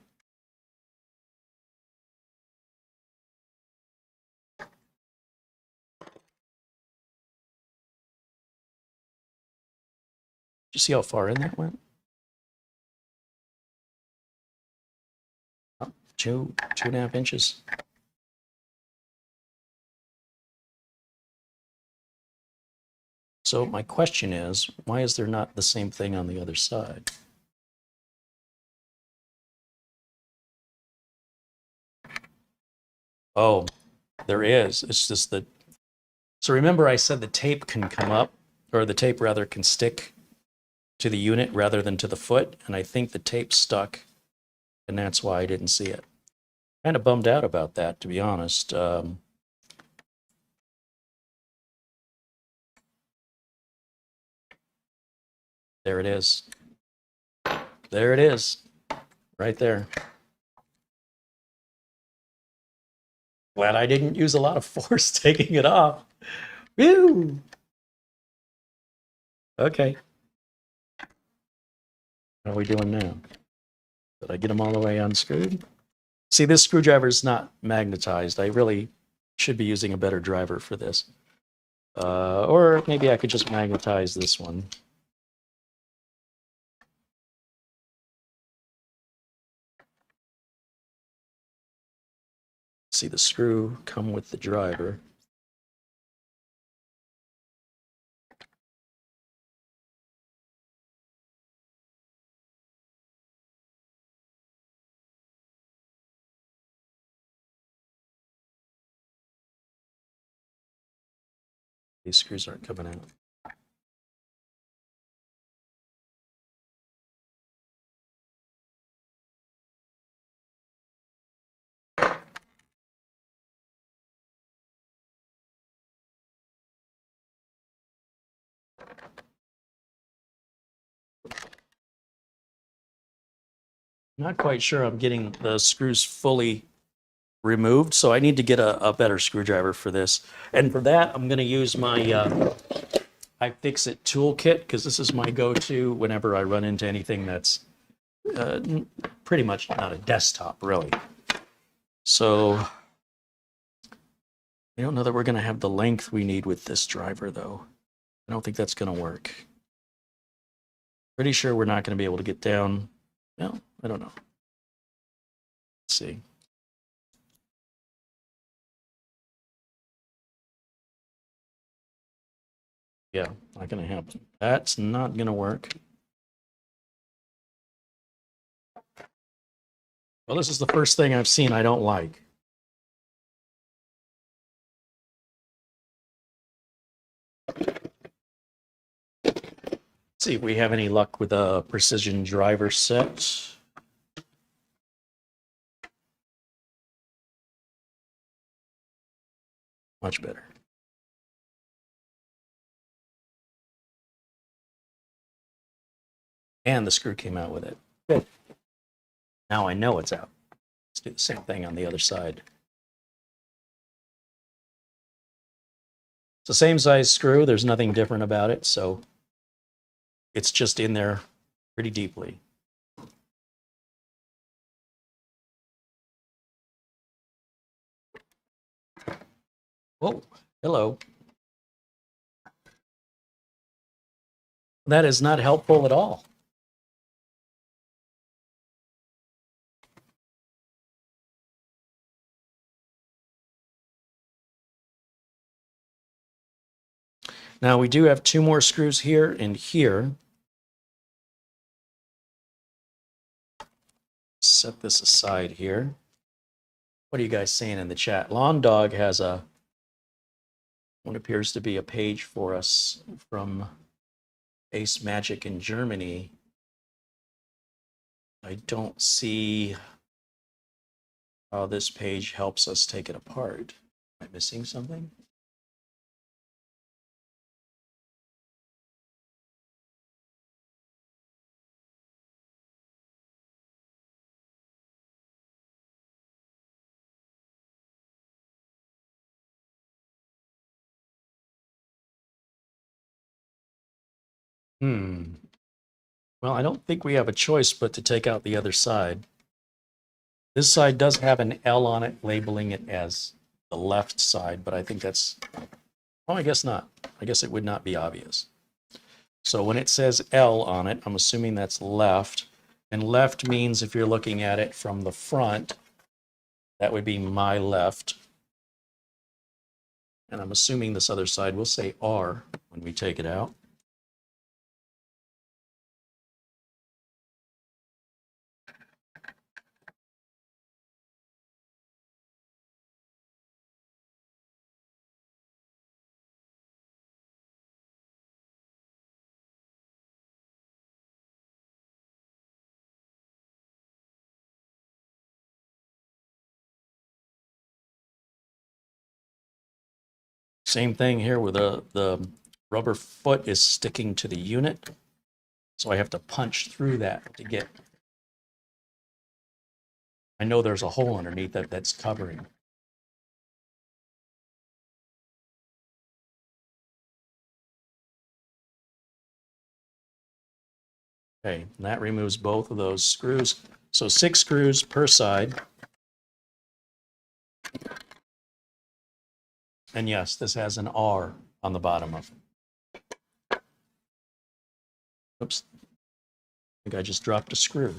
Did you see how far in that went? Oh, 2.5 inches. So my question is, why is there not the same thing on the other side? Oh, there is. It's just that. So remember I said the tape can come up, or the tape rather can stick to the unit rather than to the foot, and I think the tape stuck, and that's why I didn't see it. Kind of bummed out about that, to be honest. There it is. There it is. Right there. Glad I didn't use a lot of force taking it off. Woo! Okay. What are we doing now? Did I get them all the way unscrewed? See, this screwdriver is not magnetized. I really should be using a better driver for this. Or maybe I could just magnetize this one. See the screw come with the driver. These screws aren't coming out. Not quite sure I'm getting the screws fully removed, so I need to get a better screwdriver for this. And for that, I'm going to use my iFixit toolkit, because this is my go-to whenever I run into anything that's pretty much not a desktop, really. So I don't know that we're going to have the length we need with this driver, though. I don't think that's going to work. Pretty sure we're not going to be able to get down. No, I don't know. Let's see. Yeah, not going to happen. That's not going to work. Well, this is the first thing I've seen I don't like. Let's see if we have any luck with a precision driver set. Much better. And the screw came out with it. Good. Now I know it's out. Let's do the same thing on the other side. It's the same size screw. There's nothing different about it, so it's just in there pretty deeply. Whoa, hello. That is not helpful at all. Now we do have two more screws here and here. Set this aside here. What are you guys saying in the chat? Lawn Dog has what appears to be a page for us from AceMagic in Germany. I don't see how this page helps us take it apart. Am I missing something? Well, I don't think we have a choice but to take out the other side. This side does have an L on it, labeling it as the left side, but I think that's, oh, I guess not. I guess it would not be obvious. So when it says L on it, I'm assuming that's left. And left means if you're looking at it from the front, that would be my left. And I'm assuming this other side will say R when we take it out. Same thing here where the rubber foot is sticking to the unit. So I have to punch through that to get. I know there's a hole underneath that's covering. Okay, and that removes both of those screws. So 6 screws per side. And yes, this has an R on the bottom of it. Oops, I think I just dropped a screw.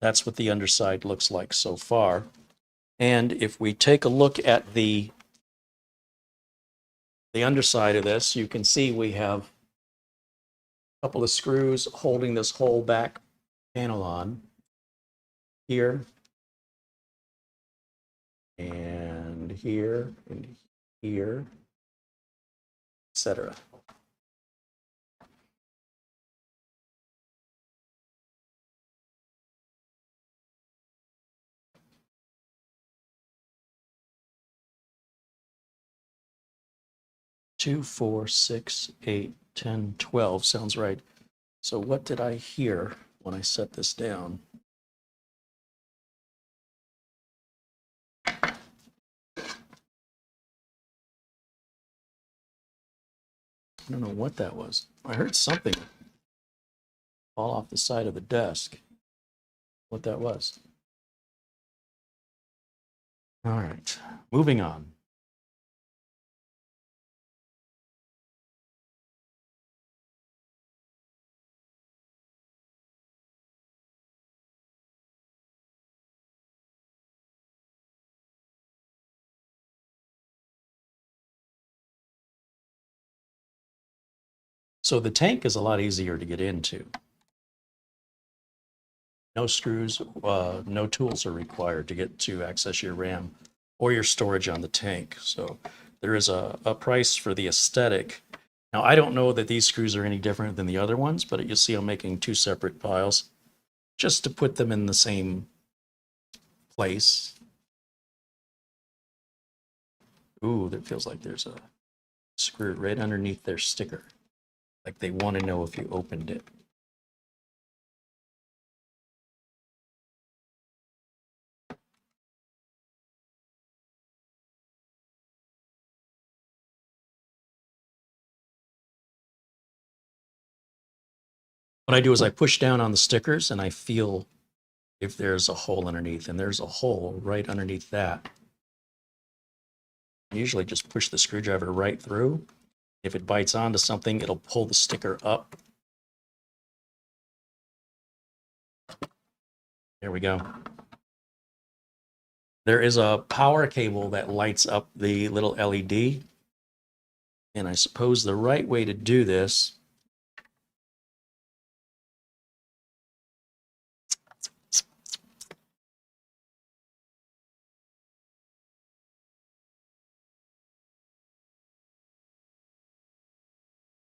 That's what the underside looks like so far. And if we take a look at the underside of this, you can see we have a couple of screws holding this whole back panel on here and here and here, etc. Two, 4, 6, 8, 10, 12 sounds right. So what did I hear when I set this down? I don't know what that was. I heard something fall off the side of the desk. What that was. All right, moving on. So the tank is a lot easier to get into. No screws, no tools are required to get to access your RAM or your storage on the tank. So there is a price for the aesthetic. Now, I don't know that these screws are any different than the other ones, but you see I'm making two separate piles just to put them in the same place. Ooh, that feels like there's a screw right underneath their sticker. Like they want to know if you opened it. What I do is I push down on the stickers and I feel if there's a hole underneath, and there's a hole right underneath that. I usually just push the screwdriver right through. If it bites onto something, it'll pull the sticker up. There we go. There is a power cable that lights up the little LED. And I suppose the right way to do this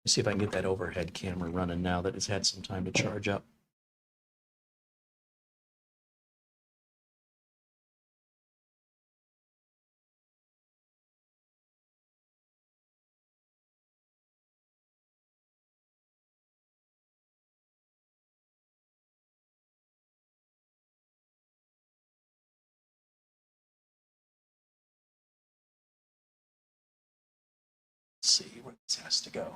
see if I can get that overhead camera running now that it's had some time to charge up. Let's see where this has to go.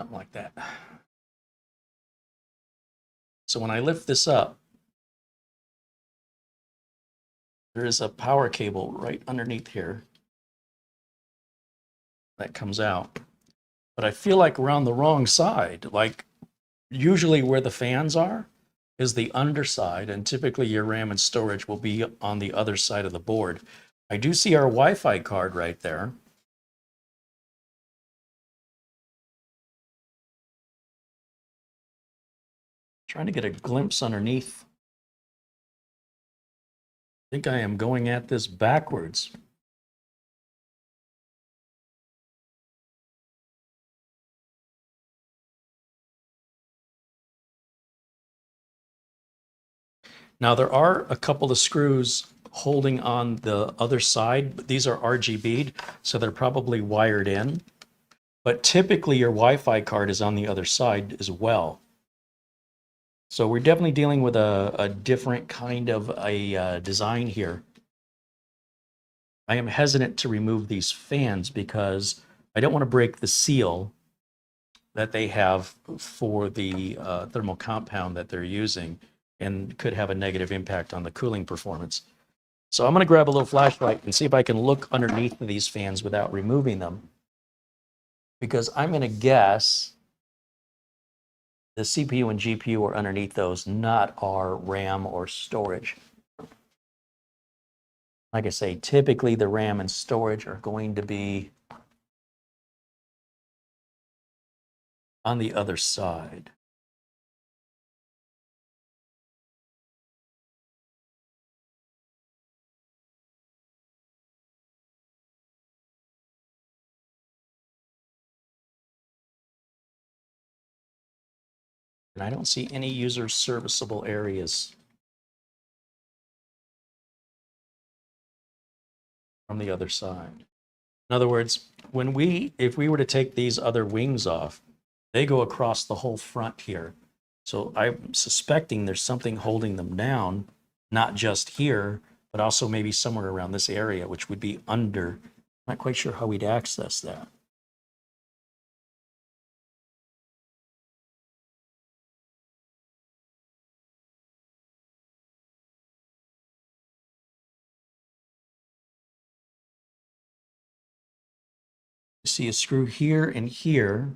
Something like that. So when I lift this up, there is a power cable right underneath here that comes out. But I feel like we're on the wrong side. Like usually where the fans are is the underside, and typically your RAM and storage will be on the other side of the board. I do see our Wi-Fi card right there. Trying to get a glimpse underneath. I think I am going at this backwards. Now there are a couple of screws holding on the other side, but these are RGB'd, so they're probably wired in. But typically your Wi-Fi card is on the other side as well. So we're definitely dealing with a different kind of a design here. I am hesitant to remove these fans because I don't want to break the seal that they have for the thermal compound that they're using, and could have a negative impact on the cooling performance. So I'm going to grab a little flashlight and see if I can look underneath these fans without removing them, because I'm going to guess the CPU and GPU are underneath those, not our RAM or storage. Like I say, typically the RAM and storage are going to be on the other side. And I don't see any user serviceable areas from the other side. In other words, if we were to take these other wings off, they go across the whole front here. So I'm suspecting there's something holding them down, not just here, but also maybe somewhere around this area, which would be under. Not quite sure how we'd access that. You see a screw here and here.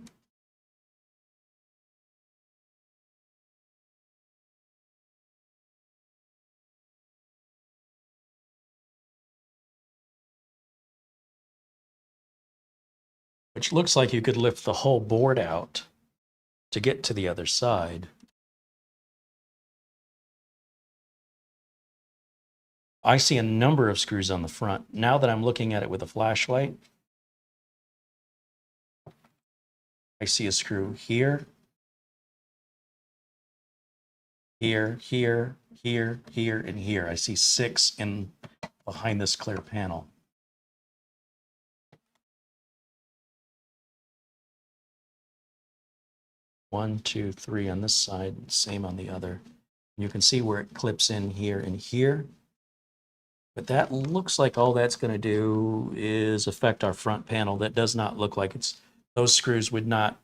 Which looks like you could lift the whole board out to get to the other side. I see a number of screws on the front. Now that I'm looking at it with a flashlight, I see a screw here, here, here, here, here, and here. I see 6 in behind this clear panel. One, two, three on this side, same on the other. You can see where it clips in here and here. But that looks like all that's going to do is affect our front panel. That does not look like it's, those screws would not,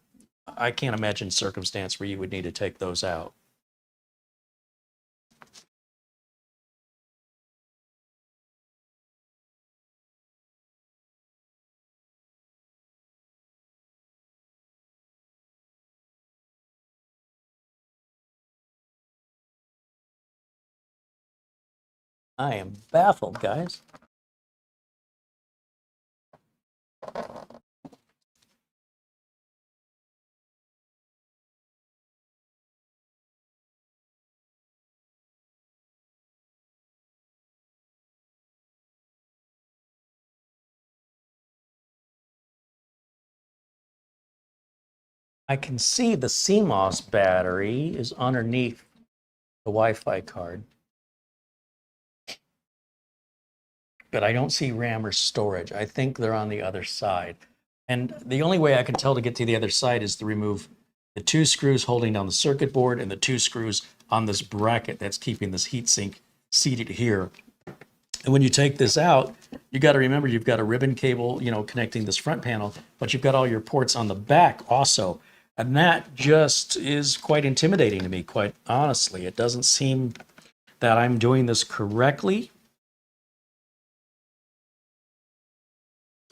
I can't imagine a circumstance where you would need to take those out. I am baffled, guys. I can see the CMOS battery is underneath the Wi-Fi card, but I don't see RAM or storage. I think they're on the other side. And the only way I can tell to get to the other side is to remove the 2 screws holding down the circuit board and the 2 screws on this bracket that's keeping this heatsink seated here. And when you take this out, you got to remember you've got a ribbon cable, connecting this front panel, but you've got all your ports on the back also. And that just is quite intimidating to me, quite honestly. It doesn't seem that I'm doing this correctly.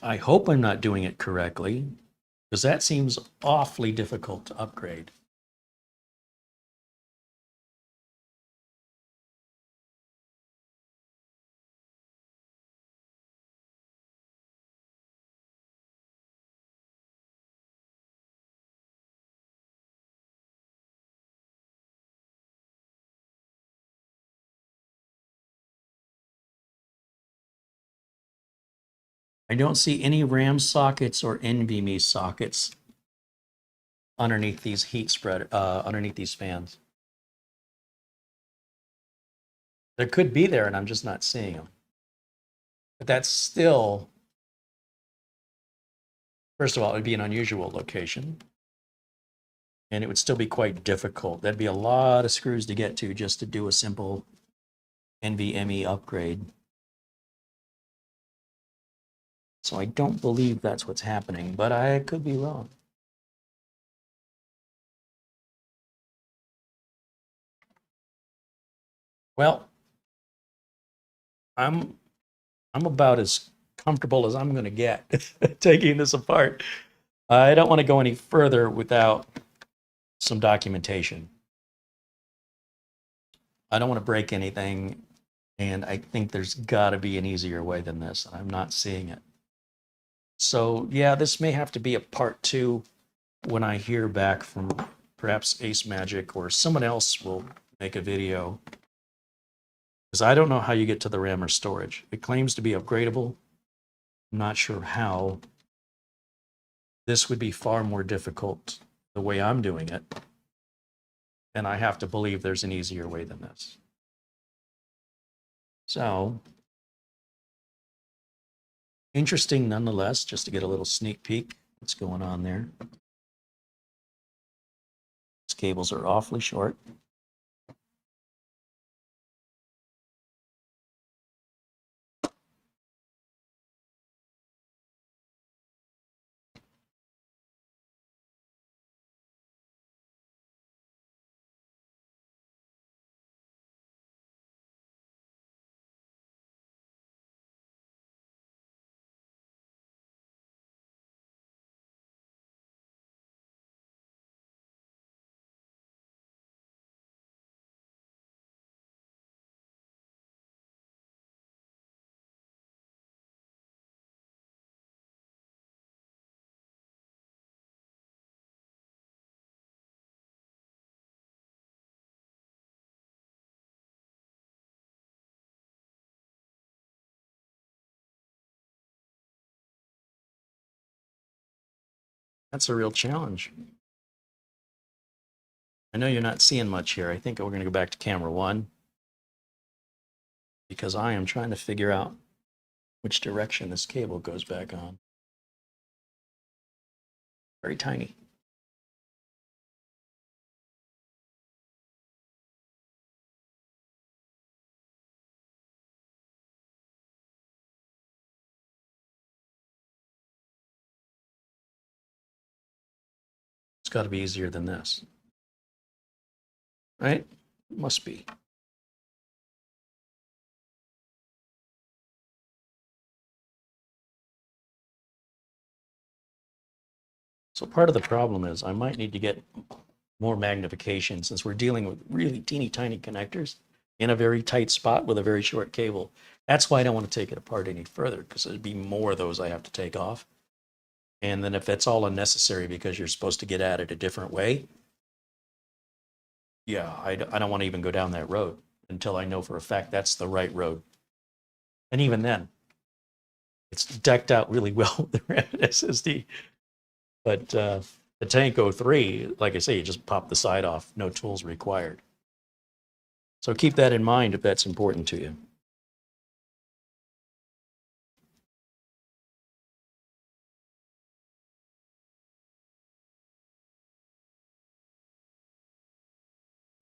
I hope I'm not doing it correctly, because that seems awfully difficult to upgrade. I don't see any RAM sockets or NVMe sockets underneath these heat spread, underneath these fans. There could be there, and I'm just not seeing them. But that's still, first of all, it would be an unusual location. and it would still be quite difficult. That'd be a lot of screws to get to just to do a simple NVMe upgrade. So I don't believe that's what's happening, but I could be wrong. Well, I'm about as comfortable as I'm going to get taking this apart. I don't want to go any further without some documentation. I don't want to break anything, and I think there's got to be an easier way than this. I'm not seeing it. So yeah, this may have to be a part 2 when I hear back from perhaps AceMagic, or someone else will make a video. Because I don't know how you get to the RAM or storage. It claims to be upgradable. I'm not sure how. This would be far more difficult the way I'm doing it. And I have to believe there's an easier way than this. So, interesting nonetheless, just to get a little sneak peek what's going on there. These cables are awfully short. That's a real challenge. I know you're not seeing much here. I think we're going to go back to camera 1 because I am trying to figure out which direction this cable goes back on. Very tiny. It's got to be easier than this. Right? Must be. So part of the problem is I might need to get more magnification since we're dealing with really teeny tiny connectors in a very tight spot with a very short cable. That's why I don't want to take it apart any further, because there'd be more of those I have to take off. And then if that's all unnecessary because you're supposed to get at it a different way, yeah, I don't want to even go down that road until I know for a fact that's the right road. And even then, it's decked out really well with the RAM and SSD. But the Tank 03, like I say, you just pop the side off, no tools required. So keep that in mind if that's important to you.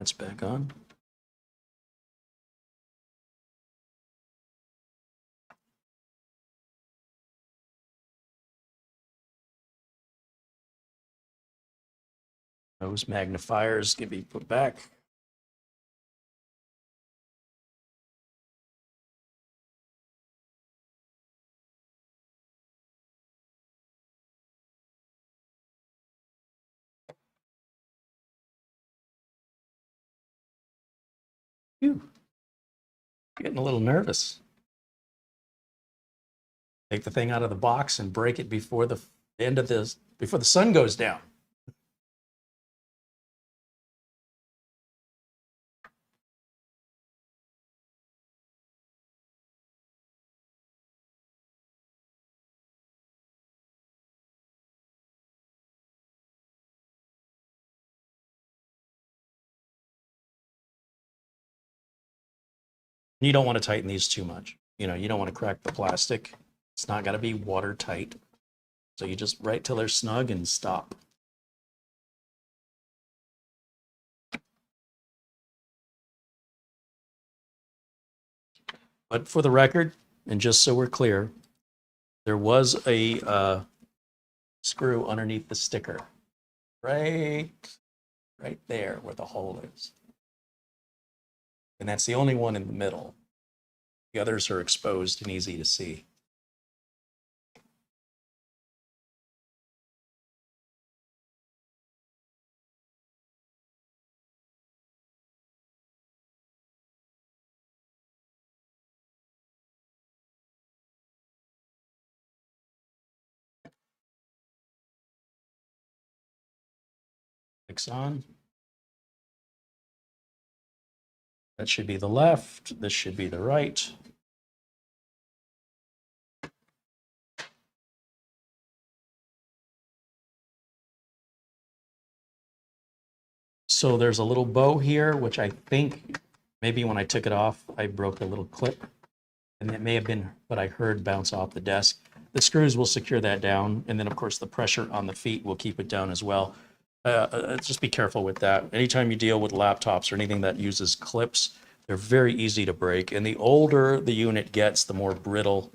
That's back on. Those magnifiers can be put back. Phew. Getting a little nervous. Take the thing out of the box and break it before the end of this, before the sun goes down. You don't want to tighten these too much. You know, you don't want to crack the plastic. It's not got to be watertight. So you just right till they're snug and stop. But for the record, and just so we're clear, there was a screw underneath the sticker, right there where the hole is. And that's the only one in the middle. The others are exposed and easy to see. Clicks on. That should be the left. This should be the right. So there's a little bow here, which I think maybe when I took it off, I broke a little clip. And it may have been what I heard bounce off the desk. The screws will secure that down. And then, of course, the pressure on the feet will keep it down as well. Just be careful with that. Anytime you deal with laptops or anything that uses clips, they're very easy to break. And the older the unit gets, the more brittle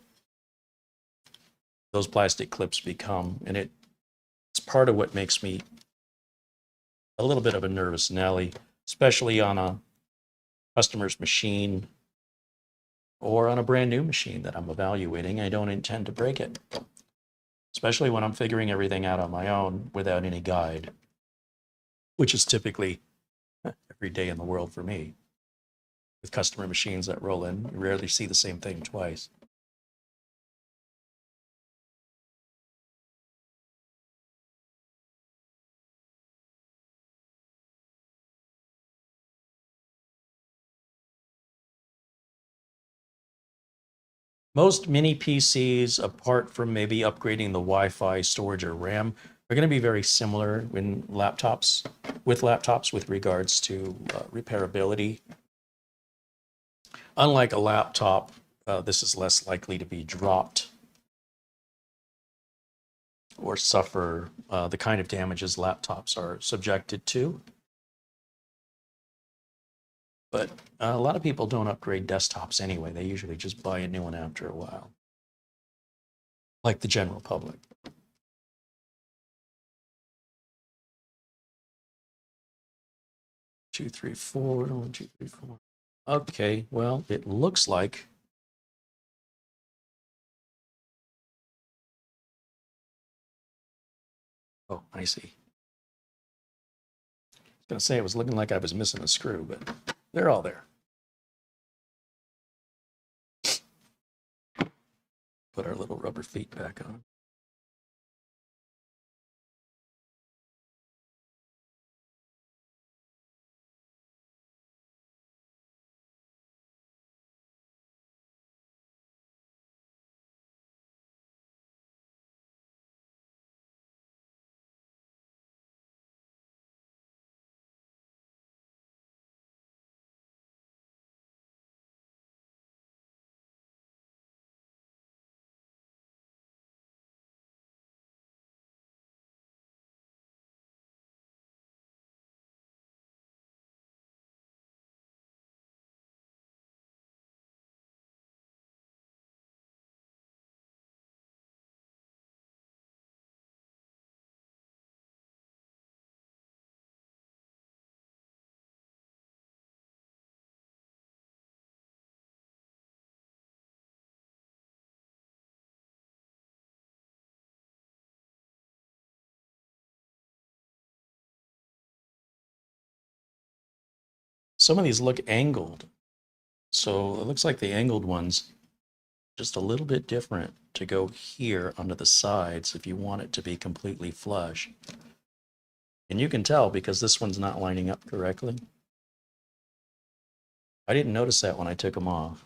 those plastic clips become. And it's part of what makes me a little bit of a nervous Nelly, especially on a customer's machine or on a brand new machine that I'm evaluating. I don't intend to break it, especially when I'm figuring everything out on my own without any guide, which is typically every day in the world for me. With customer machines that roll in, you rarely see the same thing twice. Most mini PCs, apart from maybe upgrading the Wi-Fi, storage, or RAM, are going to be very similar with laptops with regards to repairability. Unlike a laptop, this is less likely to be dropped or suffer the kind of damages laptops are subjected to. But a lot of people don't upgrade desktops anyway. They usually just buy a new one after a while, like the general public. Two, three, four, 1, 2, 3, 4. Okay, well, it looks like oh, I see. I was gonna say it was looking like I was missing a screw, but they're all there. Put our little rubber feet back on. Some of these look angled. So it looks like the angled ones just a little bit different to go here onto the sides if you want it to be completely flush. And you can tell because this one's not lining up correctly. I didn't notice that when I took them off.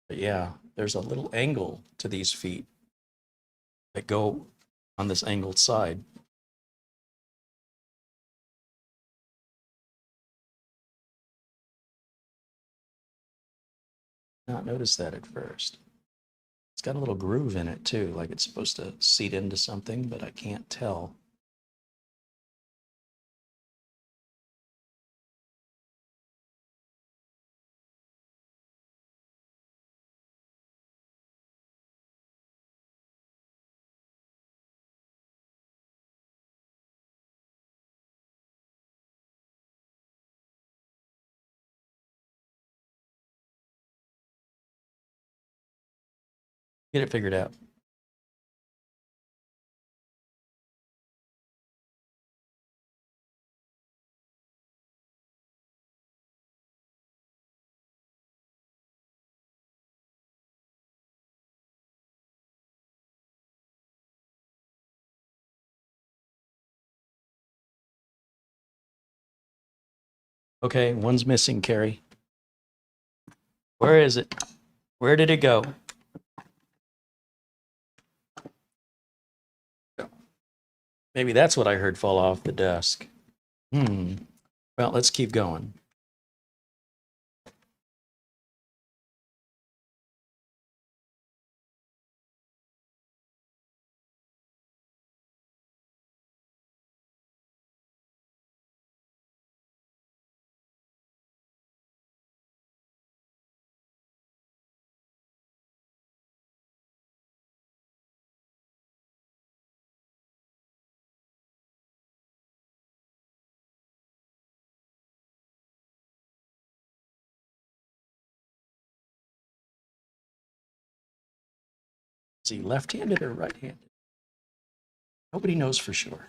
But yeah, there's a little angle to these feet that go on this angled side. Not notice that at first. It's got a little groove in it too, like it's supposed to seat into something, but I can't tell. Get it figured out. Okay, one's missing, Carrie. Where is it? Where did it go? Maybe that's what I heard fall off the desk. Well, let's keep going. Is he left-handed or right-handed? Nobody knows for sure.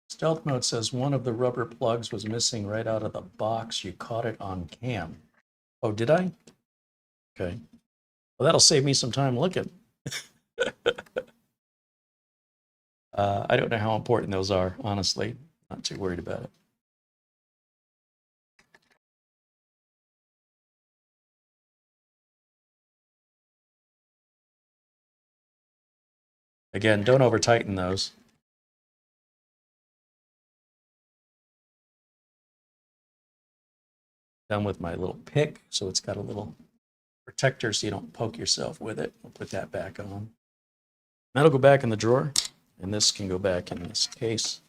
Stealth mode says one of the rubber plugs was missing right out of the box. You caught it on cam. Oh, did I? Okay. Well, that'll save me some time looking. I don't know how important those are, honestly. Not too worried about it. Again, don't over tighten those. Done with my little pick, so it's got a little protector so you don't poke yourself with it. We'll put that back on. That'll go back in the drawer, and this can go back in this case.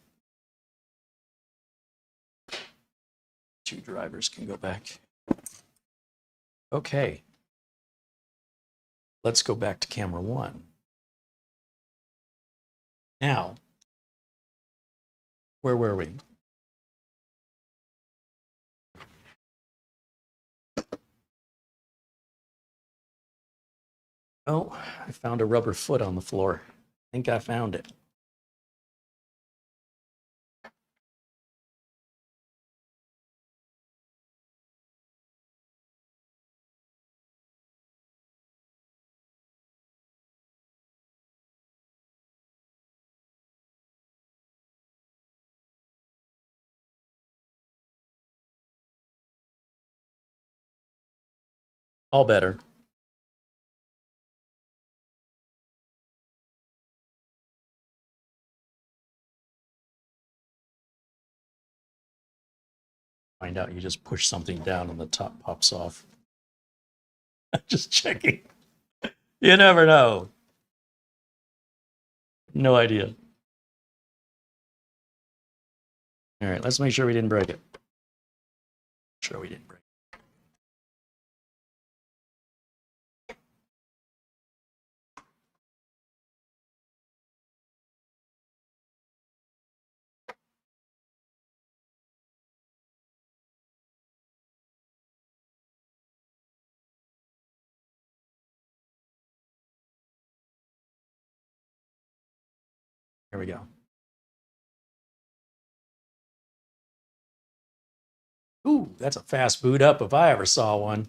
Two drivers can go back. Okay. Let's go back to camera one. Now, where were we? Oh, I found a rubber foot on the floor. I think I found it. All better. Find out you just push something down and the top pops off. Just checking. You never know. No idea. All right, let's make sure we didn't break it. Sure we didn't break it. Here we go. Ooh, that's a fast boot up if I ever saw one.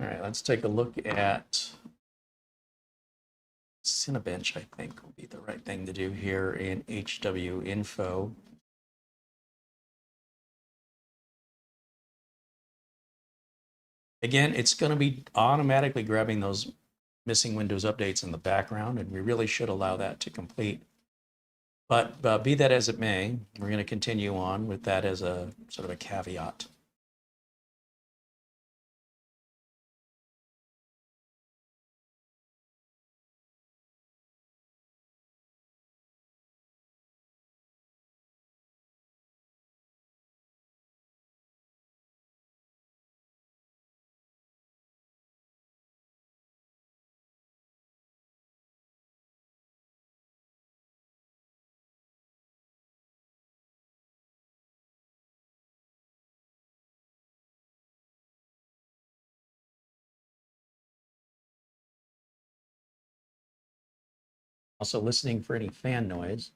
All right, let's take a look at Cinebench, I think will be the right thing to do here in HW Info. Again, it's going to be automatically grabbing those missing Windows updates in the background, and we really should allow that to complete. But be that as it may, we're going to continue on with that as a sort of a caveat. Also listening for any fan noise.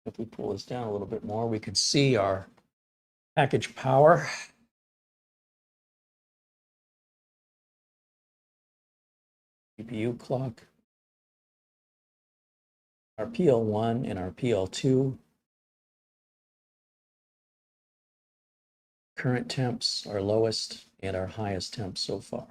If we pull this down a little bit more, we can see our package power. CPU clock. Our PL1 and our PL2. Current temps, our lowest and our highest temps so far.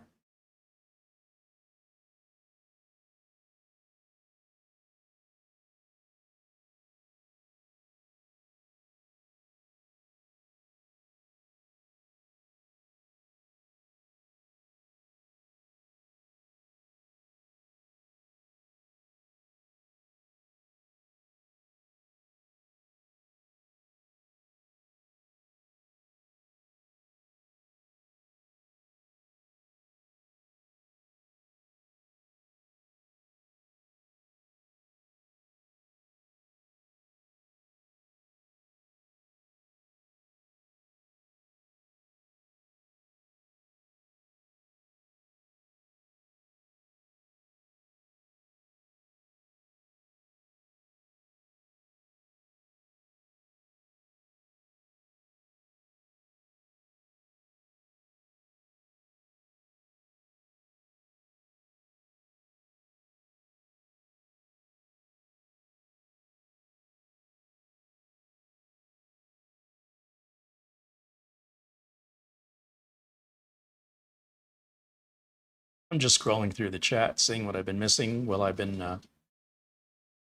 I'm just scrolling through the chat, seeing what I've been missing while I've been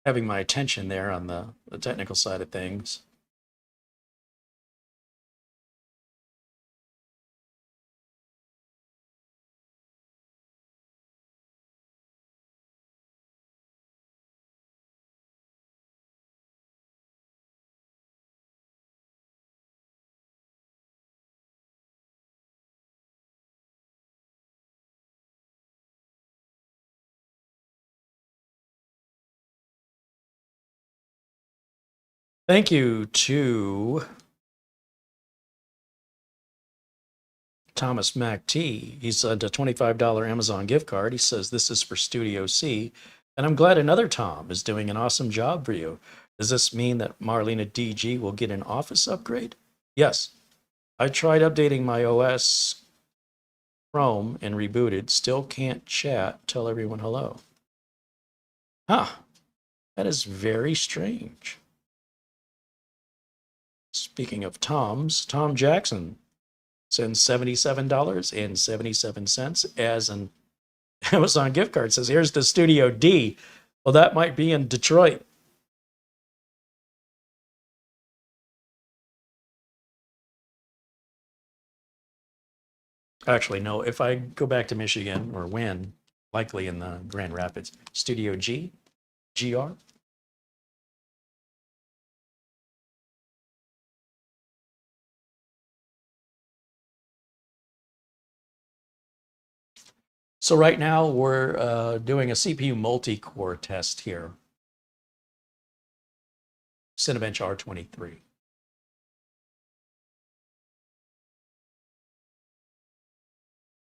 having my attention there on the technical side of things. Thank you to Thomas Mac T. He sent a $25 Amazon gift card. He says, this is for Studio C. And I'm glad another Tom is doing an awesome job for you. Does this mean that Marlena DG will get an Office upgrade? Yes. I tried updating my OS Chrome and rebooted. Still can't chat. Tell everyone hello. Huh. That is very strange. Speaking of Toms, Tom Jackson sends $77.77 as an Amazon gift card. Says, here's the Studio D. Well, that might be in Detroit. Actually, no, if I go back to Michigan, or when, likely in the Grand Rapids, Studio G, GR. So right now we're doing a CPU multi-core test here. Cinebench R23.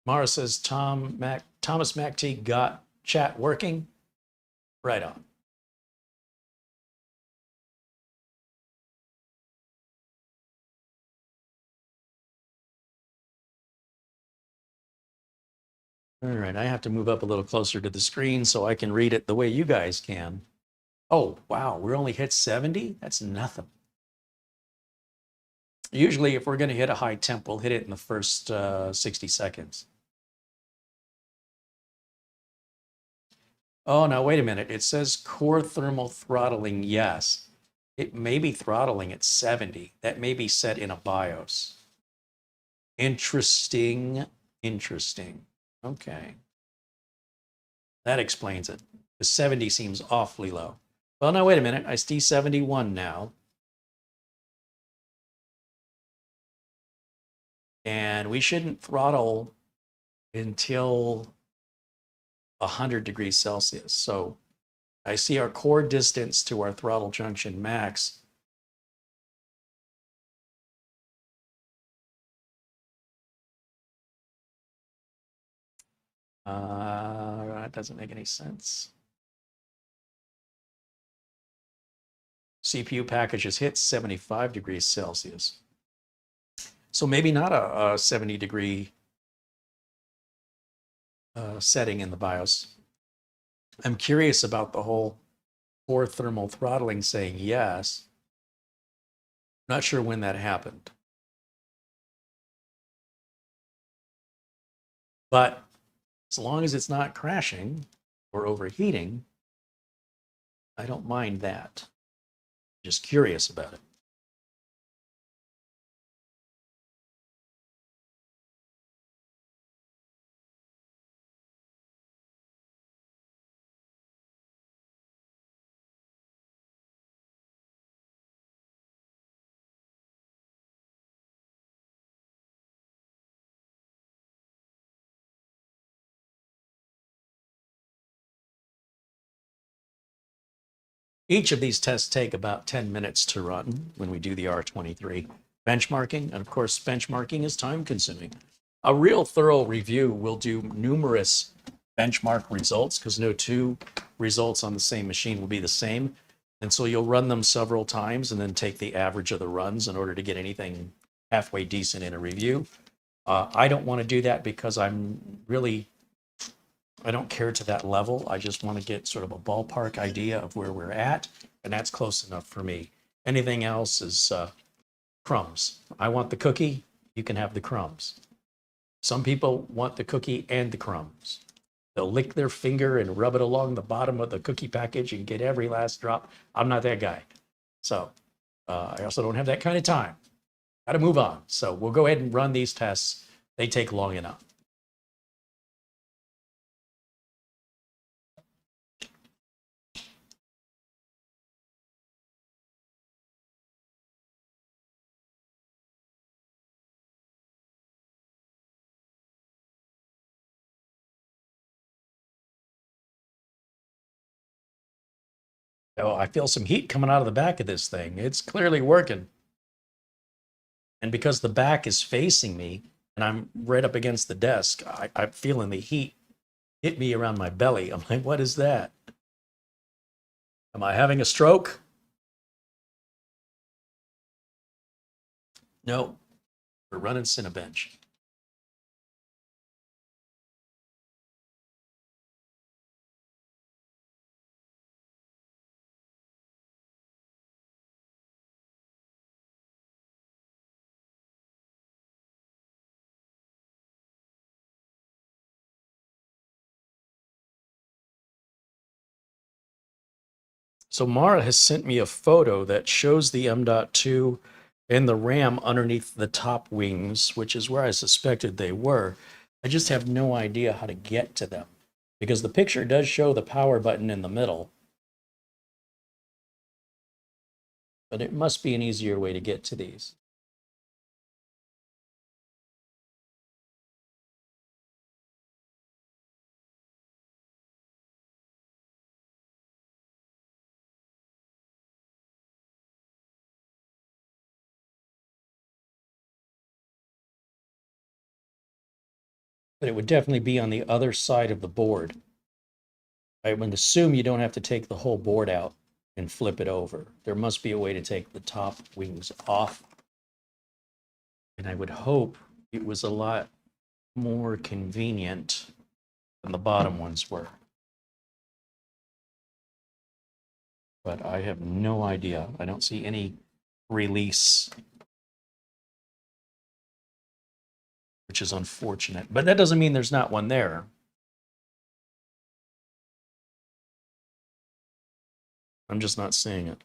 Mara says, Thomas MacT got chat working. Right on. All right, I have to move up a little closer to the screen so I can read it the way you guys can. Oh, wow, we only hit 70? That's nothing. Usually, if we're going to hit a high temp, we'll hit it in the first 60 seconds. Oh, no, wait a minute. It says core thermal throttling, yes. It may be throttling at 70. That may be set in a BIOS. Interesting. Interesting. Okay. That explains it. The 70 seems awfully low. Well, now, wait a minute. I see 71 now. And we shouldn't throttle until 100 degrees Celsius. So I see our core distance to our throttle junction max That doesn't make any sense. CPU packages hit 75 degrees Celsius. So maybe not a 70-degree setting in the BIOS. I'm curious about the whole core thermal throttling saying yes. Not sure when that happened. But as long as it's not crashing or overheating, I don't mind that. Just curious about it. Each of these tests take about 10 minutes to run when we do the R23 benchmarking. And of course, benchmarking is time consuming. A real thorough review will do numerous benchmark results because no two results on the same machine will be the same. And so you'll run them several times and then take the average of the runs in order to get anything halfway decent in a review. I don't want to do that because I don't care to that level. I just want to get sort of a ballpark idea of where we're at, and that's close enough for me. Anything else is crumbs. I want the cookie, you can have the crumbs. Some people want the cookie and the crumbs. They'll lick their finger and rub it along the bottom of the cookie package and get every last drop. I'm not that guy. So I also don't have that kind of time. Got to move on. So we'll go ahead and run these tests. They take long enough. Oh, I feel some heat coming out of the back of this thing. It's clearly working. And because the back is facing me and I'm right up against the desk, I'm feeling the heat hit me around my belly. I'm like, what is that? Am I having a stroke? No, we're running Cinebench. So Mara has sent me a photo that shows the M.2 and the RAM underneath the top wings, which is where I suspected they were. I just have no idea how to get to them because the picture does show the power button in the middle, but it must be an easier way to get to these. But it would definitely be on the other side of the board. I would assume you don't have to take the whole board out and flip it over. There must be a way to take the top wings off. And I would hope it was a lot more convenient than the bottom ones were. But I have no idea. I don't see any release, which is unfortunate. But that doesn't mean there's not one there. I'm just not seeing it.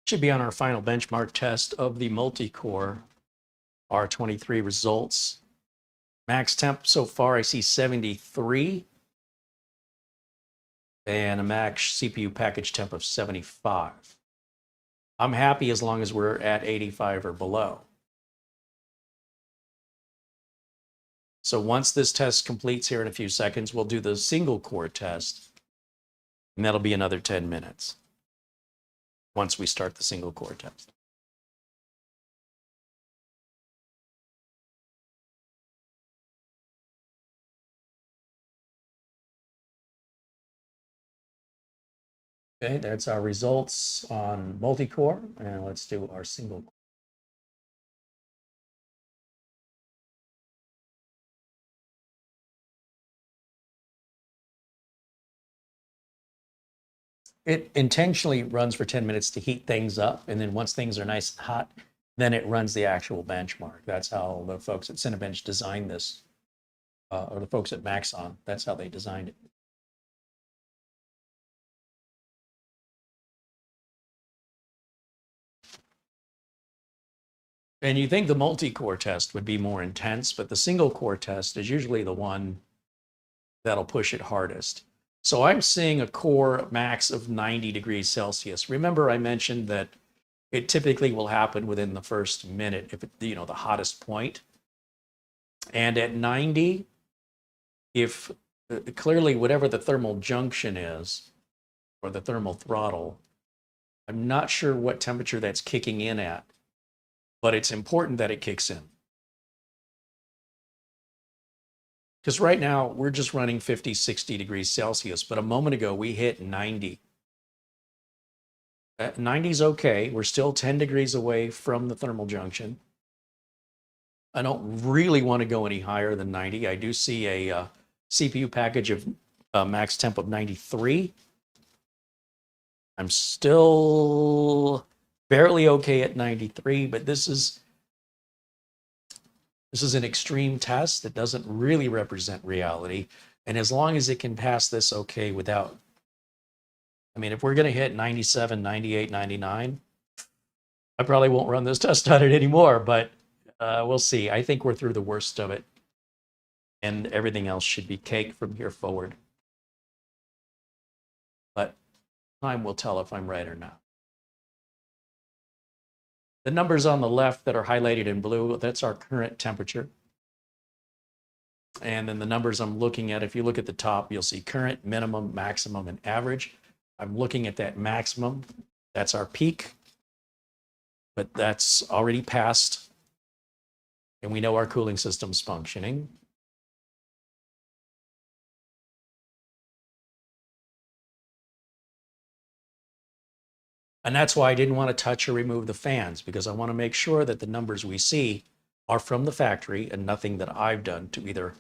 Should be on our final benchmark test of the multi-core R23 results. Max temp so far, I see 73. And a max CPU package temp of 75. I'm happy as long as we're at 85 or below. So once this test completes here in a few seconds, we'll do the single core test. And that'll be another 10 minutes once we start the single core test. Okay, that's our results on multi-core, and let's do our single core. It intentionally runs for 10 minutes to heat things up, and then once things are nice and hot, then it runs the actual benchmark. That's how the folks at Cinebench designed this, or the folks at Maxon, that's how they designed it. And you think the multi-core test would be more intense, but the single core test is usually the one that'll push it hardest. So I'm seeing a core max of 90 degrees Celsius. Remember I mentioned that it typically will happen within the first minute, if it, the hottest point. And at 90, if clearly whatever the thermal junction is, or the thermal throttle, I'm not sure what temperature that's kicking in at, but it's important that it kicks in. Because right now we're just running 50, 60 degrees Celsius, but a moment ago we hit 90. 90 is okay. We're still 10 degrees away from the thermal junction. I don't really want to go any higher than 90. I do see a CPU package of max temp of 93. I'm still barely okay at 93, but this is an extreme test that doesn't really represent reality. And as long as it can pass this okay without, I mean, if we're going to hit 97, 98, 99, I probably won't run this test on it anymore, but we'll see. I think we're through the worst of it, and everything else should be cake from here forward. But time will tell if I'm right or not. The numbers on the left that are highlighted in blue, that's our current temperature. And then the numbers I'm looking at, if you look at the top, you'll see current, minimum, maximum, and average. I'm looking at that maximum. That's our peak, but that's already passed. And we know our cooling system's functioning. And that's why I didn't want to touch or remove the fans, because I want to make sure that the numbers we see are from the factory and nothing that I've done to either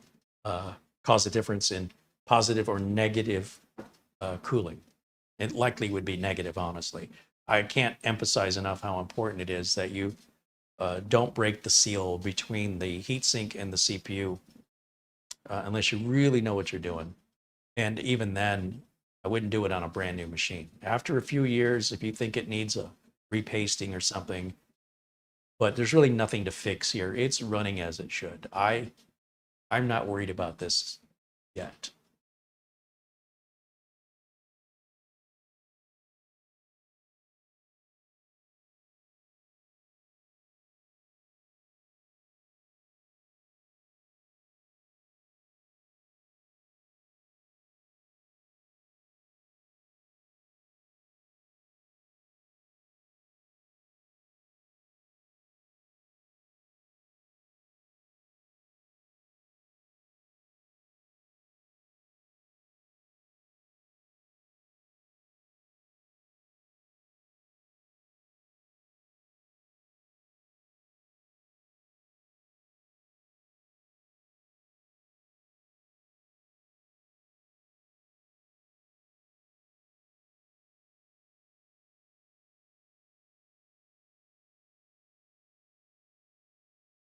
cause a difference in positive or negative cooling. It likely would be negative, honestly. I can't emphasize enough how important it is that you don't break the seal between the heatsink and the CPU unless you really know what you're doing. And even then, I wouldn't do it on a brand new machine. After a few years, if you think it needs a repasting or something, but there's really nothing to fix here. It's running as it should. I'm not worried about this yet.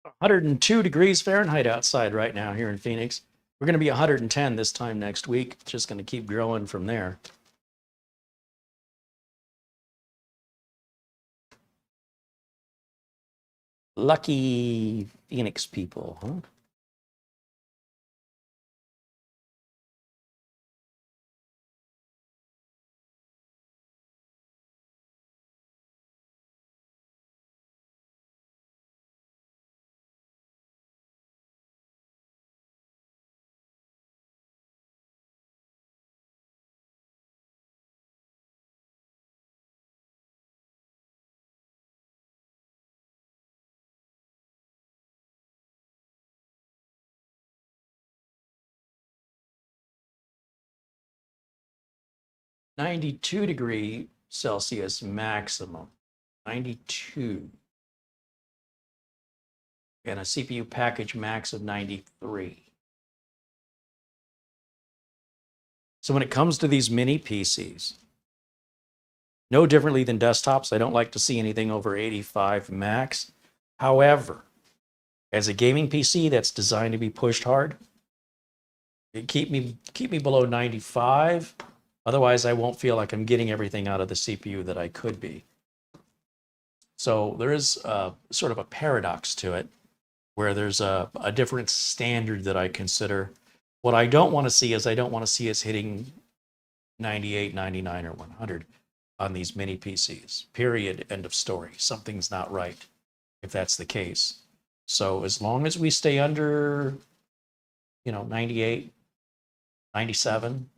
One 102 degrees Fahrenheit outside right now here in Phoenix. We're going to be 110 this time next week. It's just going to keep growing from there. Lucky Phoenix people, huh? -92°C maximum. 92. And a CPU package max of 93. So when it comes to these mini PCs, no differently than desktops, I don't like to see anything over 85 max. However, as a gaming PC that's designed to be pushed hard, keep me below 95. Otherwise, I won't feel like I'm getting everything out of the CPU that I could be. So there is sort of a paradox to it, where there's a different standard that I consider. What I don't want to see is I don't want to see us hitting 98, 99, or 100 on these mini PCs. Period. End of story. Something's not right if that's the case. So as long as we stay under, 98, 97,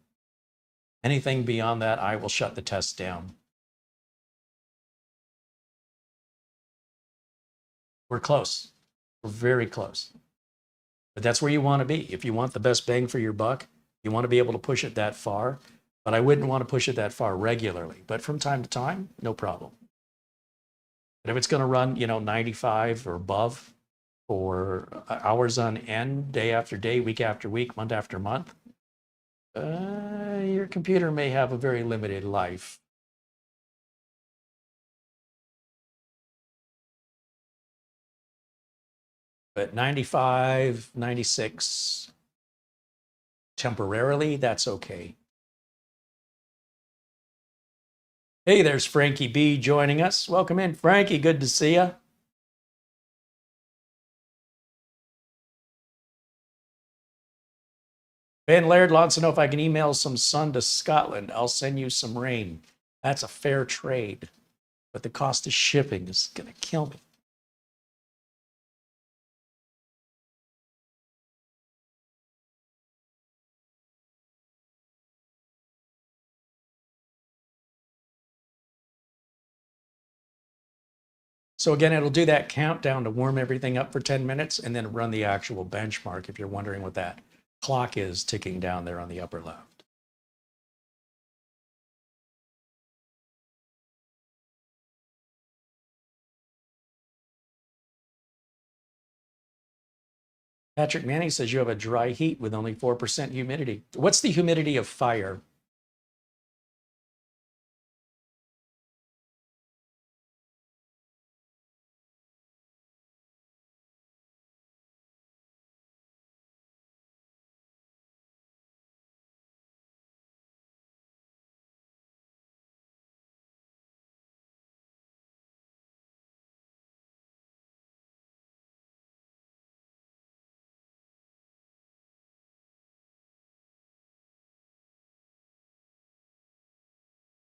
anything beyond that, I will shut the test down. We're close. We're very close. But that's where you want to be. If you want the best bang for your buck, you want to be able to push it that far. But I wouldn't want to push it that far regularly. But from time to time, no problem. But if it's going to run, 95 or above for hours on end, day after day, week after week, month after month, your computer may have a very limited life. But 95, 96, temporarily, that's okay. Hey, there's Frankie B joining us. Welcome in, Frankie. Good to see you. Ben Laird wants to know if I can email some sun to Scotland. I'll send you some rain. That's a fair trade. But the cost of shipping is going to kill me. So again, it'll do that countdown to warm everything up for 10 minutes and then run the actual benchmark if you're wondering what that clock is ticking down there on the upper left. Patrick Manning says you have a dry heat with only 4% humidity. What's the humidity of fire?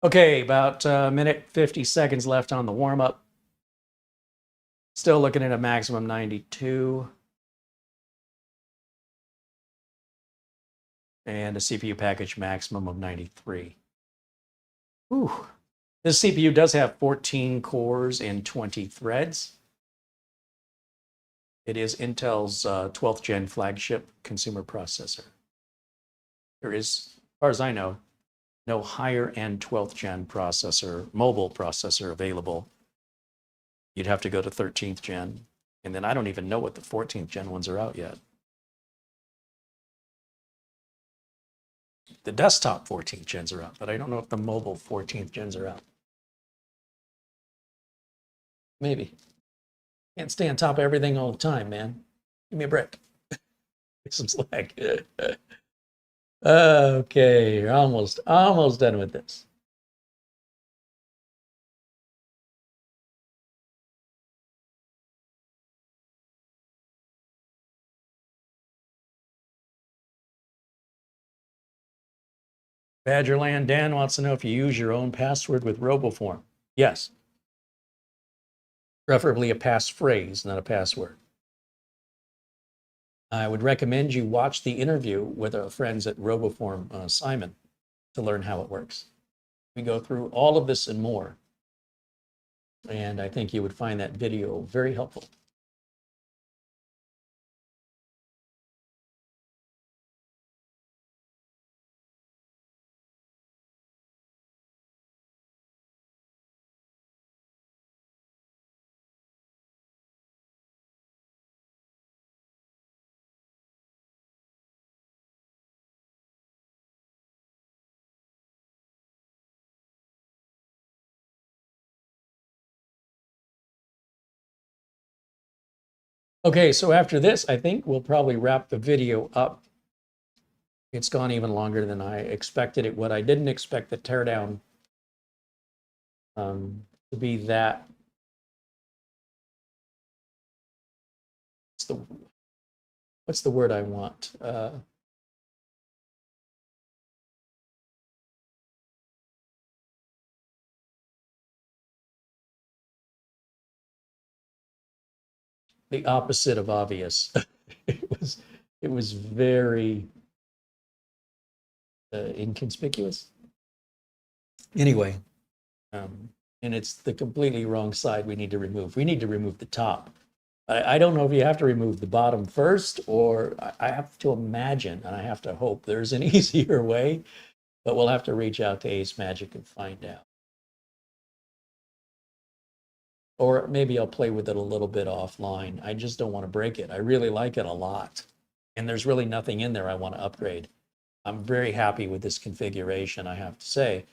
Okay, about a minute, 50 seconds left on the warm-up. Still looking at a maximum 92. And a CPU package maximum of 93. Ooh. This CPU does have 14 cores and 20 threads. It is Intel's 12th gen flagship consumer processor. There is, as far as I know, no higher end 12th gen processor, mobile processor available. You'd have to go to 13th gen. And then I don't even know what the 14th gen ones are out yet. The desktop 14th gens are out, but I don't know if the mobile 14th gens are out. Maybe. Can't stay on top of everything all the time, man. Give me a break. Some slack. Okay, almost done with this. Badgerland Dan wants to know if you use your own password with RoboForm. Yes. Preferably a passphrase, not a password. I would recommend you watch the interview with our friends at RoboForm, Simon, to learn how it works. We go through all of this and more, and I think you would find that video very helpful. Okay, so after this, I think we'll probably wrap the video up. It's gone even longer than I expected it would. I didn't expect the teardown to be that. What's the word I want? The opposite of obvious. it was very inconspicuous. Anyway, and it's the completely wrong side we need to remove. We need to remove the top. I don't know if you have to remove the bottom first, or I have to imagine, and I have to hope there's an easier way, but we'll have to reach out to AceMagic and find out. Or maybe I'll play with it a little bit offline. I just don't want to break it. I really like it a lot. And there's really nothing in there I want to upgrade. I'm very happy with this configuration, I have to say.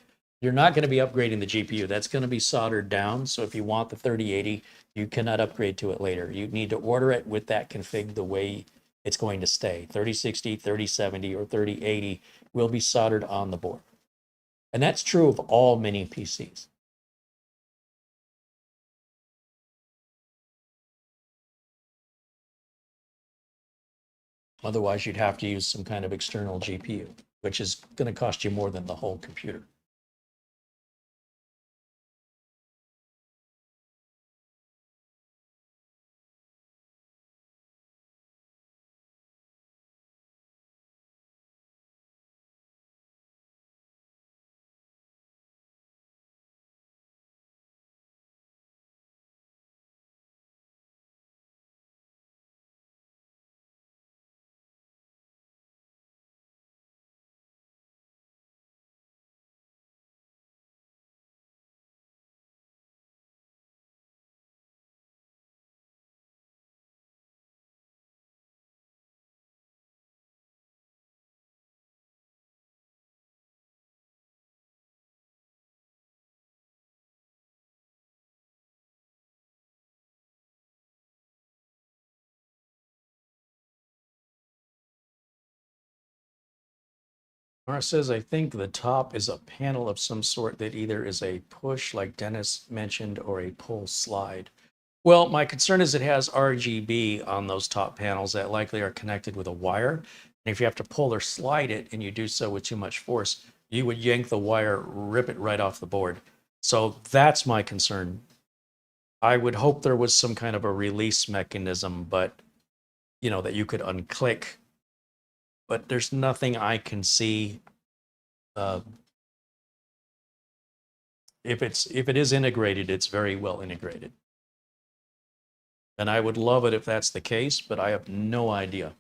You're not going to be upgrading the GPU. That's going to be soldered down. So if you want the 3080, you cannot upgrade to it later. You need to order it with that config the way it's going to stay. 3060, 3070, or 3080 will be soldered on the board. And that's true of all mini PCs. Otherwise, you'd have to use some kind of external GPU, which is going to cost you more than the whole computer. Mara says, I think the top is a panel of some sort that either is a push, like Dennis mentioned, or a pull slide. Well, my concern is it has RGB on those top panels that likely are connected with a wire. And if you have to pull or slide it and you do so with too much force, you would yank the wire, rip it right off the board. So that's my concern. I would hope there was some kind of a release mechanism, but that you could unclick. But there's nothing I can see. If it is integrated, it's very well integrated. And I would love it if that's the case, but I have no idea.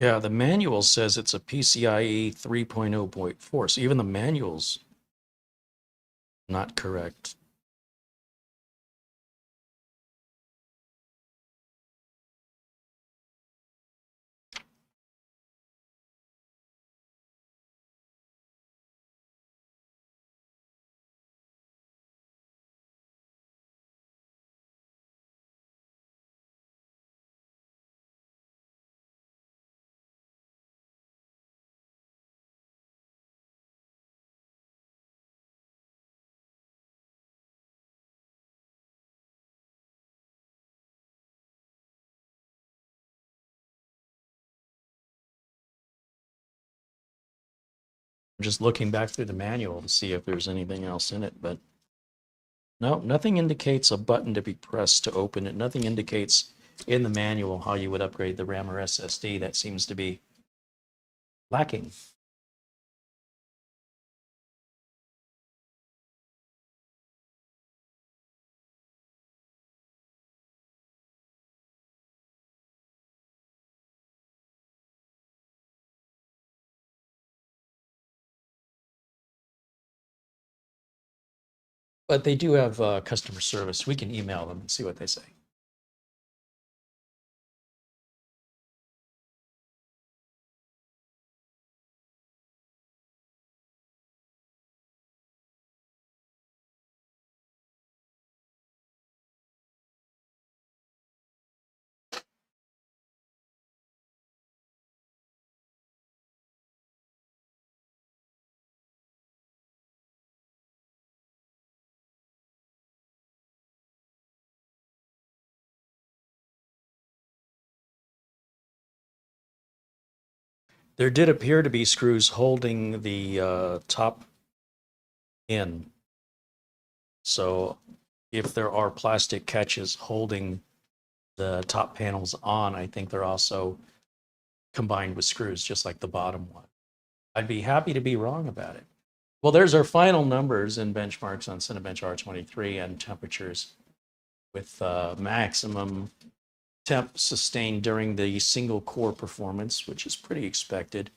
Yeah, the manual says it's a PCIe 3.0.4, so even the manual's not correct. I'm just looking back through the manual to see if there's anything else in it, but no, nothing indicates a button to be pressed to open it. Nothing indicates in the manual how you would upgrade the RAM or SSD. That seems to be lacking. But they do have customer service. We can email them and see what they say. There did appear to be screws holding the top in. So if there are plastic catches holding the top panels on, I think they're also combined with screws, just like the bottom one. I'd be happy to be wrong about it. Well, there's our final numbers and benchmarks on Cinebench R23 and temperatures with maximum temp sustained during the single core performance, which is pretty expected.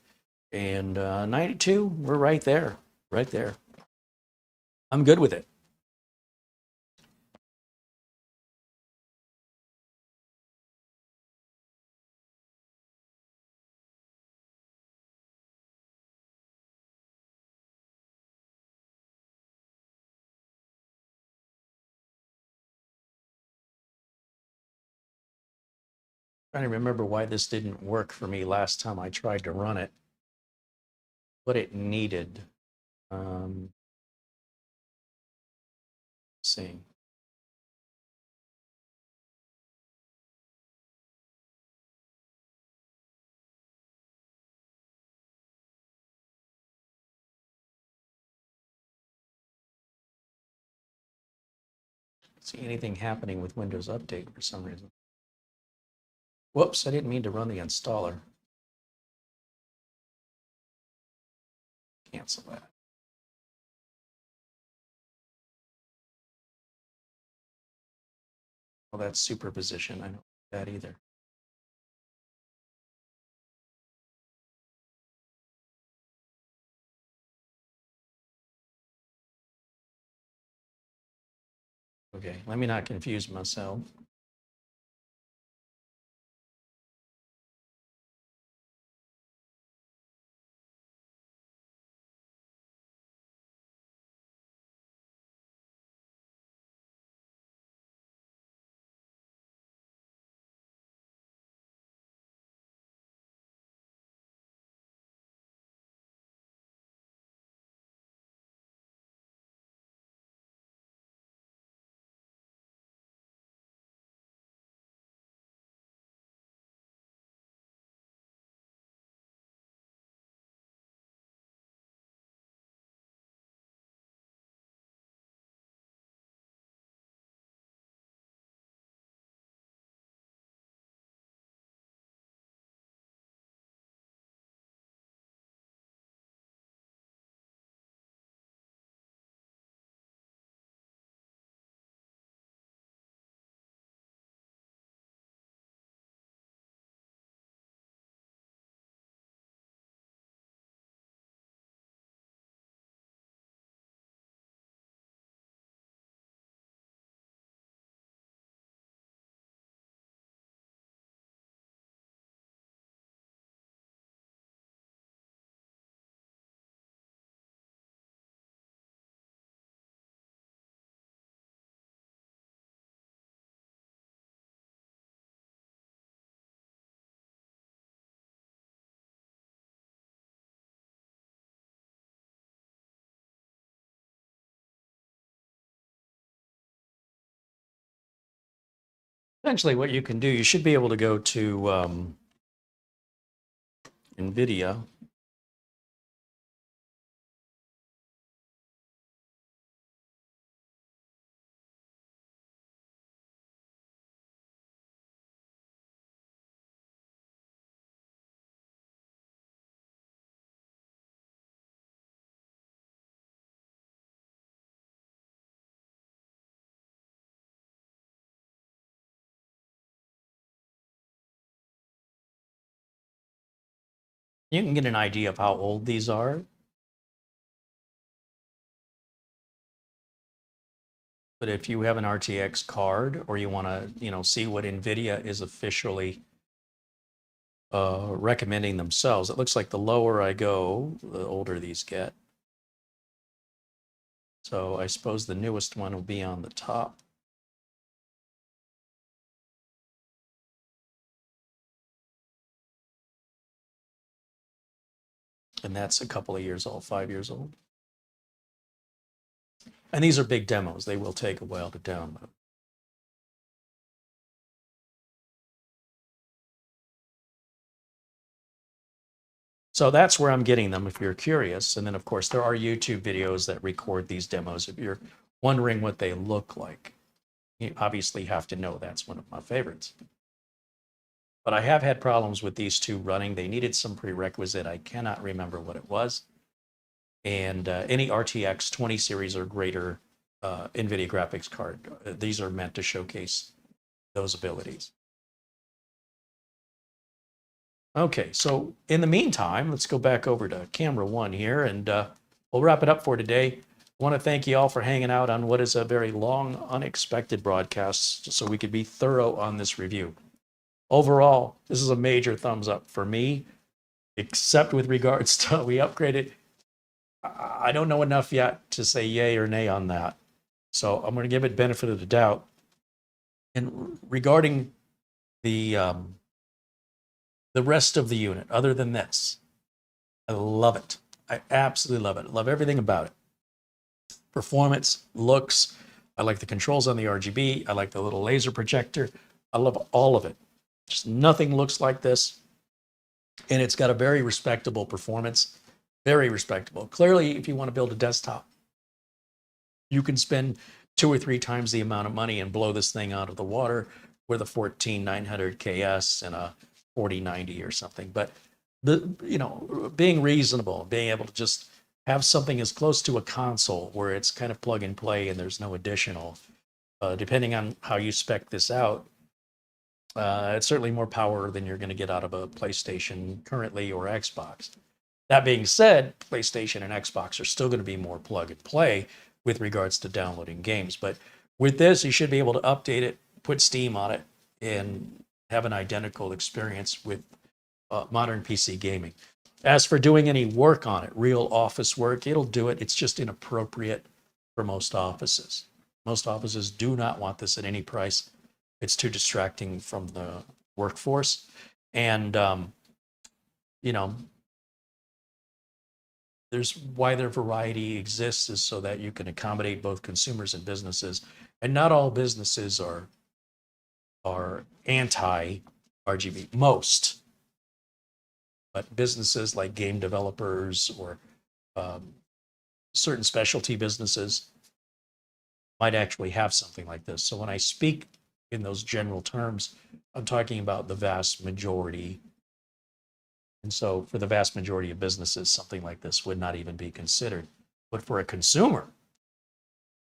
And 92, we're right there, right there. I'm good with it. Trying to remember why this didn't work for me last time I tried to run it. What it needed. See. See anything happening with Windows Update for some reason. Whoops, I didn't mean to run the installer. Cancel that. Well, that's superposition. I don't like that either. Okay, let me not confuse myself. Essentially what you can do, you should be able to go to Nvidia. You can get an idea of how old these are. But if you have an RTX card or you want to, see what Nvidia is officially recommending themselves, it looks like the lower I go, the older these get. So I suppose the newest one will be on the top. And that's a couple of years old, 5 years old. And these are big demos. They will take a while to download. So that's where I'm getting them if you're curious. And then, of course, there are YouTube videos that record these demos if you're wondering what they look like. You obviously have to know that's one of my favorites. But I have had problems with these two running. They needed some prerequisite. I cannot remember what it was. And any RTX 20 series or greater NVIDIA graphics card, these are meant to showcase those abilities. Okay, so in the meantime, let's go back over to camera one here, and we'll wrap it up for today. I want to thank you all for hanging out on what is a very long, unexpected broadcast, so we could be thorough on this review. Overall, this is a major thumbs up for me, except with regards to we upgraded. I don't know enough yet to say yay or nay on that. So I'm going to give it benefit of the doubt. And regarding the rest of the unit, other than this, I love it. I absolutely love it. I love everything about it. Performance, looks. I like the controls on the RGB. I like the little laser projector. I love all of it. Just nothing looks like this. And it's got a very respectable performance. Very respectable. Clearly, if you want to build a desktop, you can spend 2 or 3 times the amount of money and blow this thing out of the water with a 14900 KS and a 4090 or something. But being reasonable, being able to just have something as close to a console where it's kind of plug and play and there's no additional, depending on how you spec this out, it's certainly more power than you're going to get out of a PlayStation currently or Xbox. That being said, PlayStation and Xbox are still going to be more plug and play with regards to downloading games. But with this, you should be able to update it, put Steam on it, and have an identical experience with modern PC gaming. As for doing any work on it, real office work, it'll do it. It's just inappropriate for most offices. Most offices do not want this at any price. It's too distracting from the workforce. And, there's why their variety exists is so that you can accommodate both consumers and businesses. And not all businesses are anti-RGB. Most. But businesses like game developers or certain specialty businesses might actually have something like this. So when I speak in those general terms, I'm talking about the vast majority. And so for the vast majority of businesses, something like this would not even be considered. But for a consumer,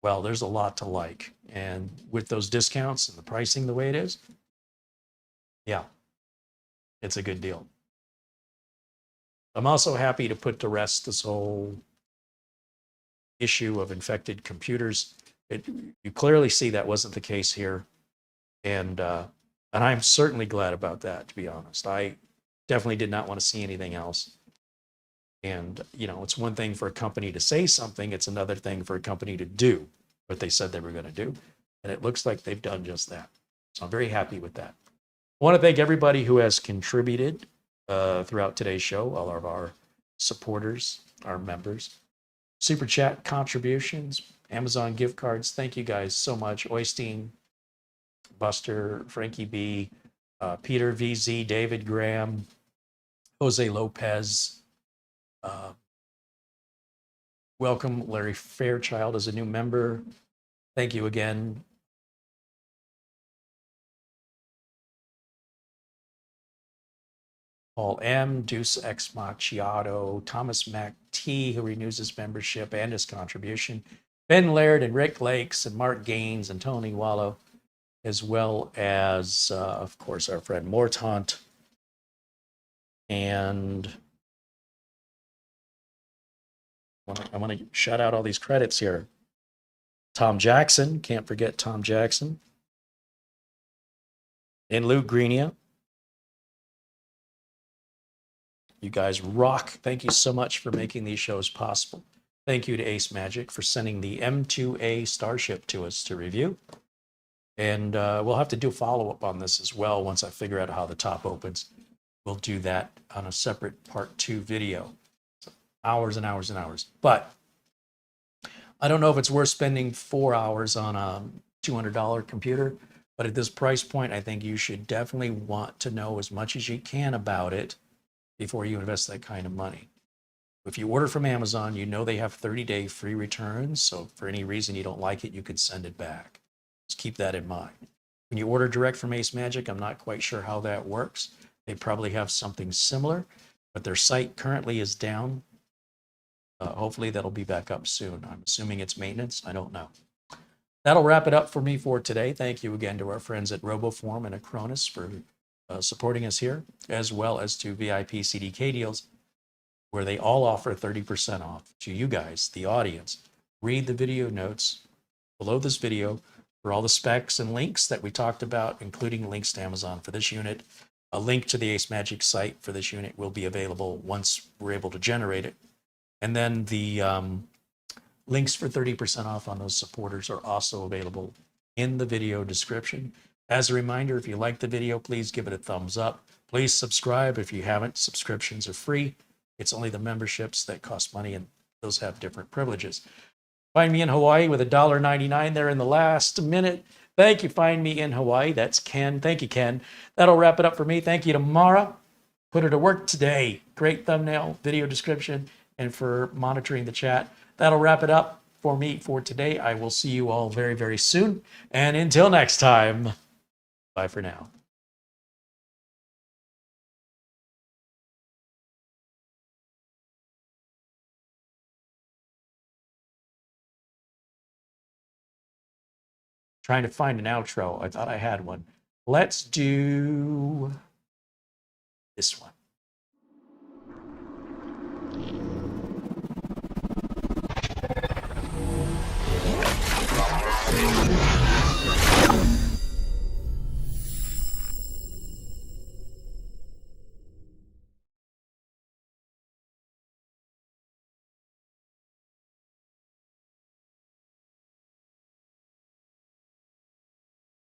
well, there's a lot to like. And with those discounts and the pricing the way it is, yeah, it's a good deal. I'm also happy to put to rest this whole issue of infected computers. You clearly see that wasn't the case here. And I'm certainly glad about that, to be honest. I definitely did not want to see anything else. And, it's one thing for a company to say something. It's another thing for a company to do what they said they were going to do. And it looks like they've done just that. So I'm very happy with that. I want to thank everybody who has contributed throughout today's show, all of our supporters, our members, super chat contributions, Amazon gift cards. Thank you guys so much. Oystein, Buster, Frankie B, Peter VZ, David Graham, Jose Lopez. Welcome, Larry Fairchild, as a new member. Thank you again. Paul M, Deuce X Macchiato, Thomas Mac T, who renews his membership and his contribution, Ben Laird and Rick Lakes and Mark Gaines and Tony Wallow, as well as, of course, our friend Mortant. And I want to shout out all these credits here. Tom Jackson, can't forget Tom Jackson. And Lou Greenia. You guys rock. Thank you so much for making these shows possible. Thank you to AceMagic for sending the M2A StarShip to us to review. And we'll have to do follow-up on this as well once I figure out how the top opens. We'll do that on a separate part 2 video. So hours and hours and hours. But I don't know if it's worth spending 4 hours on a $200 computer, but at this price point, I think you should definitely want to know as much as you can about it before you invest that kind of money. If you order from Amazon, you know they have 30-day free returns. So if for any reason you don't like it, you can send it back. Just keep that in mind. When you order direct from AceMagic, I'm not quite sure how that works. They probably have something similar, but their site currently is down. Hopefully that'll be back up soon. I'm assuming it's maintenance. I don't know. That'll wrap it up for me for today. Thank you again to our friends at RoboForm and Acronis for supporting us here, as well as to VIP CDK deals, where they all offer 30% off to you guys, the audience. Read the video notes below this video for all the specs and links that we talked about, including links to Amazon for this unit. A link to the AceMagic site for this unit will be available once we're able to generate it. And then the links for 30% off on those supporters are also available in the video description. As a reminder, if you like the video, please give it a thumbs up. Please subscribe if you haven't. Subscriptions are free. It's only the memberships that cost money, and those have different privileges. Find me in Hawaii with $1.99 there in the last minute. Thank you. Find me in Hawaii. That's Ken. Thank you, Ken. That'll wrap it up for me. Thank you to Mara. Put her to work today. Great thumbnail, video description, and for monitoring the chat. That'll wrap it up for me for today. I will see you all very, very soon. And until next time, bye for now. Trying to find an outro. I thought I had one. Let's do this one.